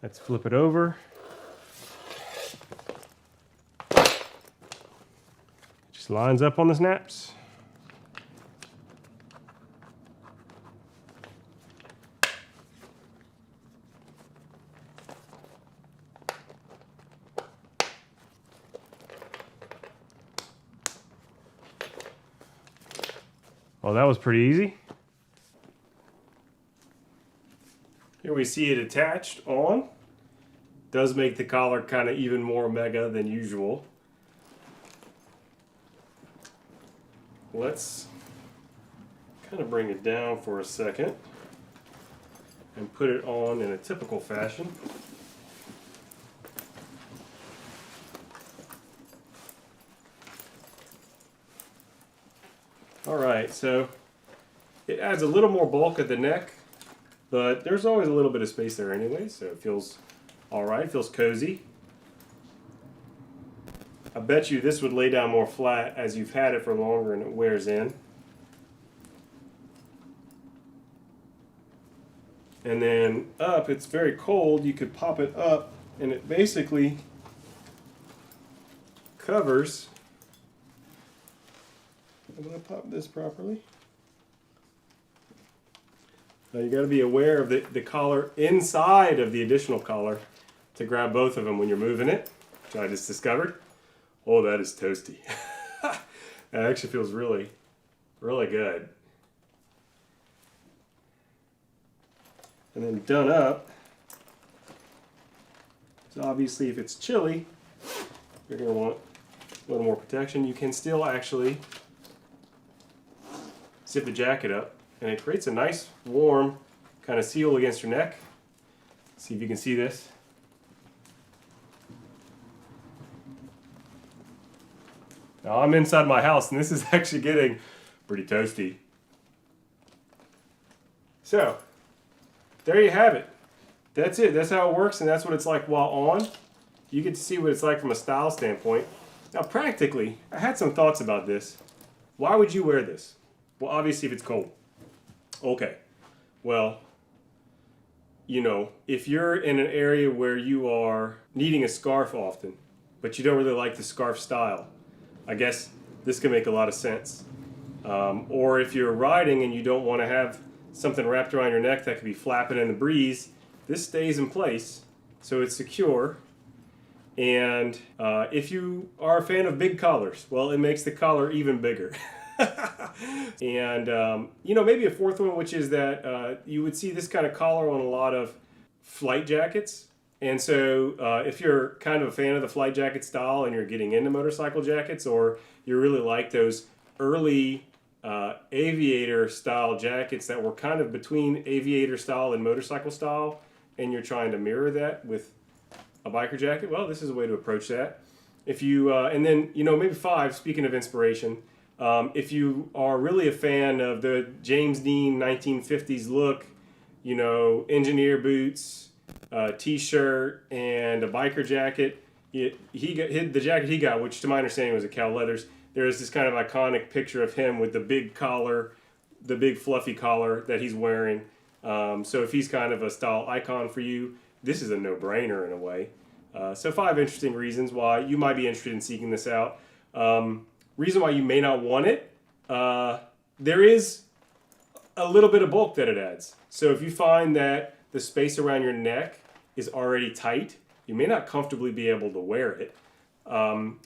Let's flip it over. Just lines up on the snaps. Well, that was pretty easy. Here we see it attached on. Does make the collar kind of even more mega than usual. Let's kind of bring it down for a second and put it on in a typical fashion. Alright, so it adds a little more bulk at the neck, but there's always a little bit of space there anyway, so it feels alright, feels cozy. I bet you this would lay down more flat as you've had it for longer and it wears in. And then up, it's very cold, you could pop it up and it basically covers. I'm going to pop this properly. Now you got to be aware of the collar inside of the additional collar to grab both of them when you're moving it, which I just discovered. Oh, that is toasty. That actually feels really, really good. And then done up, so obviously if it's chilly, you're going to want a little more protection. You can still actually zip the jacket up, and it creates a nice warm kind of seal against your neck. See if you can see this. Now I'm inside my house and this is actually getting pretty toasty. So there you have it. That's it. That's how it works, and that's what it's like while on. You get to see what it's like from a style standpoint. Now practically, I had some thoughts about this. Why would you wear this? Well, obviously if it's cold. Okay, well, you know, if you're in an area where you are needing a scarf often, but you don't really like the scarf style, I guess this can make a lot of sense. Or if you're riding and you don't want to have something wrapped around your neck that could be flapping in the breeze, this stays in place, so it's secure. And if you are a fan of big collars, well, it makes the collar even bigger. And you know, maybe a fourth one, which is that you would see this kind of collar on a lot of flight jackets. And so if you're kind of a fan of the flight jacket style and you're getting into motorcycle jackets, or you really like those early aviator style jackets that were kind of between aviator style and motorcycle style, and you're trying to mirror that with a biker jacket, well, this is a way to approach that. If you and then, you know, maybe 5, speaking of inspiration, if you are really a fan of the James Dean 1950s look, you know, engineer boots, t-shirt, and a biker jacket, the jacket he got, which to my understanding was a Cal Leathers, there is this kind of iconic picture of him with the big collar, the big fluffy collar that he's wearing. So if he's kind of a style icon for you, this is a no-brainer in a way. So 5 interesting reasons why you might be interested in seeking this out. Reason why you may not want it, there is a little bit of bulk that it adds. So if you find that the space around your neck is already tight, you may not comfortably be able to wear it.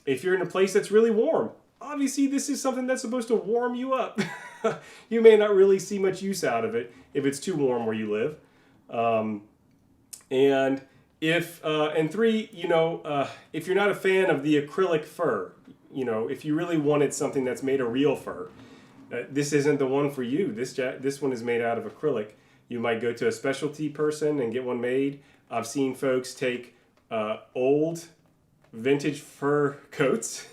If you're in a place that's really warm, obviously this is something that's supposed to warm you up. You may not really see much use out of it if it's too warm where you live. And three, if you're not a fan of the acrylic fur, if you really wanted something that's made of real fur, this isn't the one for you. This one is made out of acrylic. You might go to a specialty person and get one made. I've seen folks take old vintage fur coats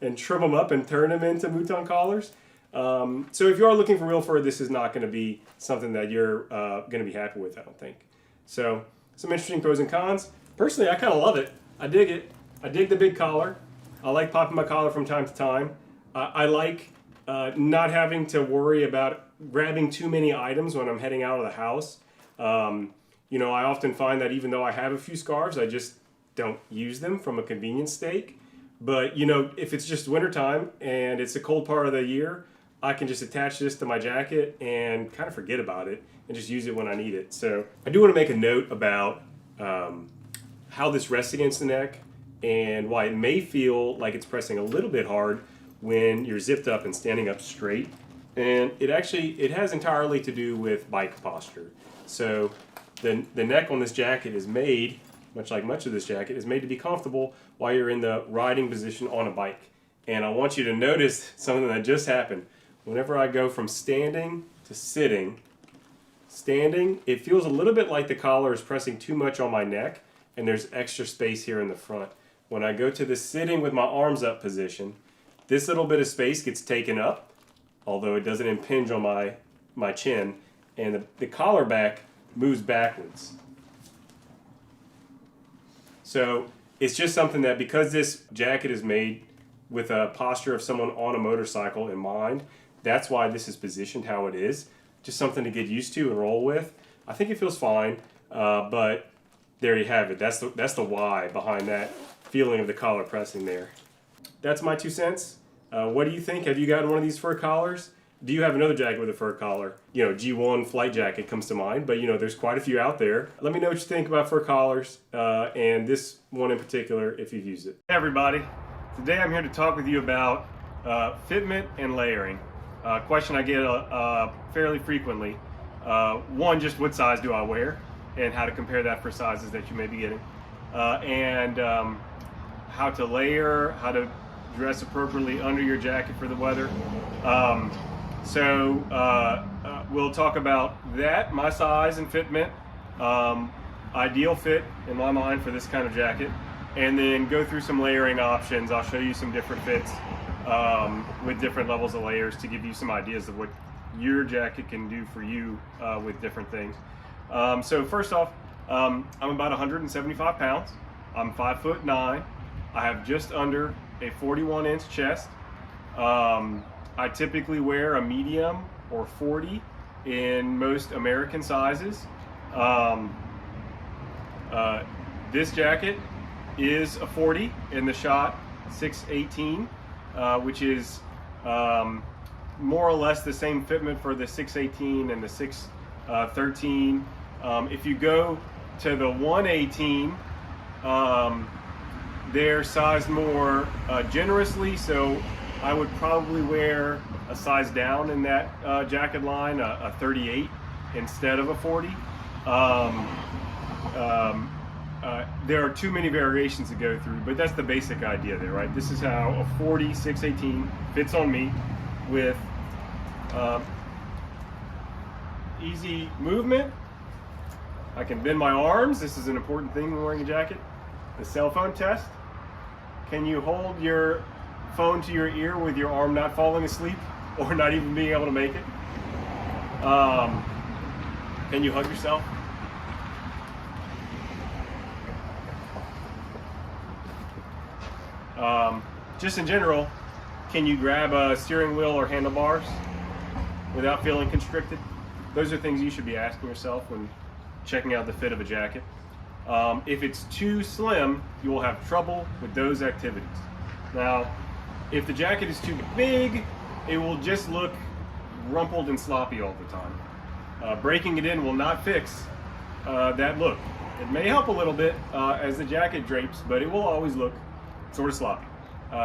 and trim them up and turn them into mouton collars. So if you are looking for real fur, this is not going to be something that you're going to be happy with, I don't think. So some interesting pros and cons. Personally, I kind of love it. I dig it. I dig the big collar. I like popping my collar from time to time. I like not having to worry about grabbing too many items when I'm heading out of the house. I often find that even though I have a few scarves, I just don't use them from a convenience sake. But, if it's just wintertime and it's a cold part of the year, I can just attach this to my jacket and kind of forget about it and just use it when I need it. So I do want to make a note about how this rests against the neck and why it may feel like it's pressing a little bit hard when you're zipped up and standing up straight. And it has entirely to do with bike posture. So the neck on this jacket is made, much like much of this jacket, is made to be comfortable while you're in the riding position on a bike. And I want you to notice something that just happened. Whenever I go from standing to sitting, it feels a little bit like the collar is pressing too much on my neck and there's extra space here in the front. When I go to the sitting with my arms up position, this little bit of space gets taken up, although it doesn't impinge on my chin, and the collar back moves backwards. So it's just something that, because this jacket is made with a posture of someone on a motorcycle in mind, that's why this is positioned how it is. Just something to get used to and roll with. I think it feels fine, but there you have it. That's the why behind that feeling of the collar pressing there. That's my 2 cents. What do you think? Have you gotten one of these fur collars? Do you have another jacket with a fur collar? G1 flight jacket comes to mind, but there's quite a few out there. Let me know what you think about fur collars, and this one in particular, if you've used it. Hey everybody, today I'm here to talk with you about fitment and layering. A question I get fairly frequently. One, just what size do I wear, and how to compare that for sizes that you may be getting. And how to layer, how to dress appropriately under your jacket for the weather. We'll talk about that, my size and fitment, ideal fit in my mind for this kind of jacket, and then go through some layering options. I'll show you some different fits with different levels of layers to give you some ideas of what your jacket can do for you with different things. So first off, I'm about 175 pounds. I'm 5'9". I have just under a 41-inch chest. I typically wear a medium or 40 in most American sizes. This jacket is a 40 in the Schott 618, which is more or less the same fitment for the 618 and the 613. If you go to the 118, they're sized more generously, so I would probably wear a size down in that jacket line, a 38 instead of a 40. There are too many variations to go through, but that's the basic idea there, right? This is how a 40 618 fits on me with easy movement. I can bend my arms. This is an important thing when wearing a jacket. The cell phone test. Can you hold your phone to your ear with your arm not falling asleep or not even being able to make it? Can you hug yourself? Just in general, can you grab a steering wheel or handlebars without feeling constricted? Those are things you should be asking yourself when checking out the fit of a jacket. If it's too slim, you will have trouble with those activities. Now, if the jacket is too big, it will just look rumpled and sloppy all the time. Breaking it in will not fix that look. It may help a little bit as the jacket drapes, but it will always look sort of sloppy.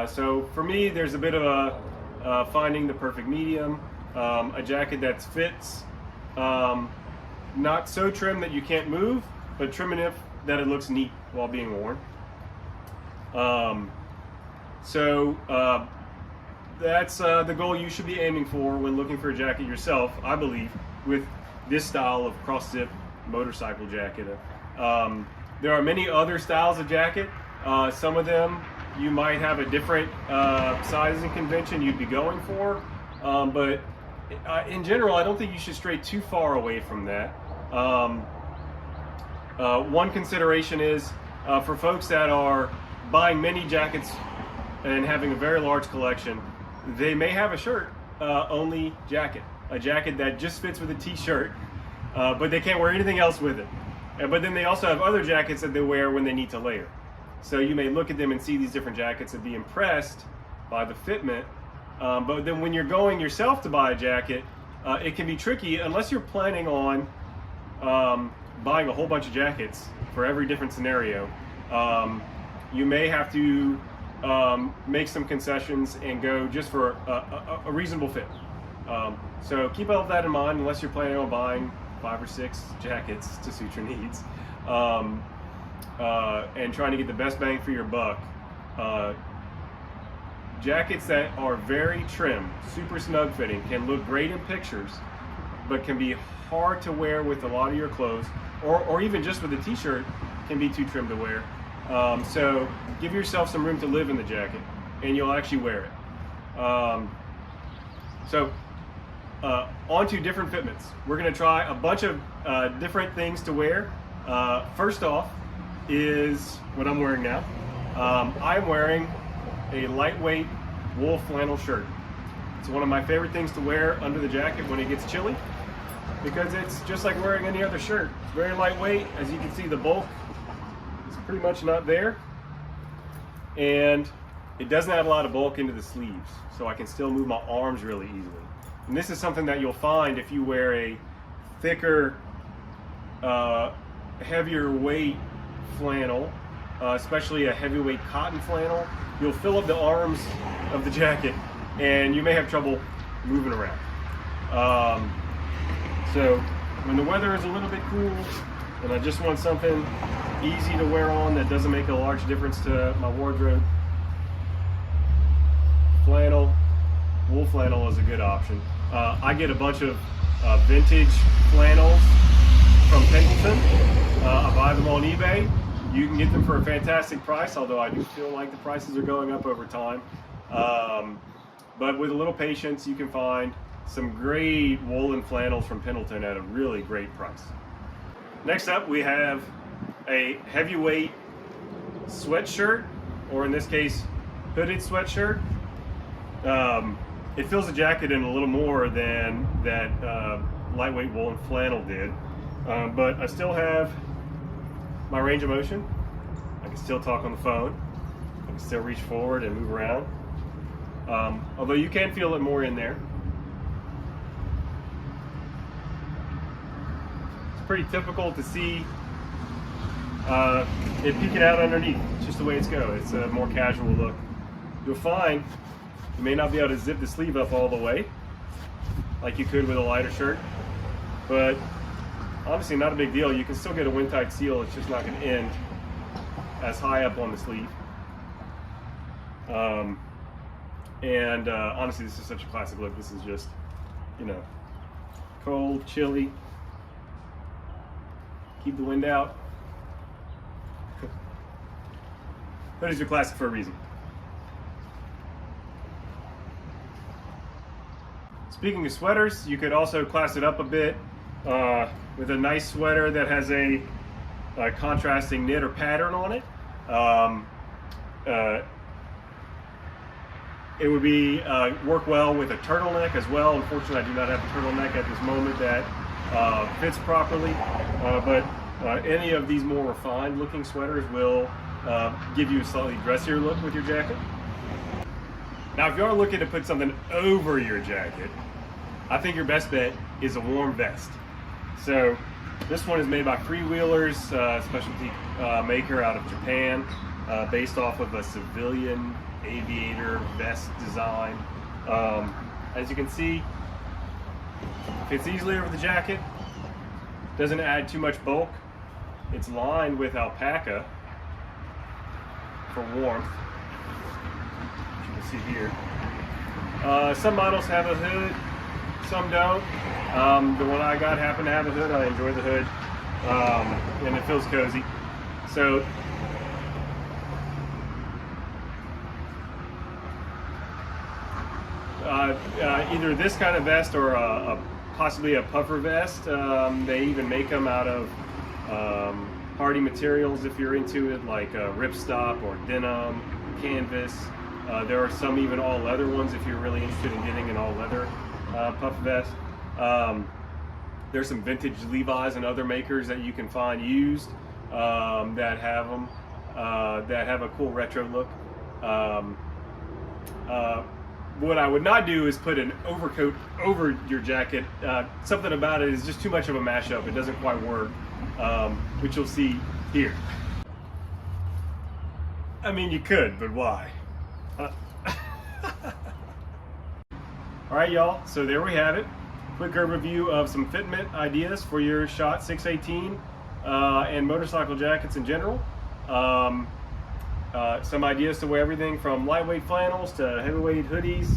So for me, there's a bit of a finding the perfect medium, a jacket that fits, not so trim that you can't move, but trim enough that it looks neat while being worn. That's the goal you should be aiming for when looking for a jacket yourself, I believe, with this style of cross-zip motorcycle jacket. There are many other styles of jacket. Some of them you might have a different size and convention you'd be going for, but in general, I don't think you should stray too far away from that. One consideration is for folks that are buying many jackets and having a very large collection, they may have a shirt only jacket, a jacket that just fits with a t-shirt, but they can't wear anything else with it. But then they also have other jackets that they wear when they need to layer. So you may look at them and see these different jackets and be impressed by the fitment, but then when you're going yourself to buy a jacket, it can be tricky unless you're planning on buying a whole bunch of jackets for every different scenario. You may have to make some concessions and go just for a reasonable fit. So keep all of that in mind unless you're planning on buying 5 or 6 jackets to suit your needs, and trying to get the best bang for your buck. Jackets that are very trim, super snug fitting, can look great in pictures, but can be hard to wear with a lot of your clothes, or even just with a t-shirt can be too trim to wear. So give yourself some room to live in the jacket, and you'll actually wear it. On to different fitments. We're going to try a bunch of different things to wear. First off is what I'm wearing now. I'm wearing a lightweight wool flannel shirt. It's one of my favorite things to wear under the jacket when it gets chilly, because it's just like wearing any other shirt. It's very lightweight. As you can see, the bulk is pretty much not there, and it doesn't have a lot of bulk into the sleeves, so I can still move my arms really easily. And this is something that you'll find if you wear a thicker, heavier weight flannel, especially a heavyweight cotton flannel. You'll fill up the arms of the jacket and you may have trouble moving around. So when the weather is a little bit cool and I just want something easy to wear on that doesn't make a large difference to my wardrobe, flannel, wool flannel is a good option. I get a bunch of vintage flannels from Pendleton. I buy them on eBay. You can get them for a fantastic price, although I do feel like the prices are going up over time. But with a little patience, you can find some great woolen flannels from Pendleton at a really great price. Next up, we have a heavyweight sweatshirt, or in this case, hooded sweatshirt. It fills the jacket in a little more than that lightweight woolen flannel did, but I still have my range of motion. I can still talk on the phone. I can still reach forward and move around, although you can feel it more in there. It's pretty typical to see it peeking out underneath. It's just the way it's go. It's a more casual look. You'll find you may not be able to zip the sleeve up all the way like you could with a lighter shirt, but honestly, not a big deal. You can still get a wind-tight seal. It's just not going to end as high up on the sleeve. Honestly, this is such a classic look. This is just, cold, chilly. Keep the wind out. Hoodies are classic for a reason. Speaking of sweaters, you could also class it up a bit with a nice sweater that has a contrasting knit or pattern on it. It would be work well with a turtleneck as well. Unfortunately, I do not have a turtleneck at this moment that fits properly, but any of these more refined looking sweaters will give you a slightly dressier look with your jacket. Now, if you are looking to put something over your jacket, I think your best bet is a warm vest. So this one is made by Freewheelers, specialty maker out of Japan, based off of a civilian aviator vest design. As you can see, fits easily over the jacket, doesn't add too much bulk. It's lined with alpaca for warmth, as you can see here. Some models have a hood, some don't. The one I got happened to have a hood. I enjoy the hood, and it feels cozy. So either this kind of vest or possibly a puffer vest. They even make them out of hardy materials if you're into it, like ripstop or denim, canvas. There are some even all leather ones if you're really interested in getting an all leather puff vest. There's some vintage Levi's and other makers that you can find used that have them, that have a cool retro look. What I would not do is put an overcoat over your jacket. Something about it is just too much of a mashup. It doesn't quite work, which you'll see here. I mean, you could, but why? All right, y'all, so there we have it. Quick overview of some fitment ideas for your Schott 618 and motorcycle jackets in general. Some ideas to wear everything from lightweight flannels to heavyweight hoodies,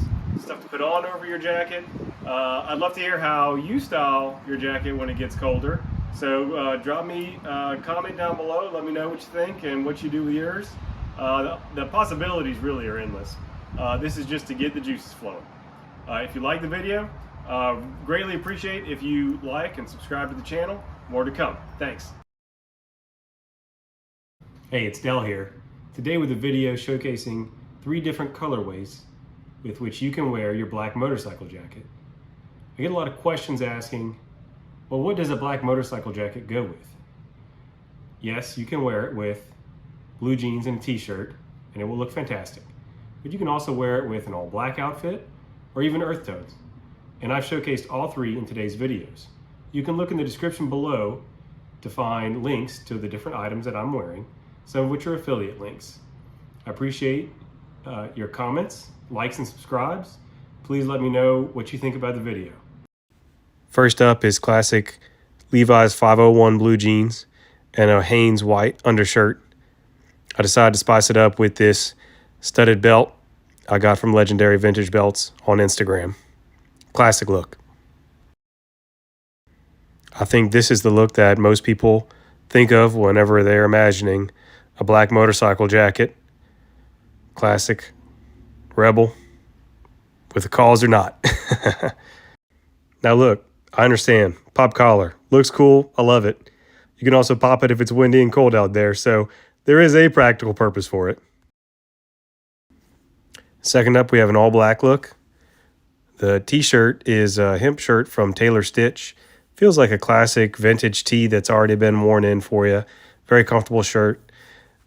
stuff to put on over your jacket. I'd love to hear how you style your jacket when it gets colder. So drop me a comment down below. Let me know what you think and what you do with yours. The possibilities really are endless. This is just to get the juices flowing. If you like the video, greatly appreciate if you like and subscribe to the channel. More to come. Thanks. Hey, it's Del here. Today with a video showcasing 3 different colorways with which you can wear your black motorcycle jacket. I get a lot of questions asking, well, what does a black motorcycle jacket go with? Yes, you can wear it with blue jeans and a t-shirt and it will look fantastic. But you can also wear it with an all black outfit or even earth tones. And I've showcased all 3 in today's videos. You can look in the description below to find links to the different items that I'm wearing, some of which are affiliate links. I appreciate your comments, likes, and subscribes. Please let me know what you think about the video. First up is classic Levi's 501 blue jeans and a Hanes white undershirt. I decided to spice it up with this studded belt I got from Legendary Vintage Belts on Instagram. Classic look. I think this is the look that most people think of whenever they're imagining a black motorcycle jacket. Classic rebel with a cause or not. Now look, I understand. Pop collar. Looks cool. I love it. You can also pop it if it's windy and cold out there, so there is a practical purpose for it. Second up, we have an all black look. The t-shirt is a hemp shirt from Taylor Stitch. Feels like a classic vintage tee that's already been worn in for you. Very comfortable shirt.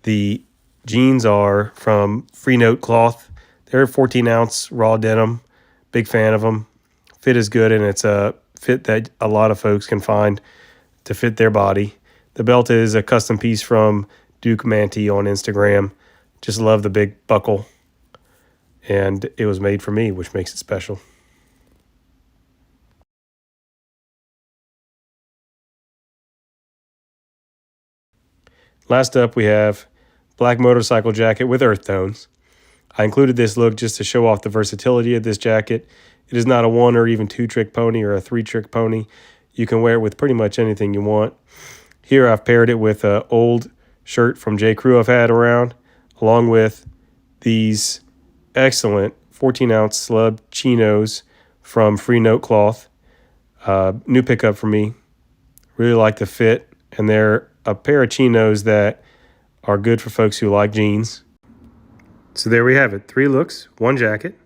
The jeans are from Free Note cloth. They're 14-ounce raw denim. Big fan of them. Fit is good, and it's a fit that a lot of folks can find to fit their body. The belt is a custom piece from Duke Manty on Instagram. Just love the big buckle. And it was made for me, which makes it special. Last up, we have black motorcycle jacket with earth tones. I included this look just to show off the versatility of this jacket. It is not a 1 or even 2-trick pony or a 3-trick pony. You can wear it with pretty much anything you want. Here I've paired it with an old shirt from J. Crew I've had around, along with these excellent 14-ounce slub chinos from Free Note cloth. New pickup for me. Really like the fit, and they're a pair of chinos that are good for folks who like jeans. So there we have it. 3 looks, 1 jacket.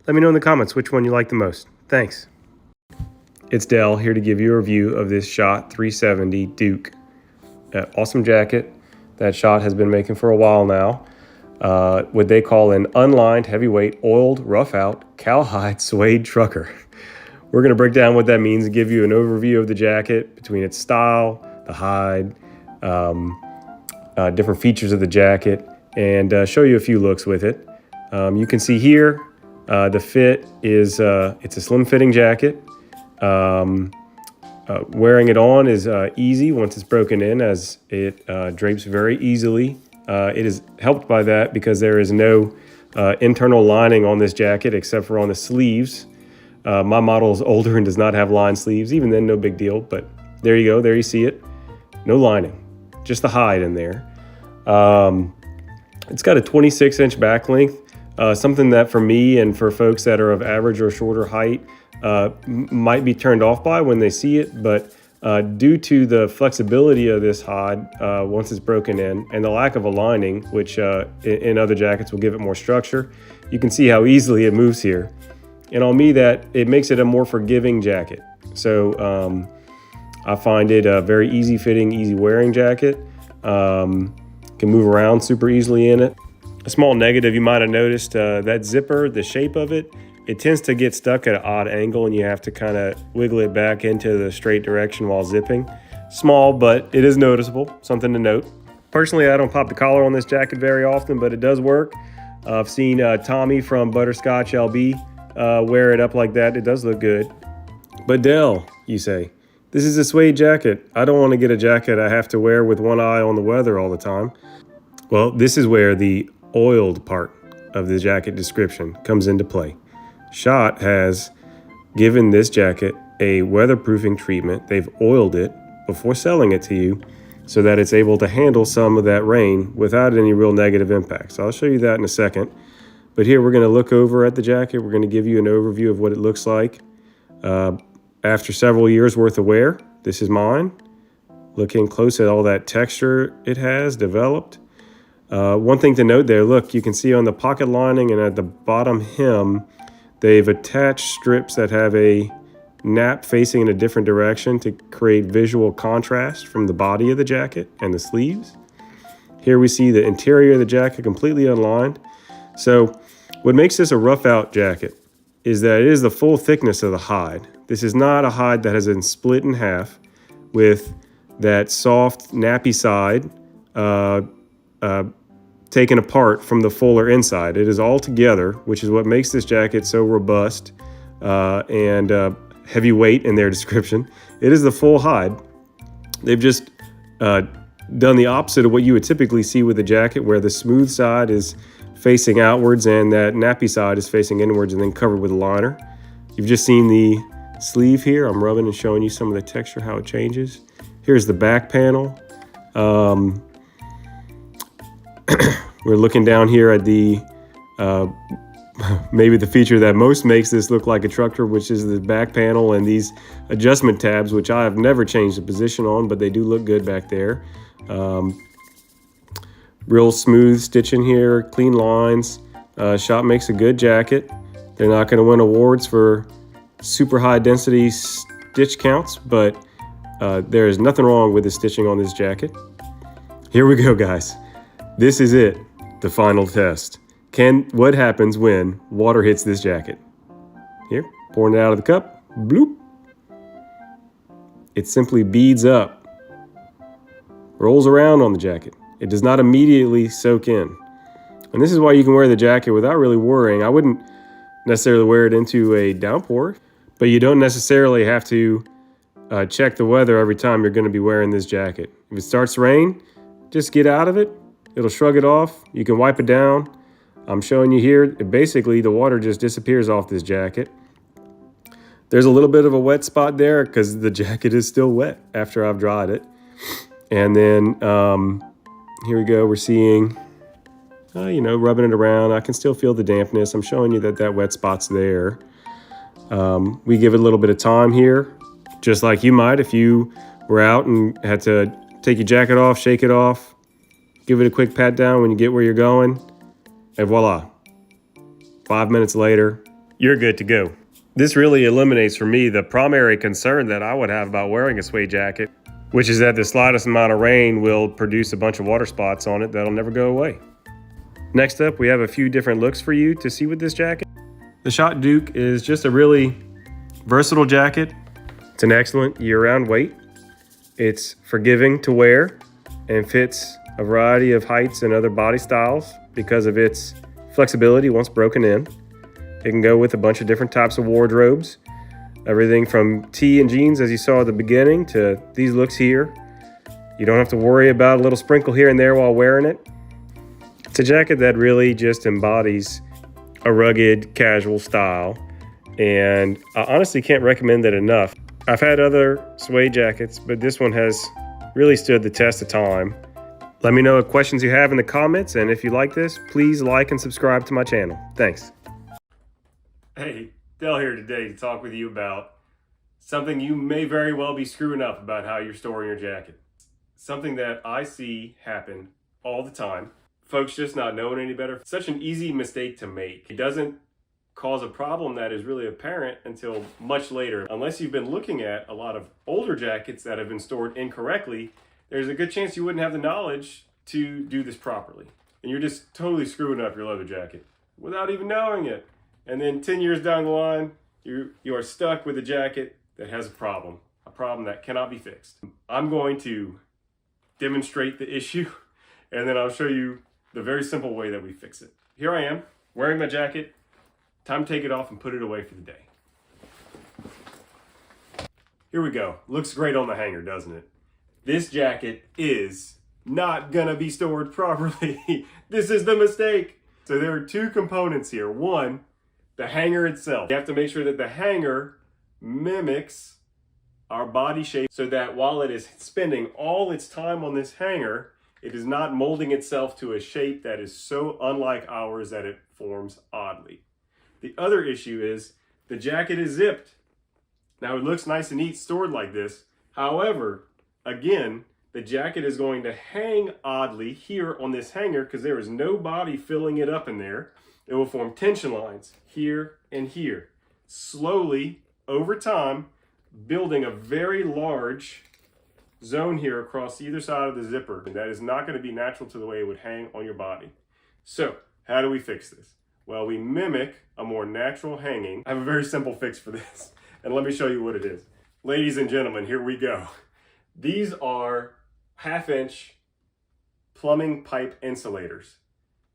Let me know in the comments which one you like the most. Thanks. It's Del here to give you a review of this Schott 370 Duke. Awesome jacket that Schott has been making for a while now. What they call an unlined, heavyweight, oiled, rough out, cowhide suede trucker. We're going to break down what that means and give you an overview of the jacket between its style, the hide, different features of the jacket, and show you a few looks with it. You can see here the fit is it's a slim fitting jacket. Wearing it on is easy once it's broken in, as it drapes very easily. It is helped by that because there is no internal lining on this jacket except for on the sleeves. My model is older and does not have lined sleeves. Even then, no big deal, but there you go. There you see it. No lining, just the hide in there. It's got a 26-inch back length, something that for me and for folks that are of average or shorter height might be turned off by when they see it, but due to the flexibility of this hide once it's broken in and the lack of a lining, which in other jackets will give it more structure, you can see how easily it moves here. And on me, that it makes it a more forgiving jacket. So I find it a very easy fitting, easy wearing jacket. Can move around super easily in it. A small negative you might have noticed, that zipper, the shape of it, it tends to get stuck at an odd angle and you have to kind of wiggle it back into the straight direction while zipping. Small, but it is noticeable, something to note. Personally, I don't pop the collar on this jacket very often, but it does work. I've seen Tommy from Butterscotch LB wear it up like that. It does look good. But Del, you say, this is a suede jacket. I don't want to get a jacket I have to wear with one eye on the weather all the time. Well, this is where the oiled part of the jacket description comes into play. Schott has given this jacket a weatherproofing treatment. They've oiled it before selling it to you so that it's able to handle some of that rain without any real negative impact. So I'll show you that in a second. But here we're going to look over at the jacket. We're going to give you an overview of what it looks like after several years worth of wear. This is mine. Looking close at all that texture it has developed. One thing to note there, look, you can see on the pocket lining and at the bottom hem, they've attached strips that have a nap facing in a different direction to create visual contrast from the body of the jacket and the sleeves. Here we see the interior of the jacket completely unlined. So what makes this a rough out jacket is that it is the full thickness of the hide. This is not a hide that has been split in half with that soft nappy side taken apart from the fuller inside. It is all together, which is what makes this jacket so robust and heavyweight in their description. It is the full hide. They've just done the opposite of what you would typically see with a jacket, where the smooth side is facing outwards and that nappy side is facing inwards and then covered with a liner. You've just seen the sleeve here. I'm rubbing and showing you some of the texture, how it changes. Here's the back panel. We're looking down here at the maybe the feature that most makes this look like a trucker, which is the back panel and these adjustment tabs, which I have never changed the position on, but they do look good back there. Real smooth stitching here, clean lines. Schott makes a good jacket. They're not going to win awards for super high density stitch counts, but there is nothing wrong with the stitching on this jacket. Here we go, guys. This is it, the final test. What happens when water hits this jacket? Here, pouring it out of the cup, bloop. It simply beads up, rolls around on the jacket. It does not immediately soak in. And this is why you can wear the jacket without really worrying. I wouldn't necessarily wear it into a downpour, but you don't necessarily have to check the weather every time you're going to be wearing this jacket. If it starts to rain, just get out of it. It'll shrug it off. You can wipe it down. I'm showing you here, basically the water just disappears off this jacket. There's a little bit of a wet spot there because the jacket is still wet after I've dried it. And then here we go, we're seeing, rubbing it around. I can still feel the dampness. I'm showing you that wet spot's there. We give it a little bit of time here, just like you might if you were out and had to take your jacket off, shake it off, give it a quick pat down when you get where you're going, and voila. 5 minutes later, you're good to go. This really eliminates for me the primary concern that I would have about wearing a suede jacket, which is that the slightest amount of rain will produce a bunch of water spots on it that'll never go away. Next up, we have a few different looks for you to see with this jacket. The Schott Duke is just a really Versatile jacket. It's an excellent year-round weight. It's forgiving to wear and fits a variety of heights and other body styles because of its flexibility once broken in. It can go with a bunch of different types of wardrobes. Everything from tee and jeans, as you saw at the beginning, to these looks here. You don't have to worry about a little sprinkle here and there while wearing it. It's a jacket that really just embodies a rugged, casual style, and I honestly can't recommend it enough. I've had other suede jackets, but this one has really stood the test of time. Let me know what questions you have in the comments, and if you like this, please like and subscribe to my channel. Thanks. Hey, Del here today to talk with you about something you may very well be screwing up about how you're storing your jacket. Something that I see happen all the time. Folks just not knowing any better. Such an easy mistake to make. It doesn't cause a problem that is really apparent until much later. Unless you've been looking at a lot of older jackets that have been stored incorrectly, there's a good chance you wouldn't have the knowledge to do this properly. And you're just totally screwing up your leather jacket without even knowing it. And then 10 years down the line, you are stuck with a jacket that has a problem that cannot be fixed. I'm going to demonstrate the issue, and then I'll show you the very simple way that we fix it. Here I am, wearing my jacket. Time to take it off and put it away for the day. Here we go. Looks great on the hanger, doesn't it? This jacket is not gonna be stored properly. This is the mistake. So there are two components here. One, the hanger itself. You have to make sure that the hanger mimics our body shape so that while it is spending all its time on this hanger, it is not molding itself to a shape that is so unlike ours that it forms oddly. The other issue is the jacket is zipped. Now it looks nice and neat stored like this. However, again, the jacket is going to hang oddly here on this hanger because there is no body filling it up in there. It will form tension lines here and here. Slowly, over time, building a very large zone here across either side of the zipper. And that is not going to be natural to the way it would hang on your body. So, how do we fix this? Well, we mimic a more natural hanging. I have a very simple fix for this. And let me show you what it is. Ladies and gentlemen, here we go. These are 1/2 inch plumbing pipe insulators.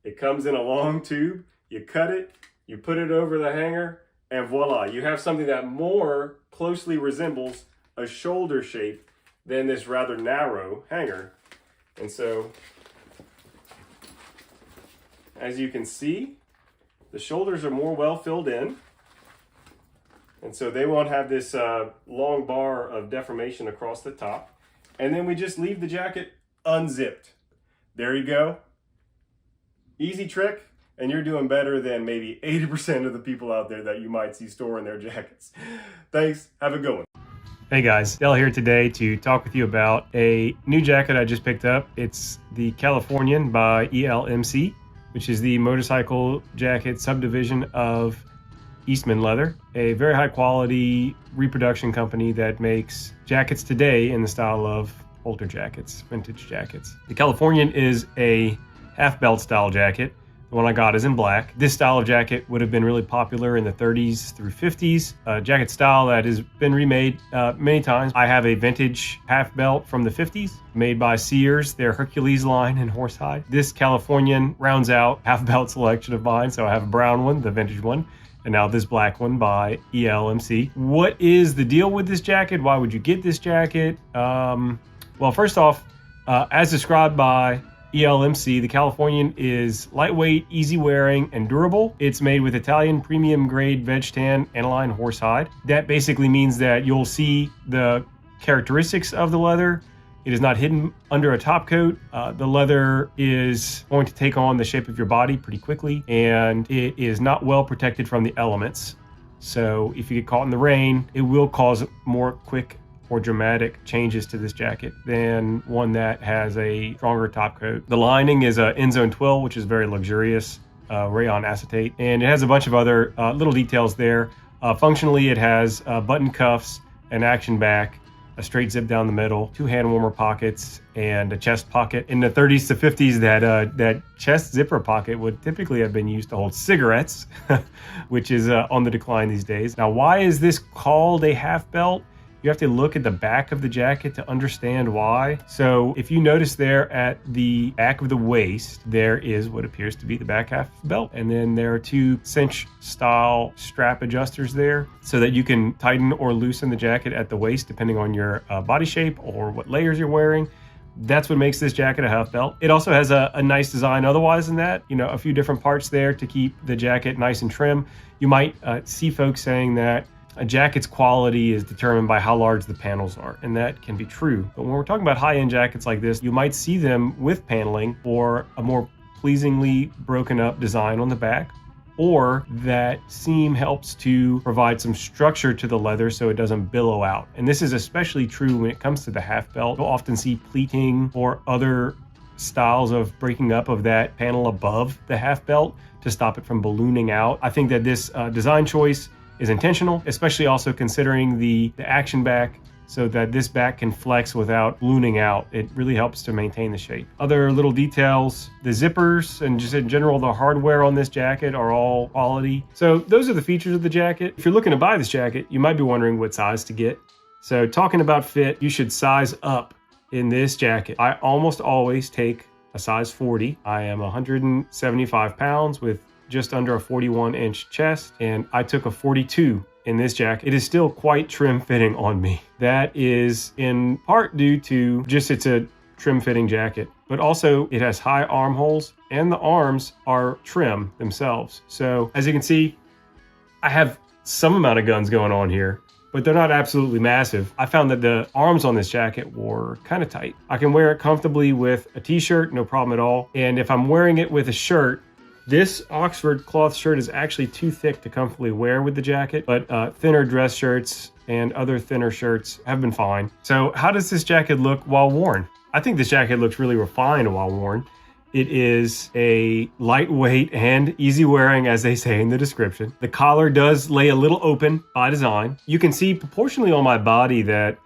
It comes in a long tube. You cut it, you put it over the hanger, and voila, you have something that more closely resembles a shoulder shape than this rather narrow hanger. And so, as you can see, the shoulders are more well filled in. And so they won't have this long bar of deformation across the top. And then we just leave the jacket unzipped. There you go. Easy trick. And you're doing better than maybe 80% of the people out there that you might see storing their jackets. Thanks. Have a good one. Hey guys, Del here today to talk with you about a new jacket I just picked up. It's the Californian by ELMC, which is the motorcycle jacket subdivision of Eastman Leather, a very high quality reproduction company that makes jackets today in the style of older jackets, vintage jackets. The Californian is a half belt style jacket. The one I got is in black. This style of jacket would have been really popular in the 30s through 50s. A jacket style that has been remade many times. I have a vintage half belt from the 50s made by Sears, their Hercules line in horsehide. This Californian rounds out half belt selection of mine. So I have a brown one, the vintage one, and now this black one by ELMC. What is the deal with this jacket? Why would you get this jacket? Well, first off, as described by ELMC, the Californian is lightweight, easy wearing, and durable. It's made with Italian premium grade veg tan aniline horsehide. That basically means that you'll see the characteristics of the leather. It is not hidden under a top coat. The leather is going to take on the shape of your body pretty quickly, and it is not well protected from the elements. So if you get caught in the rain, it will cause more quick or dramatic changes to this jacket than one that has a stronger top coat. The lining is a Enzone twill, which is very luxurious rayon acetate, and it has a bunch of other little details there. Functionally, it has button cuffs, an action back, a straight zip down the middle, 2 hand warmer pockets, and a chest pocket. In the 30s to 50s, that chest zipper pocket would typically have been used to hold cigarettes, which is on the decline these days. Now, why is this called a half belt? You have to look at the back of the jacket to understand why. So if you notice there at the back of the waist, there is what appears to be the back half of the belt. And then there are 2 cinch style strap adjusters there so that you can tighten or loosen the jacket at the waist depending on your body shape or what layers you're wearing. That's what makes this jacket a half belt. It also has a nice design otherwise than that. You know, a few different parts there to keep the jacket nice and trim. You might see folks saying that a jacket's quality is determined by how large the panels are, and that can be true. But when we're talking about high-end jackets like this, you might see them with paneling or a more pleasingly broken up design on the back, or that seam helps to provide some structure to the leather so it doesn't billow out. And this is especially true when it comes to the half belt. You'll often see pleating or other styles of breaking up of that panel above the half belt to stop it from ballooning out. I think that this design choice is intentional, especially also considering the action back so that this back can flex without ballooning out. It really helps to maintain the shape. Other little details, the zippers and just in general, the hardware on this jacket are all quality. So those are the features of the jacket. If you're looking to buy this jacket, you might be wondering what size to get. So talking about fit, you should size up in this jacket. I almost always take a size 40. I am 175 pounds with just under a 41-inch chest, and I took a 42 in this jacket. It is still quite trim fitting on me. That is in part due to just it's a trim fitting jacket, but also it has high armholes and the arms are trim themselves. So as you can see, I have some amount of guns going on here, but they're not absolutely massive. I found that the arms on this jacket were kind of tight. I can wear it comfortably with a t-shirt, no problem at all. And if I'm wearing it with a shirt, this Oxford cloth shirt is actually too thick to comfortably wear with the jacket, but thinner dress shirts and other thinner shirts have been fine. So how does this jacket look while worn? I think this jacket looks really refined while worn. It is a lightweight and easy wearing, as they say in the description. The collar does lay a little open by design. You can see proportionally on my body that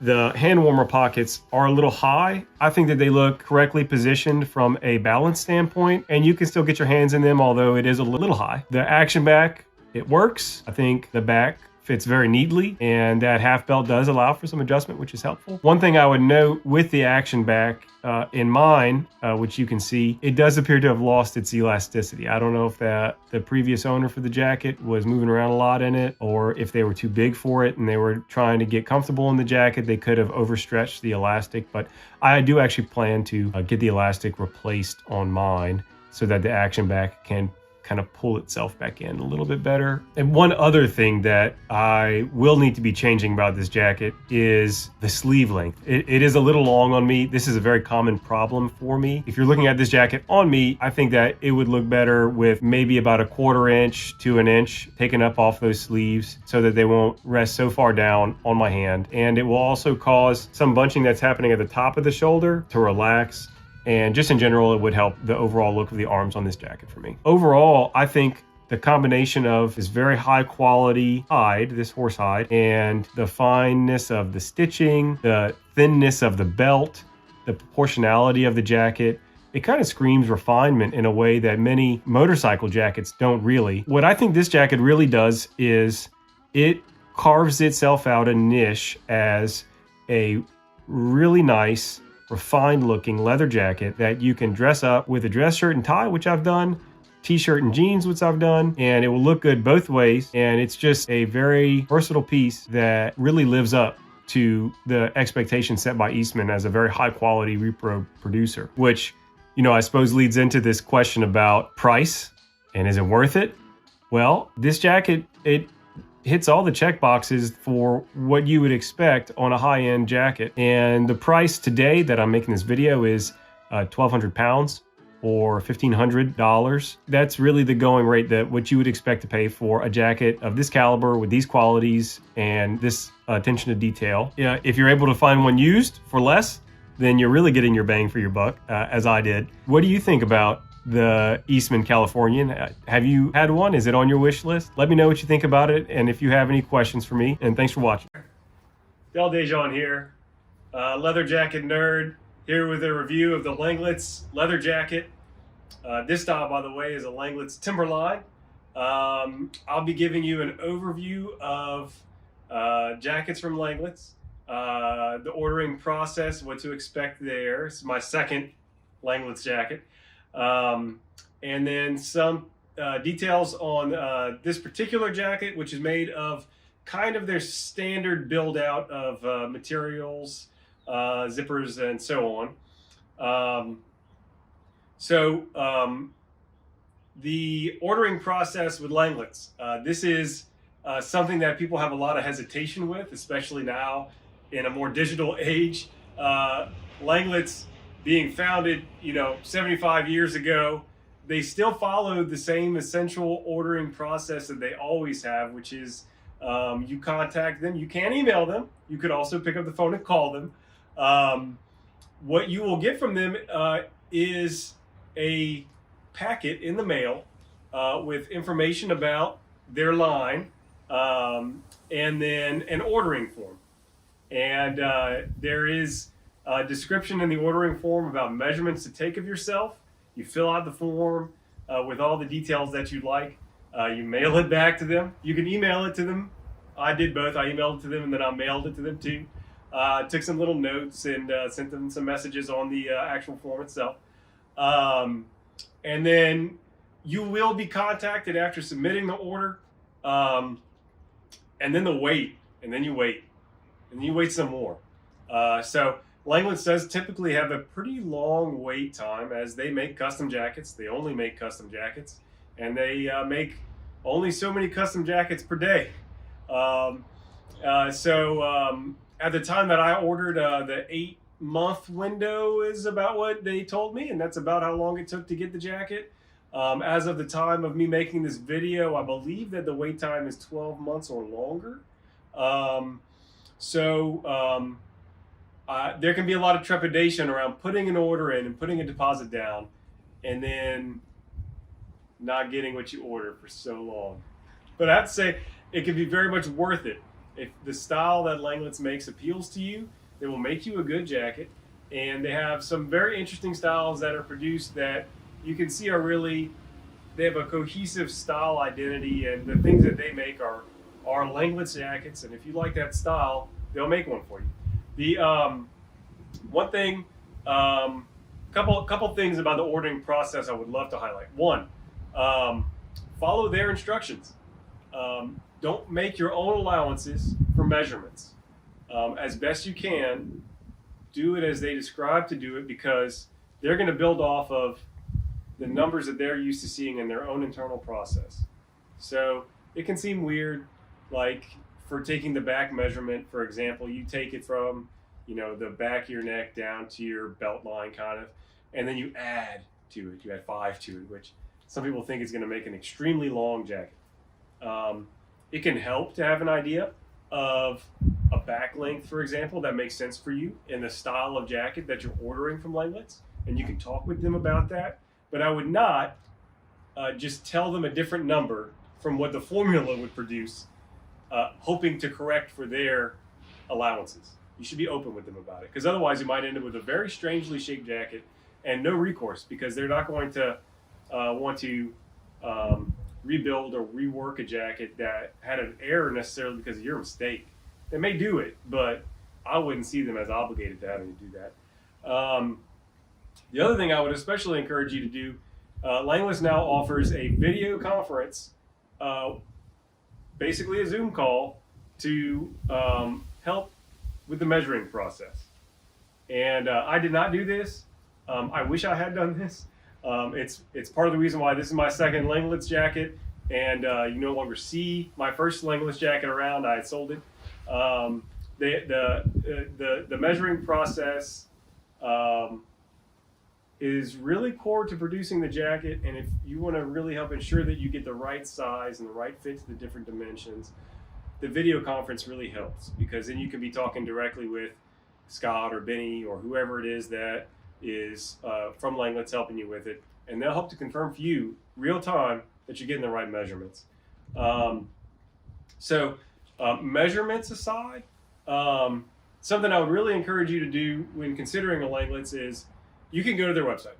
the hand warmer pockets are a little high. I think that they look correctly positioned from a balance standpoint, and you can still get your hands in them, although it is a little high. The action back, it works. I think the back fits very neatly, and that half belt does allow for some adjustment, which is helpful. One thing I would note with the action back in mine, which you can see, it does appear to have lost its elasticity. I don't know if the previous owner for the jacket was moving around a lot in it, or if they were too big for it and they were trying to get comfortable in the jacket, they could have overstretched the elastic. But I do actually plan to get the elastic replaced on mine so that the action back can kind of pull itself back in a little bit better. And one other thing that I will need to be changing about this jacket is the sleeve length. It is a little long on me. This is a very common problem for me. If you're looking at this jacket on me, I think that it would look better with maybe about a 1/4 inch to an inch taken up off those sleeves so that they won't rest so far down on my hand. And it will also cause some bunching that's happening at the top of the shoulder to relax. And just in general, it would help the overall look of the arms on this jacket for me. Overall, I think the combination of this very high quality hide, this horse hide, and the fineness of the stitching, the thinness of the belt, the proportionality of the jacket, it kind of screams refinement in a way that many motorcycle jackets don't really. What I think this jacket really does is it carves itself out a niche as a really nice, refined looking leather jacket that you can dress up with a dress shirt and tie, which I've done, t-shirt and jeans, which I've done, and it will look good both ways. And it's just a very versatile piece that really lives up to the expectations set by Eastman as a very high quality repro producer, which, you know, I suppose leads into this question about price and is it worth it? Well, this jacket, it hits all the check boxes for what you would expect on a high-end jacket. And the price today that I'm making this video is 1,200 pounds or $1,500. That's really the going rate, that what you would expect to pay for a jacket of this caliber with these qualities and this attention to detail. If you're able to find one used for less, then you're really getting your bang for your buck, as I did. What do you think about the Eastman Californian? Have you had one? Is it on your wish list? Let me know what you think about it, and if you have any questions for me, and thanks for watching. Del Dejon here, leather jacket nerd, here with a review of the Langlet's leather jacket. This style, by the way, is a Langlet's Timberline. I'll be giving you an overview of jackets from Langlet's, the ordering process, what to expect there. This is my second Langlet's jacket. And then some details on this particular jacket, which is made of kind of their standard build out of materials, zippers, and so on. The ordering process with Langlet's. This is something that people have a lot of hesitation with, especially now in a more digital age. Langlet's being founded, 75 years ago, they still followed the same essential ordering process that they always have, which is you contact them. You can email them. You could also pick up the phone and call them. What you will get from them is a packet in the mail with information about their line, and then an ordering form. And there is a description in the ordering form about measurements to take of yourself. You fill out the form with all the details that you'd like. You mail it back to them. You can email it to them. I did both. I emailed it to them and then I mailed it to them too. Took some little notes and sent them some messages on the actual form itself. And then you will be contacted after submitting the order. And then they'll wait. And then you wait. And then you wait some more. So Langlet's does typically have a pretty long wait time as they make custom jackets. They only make custom jackets. And they make only so many custom jackets per day. At the time that I ordered, the 8-month window is about what they told me, and that's about how long it took to get the jacket. As of the time of me making this video, I believe that the wait time is 12 months or longer. There can be a lot of trepidation around putting an order in and putting a deposit down and then not getting what you ordered for so long. But I have to say, it can be very much worth it. If the style that Langlet's makes appeals to you, they will make you a good jacket. And they have some very interesting styles that are produced that you can see are really, they have a cohesive style identity, and the things that they make are Langlet's jackets. And if you like that style, they'll make one for you. The one thing, couple things about the ordering process I would love to highlight. One, follow their instructions. Don't make your own allowances for measurements. As best you can, do it as they describe to do it, because they're going to build off of the numbers that they're used to seeing in their own internal process. So it can seem weird, like for taking the back measurement, for example, you take it from, the back of your neck down to your belt line kind of, and then you add to it. You add 5 to it, which some people think is going to make an extremely long jacket. It can help to have an idea of a back length, for example, that makes sense for you in the style of jacket that you're ordering from Langlet's, and you can talk with them about that. But I would not just tell them a different number from what the formula would produce, hoping to correct for their allowances. You should be open with them about it, because otherwise you might end up with a very strangely shaped jacket and no recourse, because they're not going to want to rebuild or rework a jacket that had an error necessarily because of your mistake. They may do it, but I wouldn't see them as obligated to having to do that. The other thing I would especially encourage you to do, Langlet's now offers a video conference, basically a Zoom call, to help with the measuring process. And I did not do this. I wish I had done this. It's part of the reason why this is my second Langlet's jacket, and you no longer see my first Langlet's jacket around. I had sold it. The measuring process is really core to producing the jacket, and if you want to really help ensure that you get the right size and the right fit to the different dimensions, the video conference really helps, because then you can be talking directly with Schott or Benny or whoever it is that is from Langlet's helping you with it, and they'll help to confirm for you real time that you're getting the right measurements. Measurements aside, something I would really encourage you to do when considering a Langlitz is you can go to their website,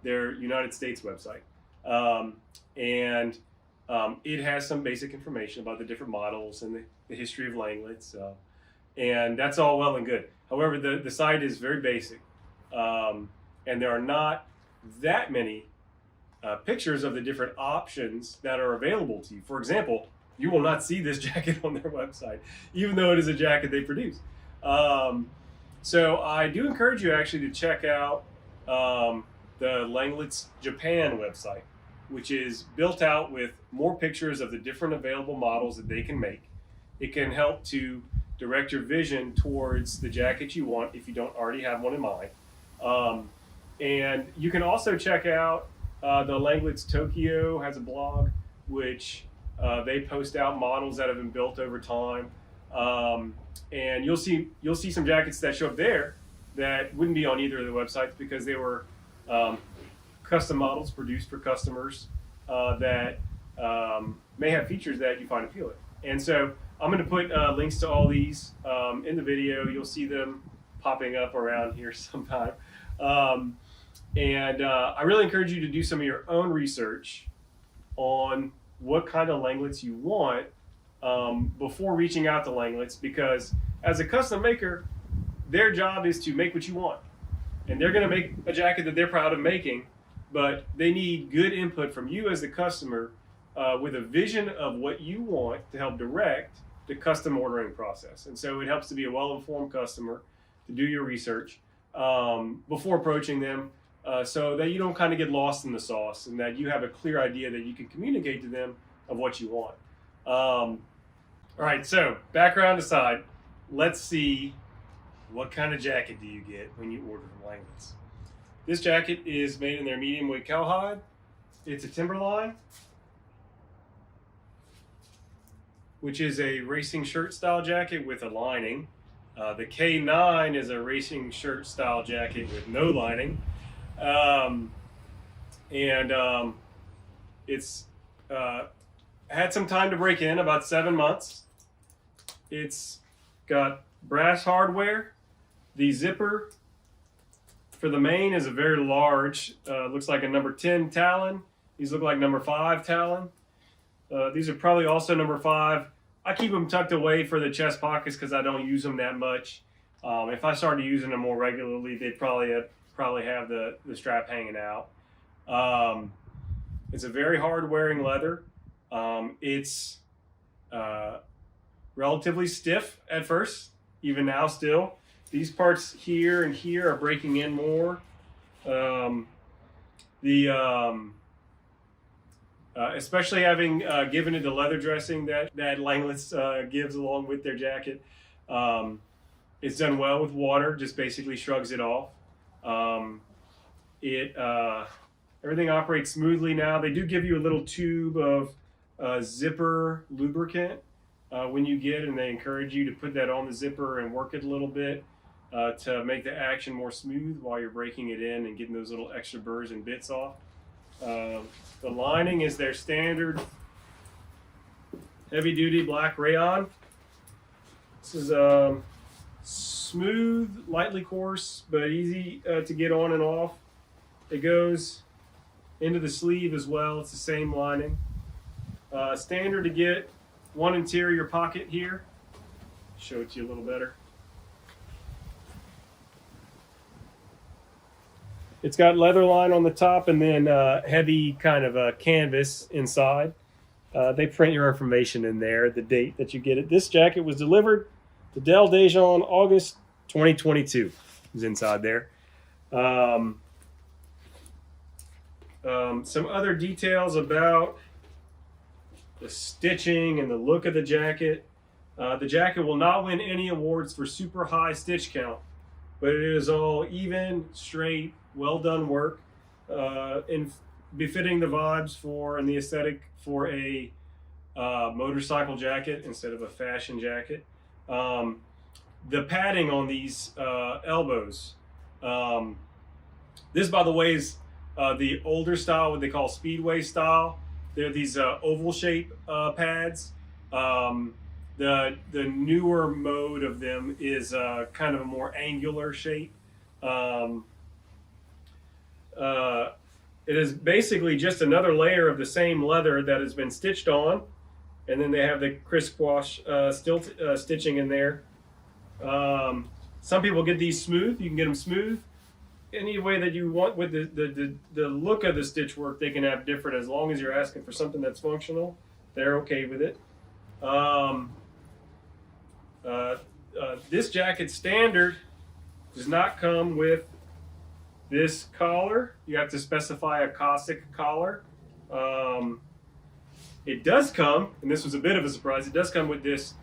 their United States website, and it has some basic information about the different models and the history of Langlitz, and that's all well and good. However, the site is very basic, and there are not that many pictures of the different options that are available to you. For example, you will not see this jacket on their website, even though it is a jacket they produce. So I do encourage you actually to check out the Langlitz Japan website, which is built out with more pictures of the different available models that they can make. It can help to direct your vision towards the jacket you want if you don't already have one in mind. And you can also check out the Langlitz Tokyo has a blog, which they post out models that have been built over time. And you'll see some jackets that show up there that wouldn't be on either of the websites because they were custom models produced for customers that may have features that you find appealing. And so I'm going to put links to all these in the video. You'll see them popping up around here sometime. And I really encourage you to do some of your own research on what kind of Langlitz you want before reaching out to Langlitz, because as a custom maker, their job is to make what you want. And they're going to make a jacket that they're proud of making, but they need good input from you as the customer with a vision of what you want to help direct the custom ordering process. And so it helps to be a well-informed customer, to do your research before approaching them, so that you don't kind of get lost in the sauce and that you have a clear idea that you can communicate to them of what you want. All right, so background aside, let's see what kind of jacket do you get when you order from Langlitz. This jacket is made in their medium weight cowhide. It's a Timberline, which is a racing shirt style jacket with a lining. The K9 is a racing shirt style jacket with no lining. It's had some time to break in, about 7 months. It's got brass hardware. The zipper for the main is a very large, looks like a number 10 Talon. These look like number 5 Talon. These are probably also number 5. I keep them tucked away for the chest pockets because I don't use them that much. If I started using them more regularly, they'd probably have the strap hanging out. It's a very hard wearing leather. It's relatively stiff at first, even now still. These parts here and here are breaking in more. Especially having given it the leather dressing that Langlitz gives along with their jacket. It's done well with water, just basically shrugs it off. Everything operates smoothly now. They do give you a little tube of zipper lubricant when you get it, and they encourage you to put that on the zipper and work it a little bit to make the action more smooth while you're breaking it in and getting those little extra burrs and bits off. The lining is their standard heavy-duty black rayon. This is smooth, lightly coarse, but easy to get on and off. It goes into the sleeve as well. It's the same lining. Standard to get one interior pocket here. Show it to you a little better. It's got leather line on the top and then heavy kind of canvas inside. They print your information in there, the date that you get it. This jacket was delivered to Del Dejon August 2022. Is inside there. Some other details about the stitching and the look of the jacket. The jacket will not win any awards for super high stitch count, but it is all even, straight, well done work, and befitting the vibes for and the aesthetic for a motorcycle jacket instead of a fashion jacket. The padding on these elbows. This, by the way, is the older style, what they call Speedway style. They're these oval shape pads. The newer mode of them is kind of a more angular shape. Um, uh, it is basically just another layer of the same leather that has been stitched on, and then they have the crisscross stitching in there. Some people get these smooth. You can get them smooth any way that you want with the look of the stitch work. They can have different, as long as you're asking for something that's functional. They're okay with it. This jacket standard does not come with this collar. You have to specify a Cossack collar. It does come, and this was a bit of a surprise, it does come with this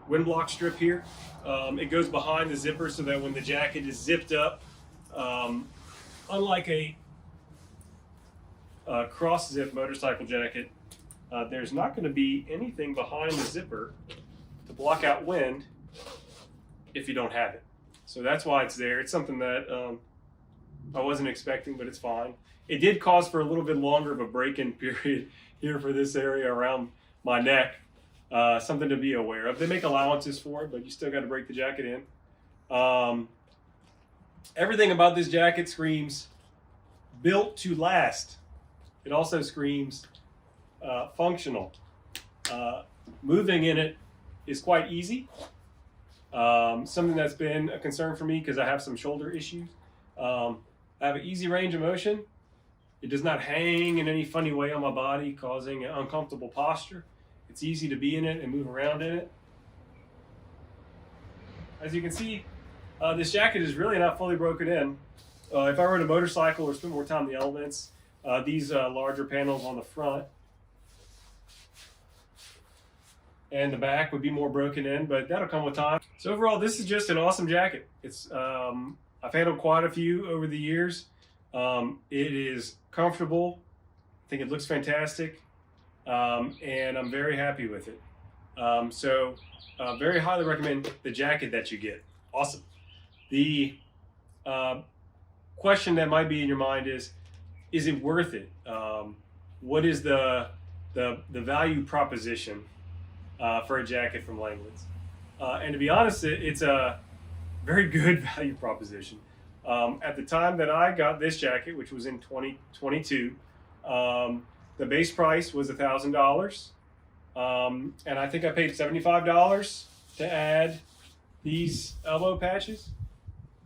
wind block strip here. It goes behind the zipper so that when the jacket is zipped up, unlike a cross zip motorcycle jacket, there's not going to be anything behind the zipper to block out wind if you don't have it. So that's why it's there. It's something that I wasn't expecting, but it's fine. It did cause for a little bit longer of a break-in period here for this area around my neck. Something to be aware of. They make allowances for it, but you still got to break the jacket in. Everything about this jacket screams built to last. It also screams functional. Moving in it is quite easy. Something that's been a concern for me because I have some shoulder issues. I have an easy range of motion. It does not hang in any funny way on my body, causing an uncomfortable posture. It's easy to be in it and move around in it. As you can see, this jacket is really not fully broken in. If I rode a motorcycle or spent more time in the elements, these larger panels on the front and the back would be more broken in, but that'll come with time. So overall, this is just an awesome jacket. It's I've handled quite a few over the years. It is comfortable. I think it looks fantastic. And I'm very happy with it. So very highly recommend the jacket that you get. Awesome. The question that might be in your mind is it worth it? What is the value proposition for a jacket from Langlands? And to be honest, it's a very good value proposition. At the time that I got this jacket, which was in 2022, the base price was $1,000, and I think I paid $75 to add these elbow patches,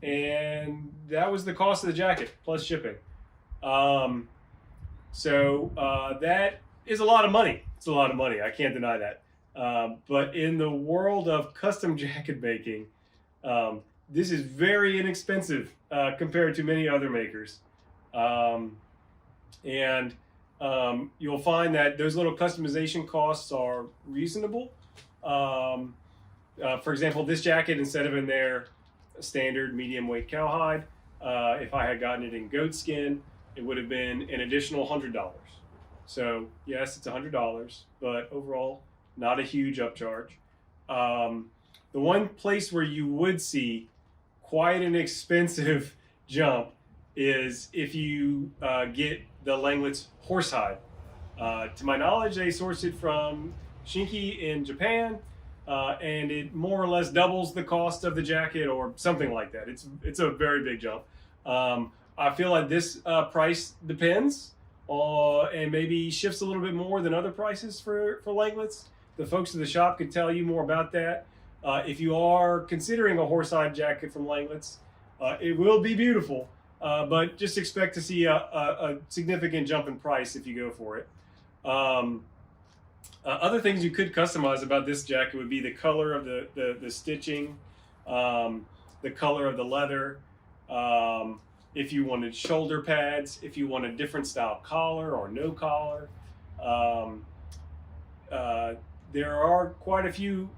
and that was the cost of the jacket plus shipping. So that is a lot of money. It's a lot of money. I can't deny that. But in the world of custom jacket making, this is very inexpensive compared to many other makers, and you'll find that those little customization costs are reasonable. For example, this jacket, instead of in their standard medium weight cowhide, if I had gotten it in goat skin, it would have been an additional $100. So yes, it's $100, but overall, not a huge upcharge. The one place where you would see quite an expensive jump is if you get the Langlands horsehide. To my knowledge, they source it from Shinki in Japan, and it more or less doubles the cost of the jacket or something like that. It's a very big jump. I feel like this price depends and maybe shifts a little bit more than other prices for Langlands. The folks at the shop could tell you more about that. If you are considering a horsehide jacket from Langlands, it will be beautiful. But just expect to see a significant jump in price if you go for it. Other things you could customize about this jacket would be the color of the stitching, the color of the leather, if you wanted shoulder pads, if you want a different style collar or no collar. There are quite a few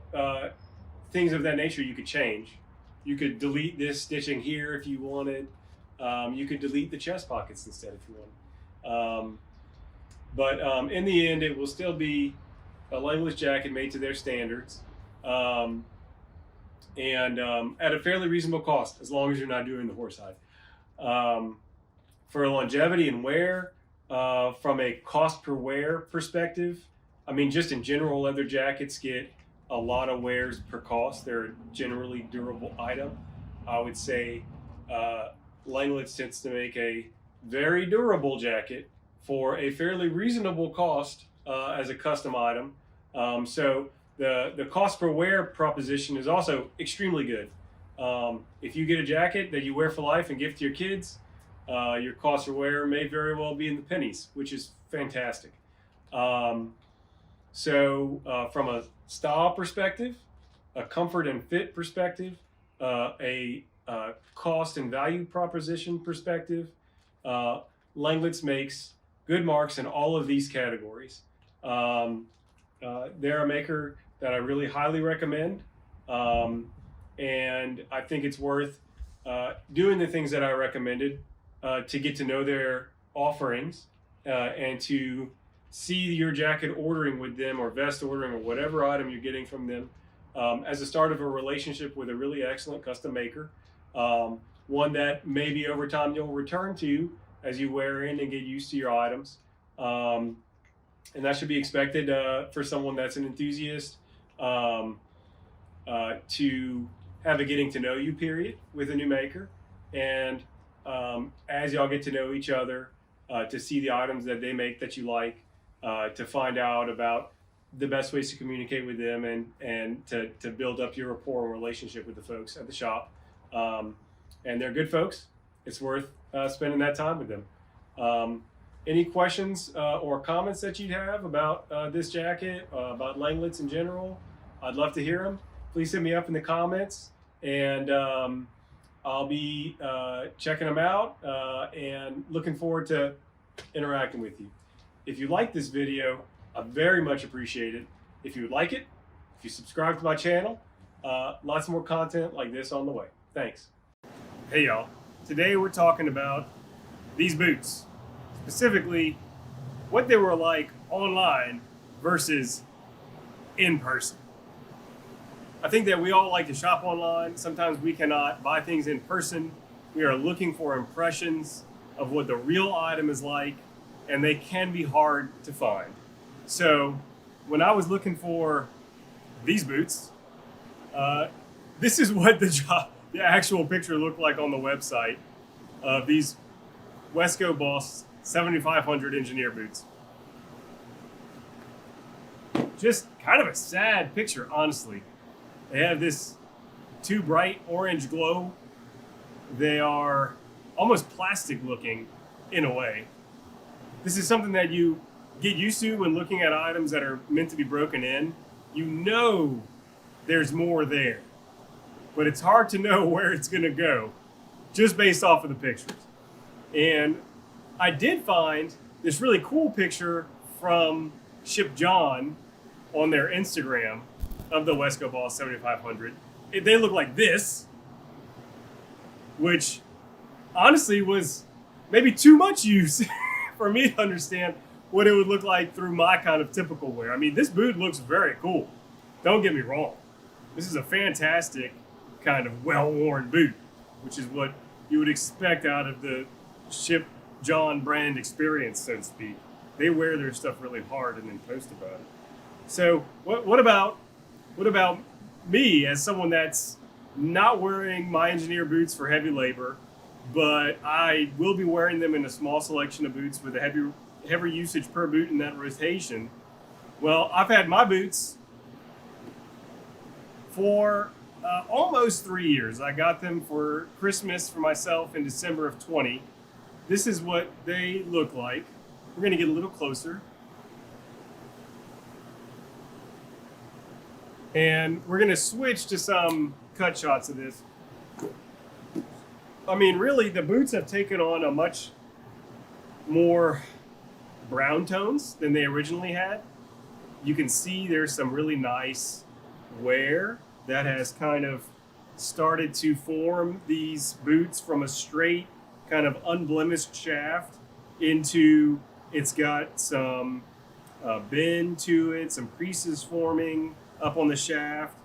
things of that nature you could change. You could delete this stitching here if you wanted. You could delete the chest pockets instead if you want. But in the end, it will still be a Langlands jacket made to their standards, and at a fairly reasonable cost, as long as you're not doing the horsehide. For longevity and wear, from a cost per wear perspective, I mean, just in general, leather jackets get a lot of wears per cost. They're a generally durable item. I would say Langlitz tends to make a very durable jacket for a fairly reasonable cost as a custom item. So the cost per wear proposition is also extremely good. If you get a jacket that you wear for life and gift to your kids, your cost per wear may very well be in the pennies, which is fantastic. From a style perspective, a comfort and fit perspective, a cost and value proposition perspective, Langlitz makes good marks in all of these categories. They're a maker that I really highly recommend, and I think it's worth doing the things that I recommended to get to know their offerings and to see your jacket ordering with them, or vest ordering, or whatever item you're getting from them as a start of a relationship with a really excellent custom maker, one that maybe over time you'll return to as you wear in and get used to your items. And that should be expected for someone that's an enthusiast, to have a getting to know you period with a new maker. And as y'all get to know each other, to see the items that they make that you like, to find out about the best ways to communicate with them, and to build up your rapport and relationship with the folks at the shop. And they're good folks. It's worth spending that time with them. Any questions or comments that you'd have about this jacket, about Langlitz in general? I'd love to hear them. Please hit me up in the comments, and I'll be checking them out and looking forward to interacting with you. If you like this video, I very much appreciate it. If you would like it, if you subscribe to my channel, lots more content like this on the way. Thanks. Hey y'all, today we're talking about these boots, specifically what they were like online versus in person. I think that we all like to shop online. Sometimes we cannot buy things in person. We are looking for impressions of what the real item is like, and they can be hard to find. So when I was looking for these boots, this is what the actual picture looked like on the website of these Wesco Boss 7500 engineer boots. Just kind of a sad picture, honestly. They have this too bright orange glow. They are almost plastic looking in a way. This is something that you get used to when looking at items that are meant to be broken in. You know there's more there, but it's hard to know where it's gonna go just based off of the pictures. And I did find this really cool picture from Ship John on their Instagram of the Wesco Boss 7500. They look like this, which honestly was maybe too much use for me to understand what it would look like through my kind of typical wear. I mean, this boot looks very cool. Don't get me wrong. This is a fantastic kind of well-worn boot, which is what you would expect out of the Ship John brand experience, so to speak. They wear their stuff really hard and then post about it. So what about me as someone that's not wearing my engineer boots for heavy labor, but I will be wearing them in a small selection of boots with a heavy usage per boot in that rotation? Well, I've had my boots for almost 3 years. I got them for Christmas for myself in December of 20. This is what they look like. We're going to get a little closer. And we're going to switch to some cut shots of this. I mean, really, the boots have taken on a much more brown tones than they originally had. You can see there's some really nice wear that has kind of started to form these boots from a straight, kind of unblemished shaft into, it's got some bend to it, some creases forming up on the shaft.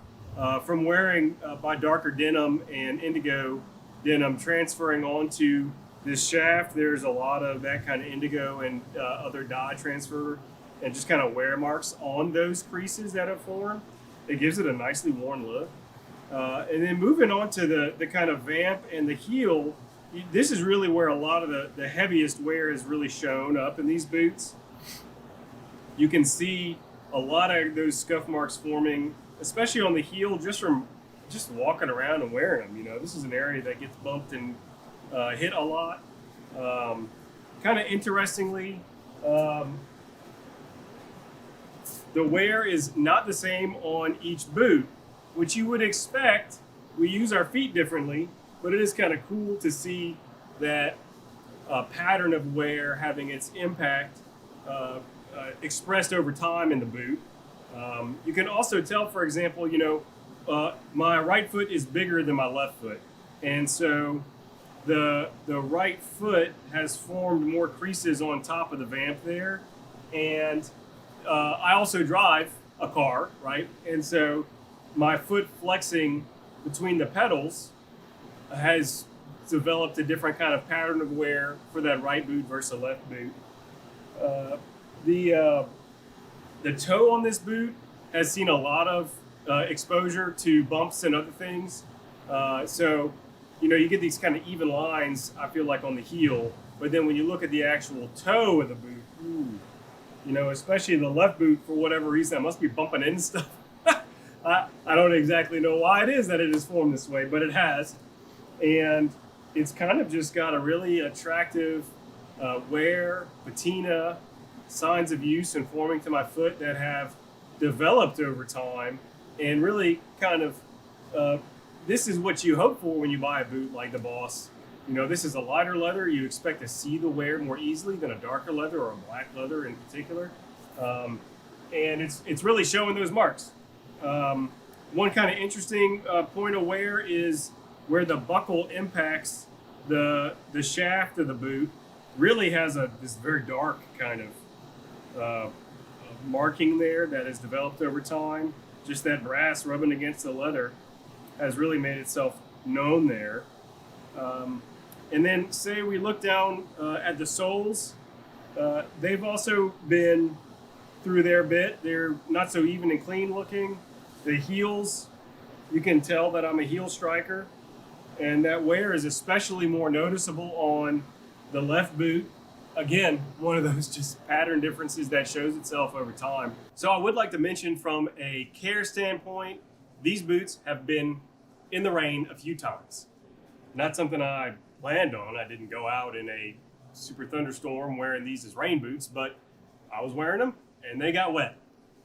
From wearing my darker denim and indigo denim transferring onto this shaft, there's a lot of that kind of indigo and other dye transfer and just kind of wear marks on those creases that have formed. It gives it a nicely worn look. And then moving on to the kind of vamp and the heel, this is really where a lot of the heaviest wear is really shown up in these boots. You can see a lot of those scuff marks forming, especially on the heel, just from just walking around and wearing them. You know, this is an area that gets bumped and hit a lot. Kind of interestingly, the wear is not the same on each boot, which you would expect. We use our feet differently, but it is kind of cool to see that pattern of wear having its impact expressed over time in the boot. You can also tell, for example, my right foot is bigger than my left foot, and so the right foot has formed more creases on top of the vamp there, and I also drive a car, right? And so my foot flexing between the pedals has developed a different kind of pattern of wear for that right boot versus a left boot. The toe on this boot has seen a lot of exposure to bumps and other things. So, you get these kind of even lines, I feel like, on the heel, but then when you look at the actual toe of the boot, especially the left boot, for whatever reason, I must be bumping into stuff. I don't exactly know why it is that it is formed this way, but it has. And it's kind of just got a really attractive wear, patina, signs of use and forming to my foot that have developed over time, and really kind of this is what you hope for when you buy a boot like the Boss. This is a lighter leather. You expect to see the wear more easily than a darker leather or a black leather in particular, and it's really showing those marks. One kind of interesting point of wear is where the buckle impacts the shaft of the boot. Really has this very dark kind of marking there that has developed over time. Just that brass rubbing against the leather has really made itself known there. And then say we look down at the soles, they've also been through their bit. They're not so even and clean looking. The heels, you can tell that I'm a heel striker, and that wear is especially more noticeable on the left boot. Again, one of those just pattern differences that shows itself over time. So I would like to mention, from a care standpoint, these boots have been in the rain a few times. Not something I planned on. I didn't go out in a super thunderstorm wearing these as rain boots, but I was wearing them and they got wet.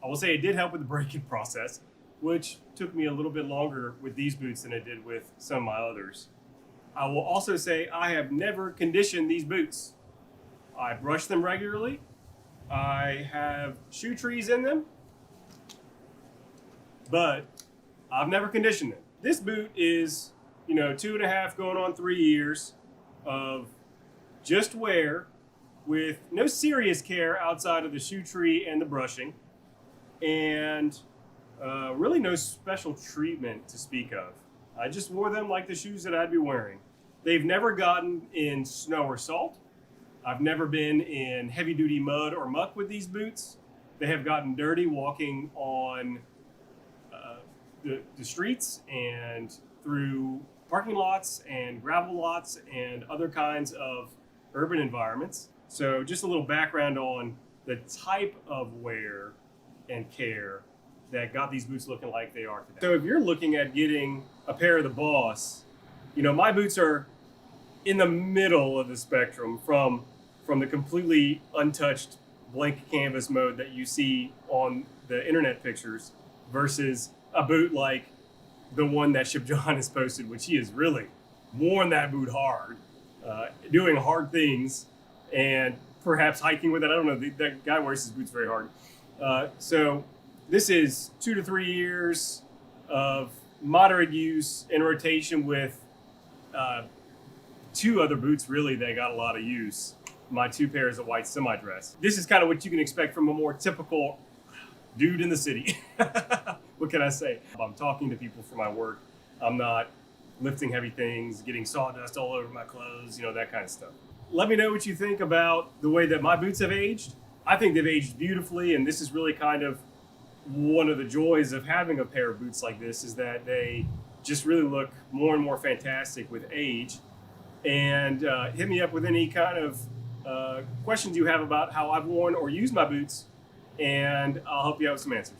I will say it did help with the break-in process, which took me a little bit longer with these boots than it did with some of my others. I will also say I have never conditioned these boots. I brush them regularly. I have shoe trees in them, but I've never conditioned them. This boot is, 2.5 going on 3 years of just wear with no serious care outside of the shoe tree and the brushing, and really no special treatment to speak of. I just wore them like the shoes that I'd be wearing. They've never gotten in snow or salt. I've never been in heavy duty mud or muck with these boots. They have gotten dirty walking on the streets and through parking lots and gravel lots and other kinds of urban environments. So just a little background on the type of wear and care that got these boots looking like they are today. So if you're looking at getting a pair of the Boss, my boots are in the middle of the spectrum from the completely untouched blank canvas mode that you see on the internet pictures versus a boot like the one that Ship John has posted, which he has really worn that boot hard, doing hard things and perhaps hiking with it. I don't know, that guy wears his boots very hard. So this is 2 to 3 years of moderate use in rotation with 2 other boots really that got a lot of use. My 2 pairs of white semi-dress. This is kind of what you can expect from a more typical dude in the city. What can I say? I'm talking to people for my work. I'm not lifting heavy things, getting sawdust all over my clothes, that kind of stuff. Let me know what you think about the way that my boots have aged. I think they've aged beautifully, and this is really kind of one of the joys of having a pair of boots like this is that they just really look more and more fantastic with age. And hit me up with any kind of questions you have about how I've worn or used my boots, and I'll help you out with some answers.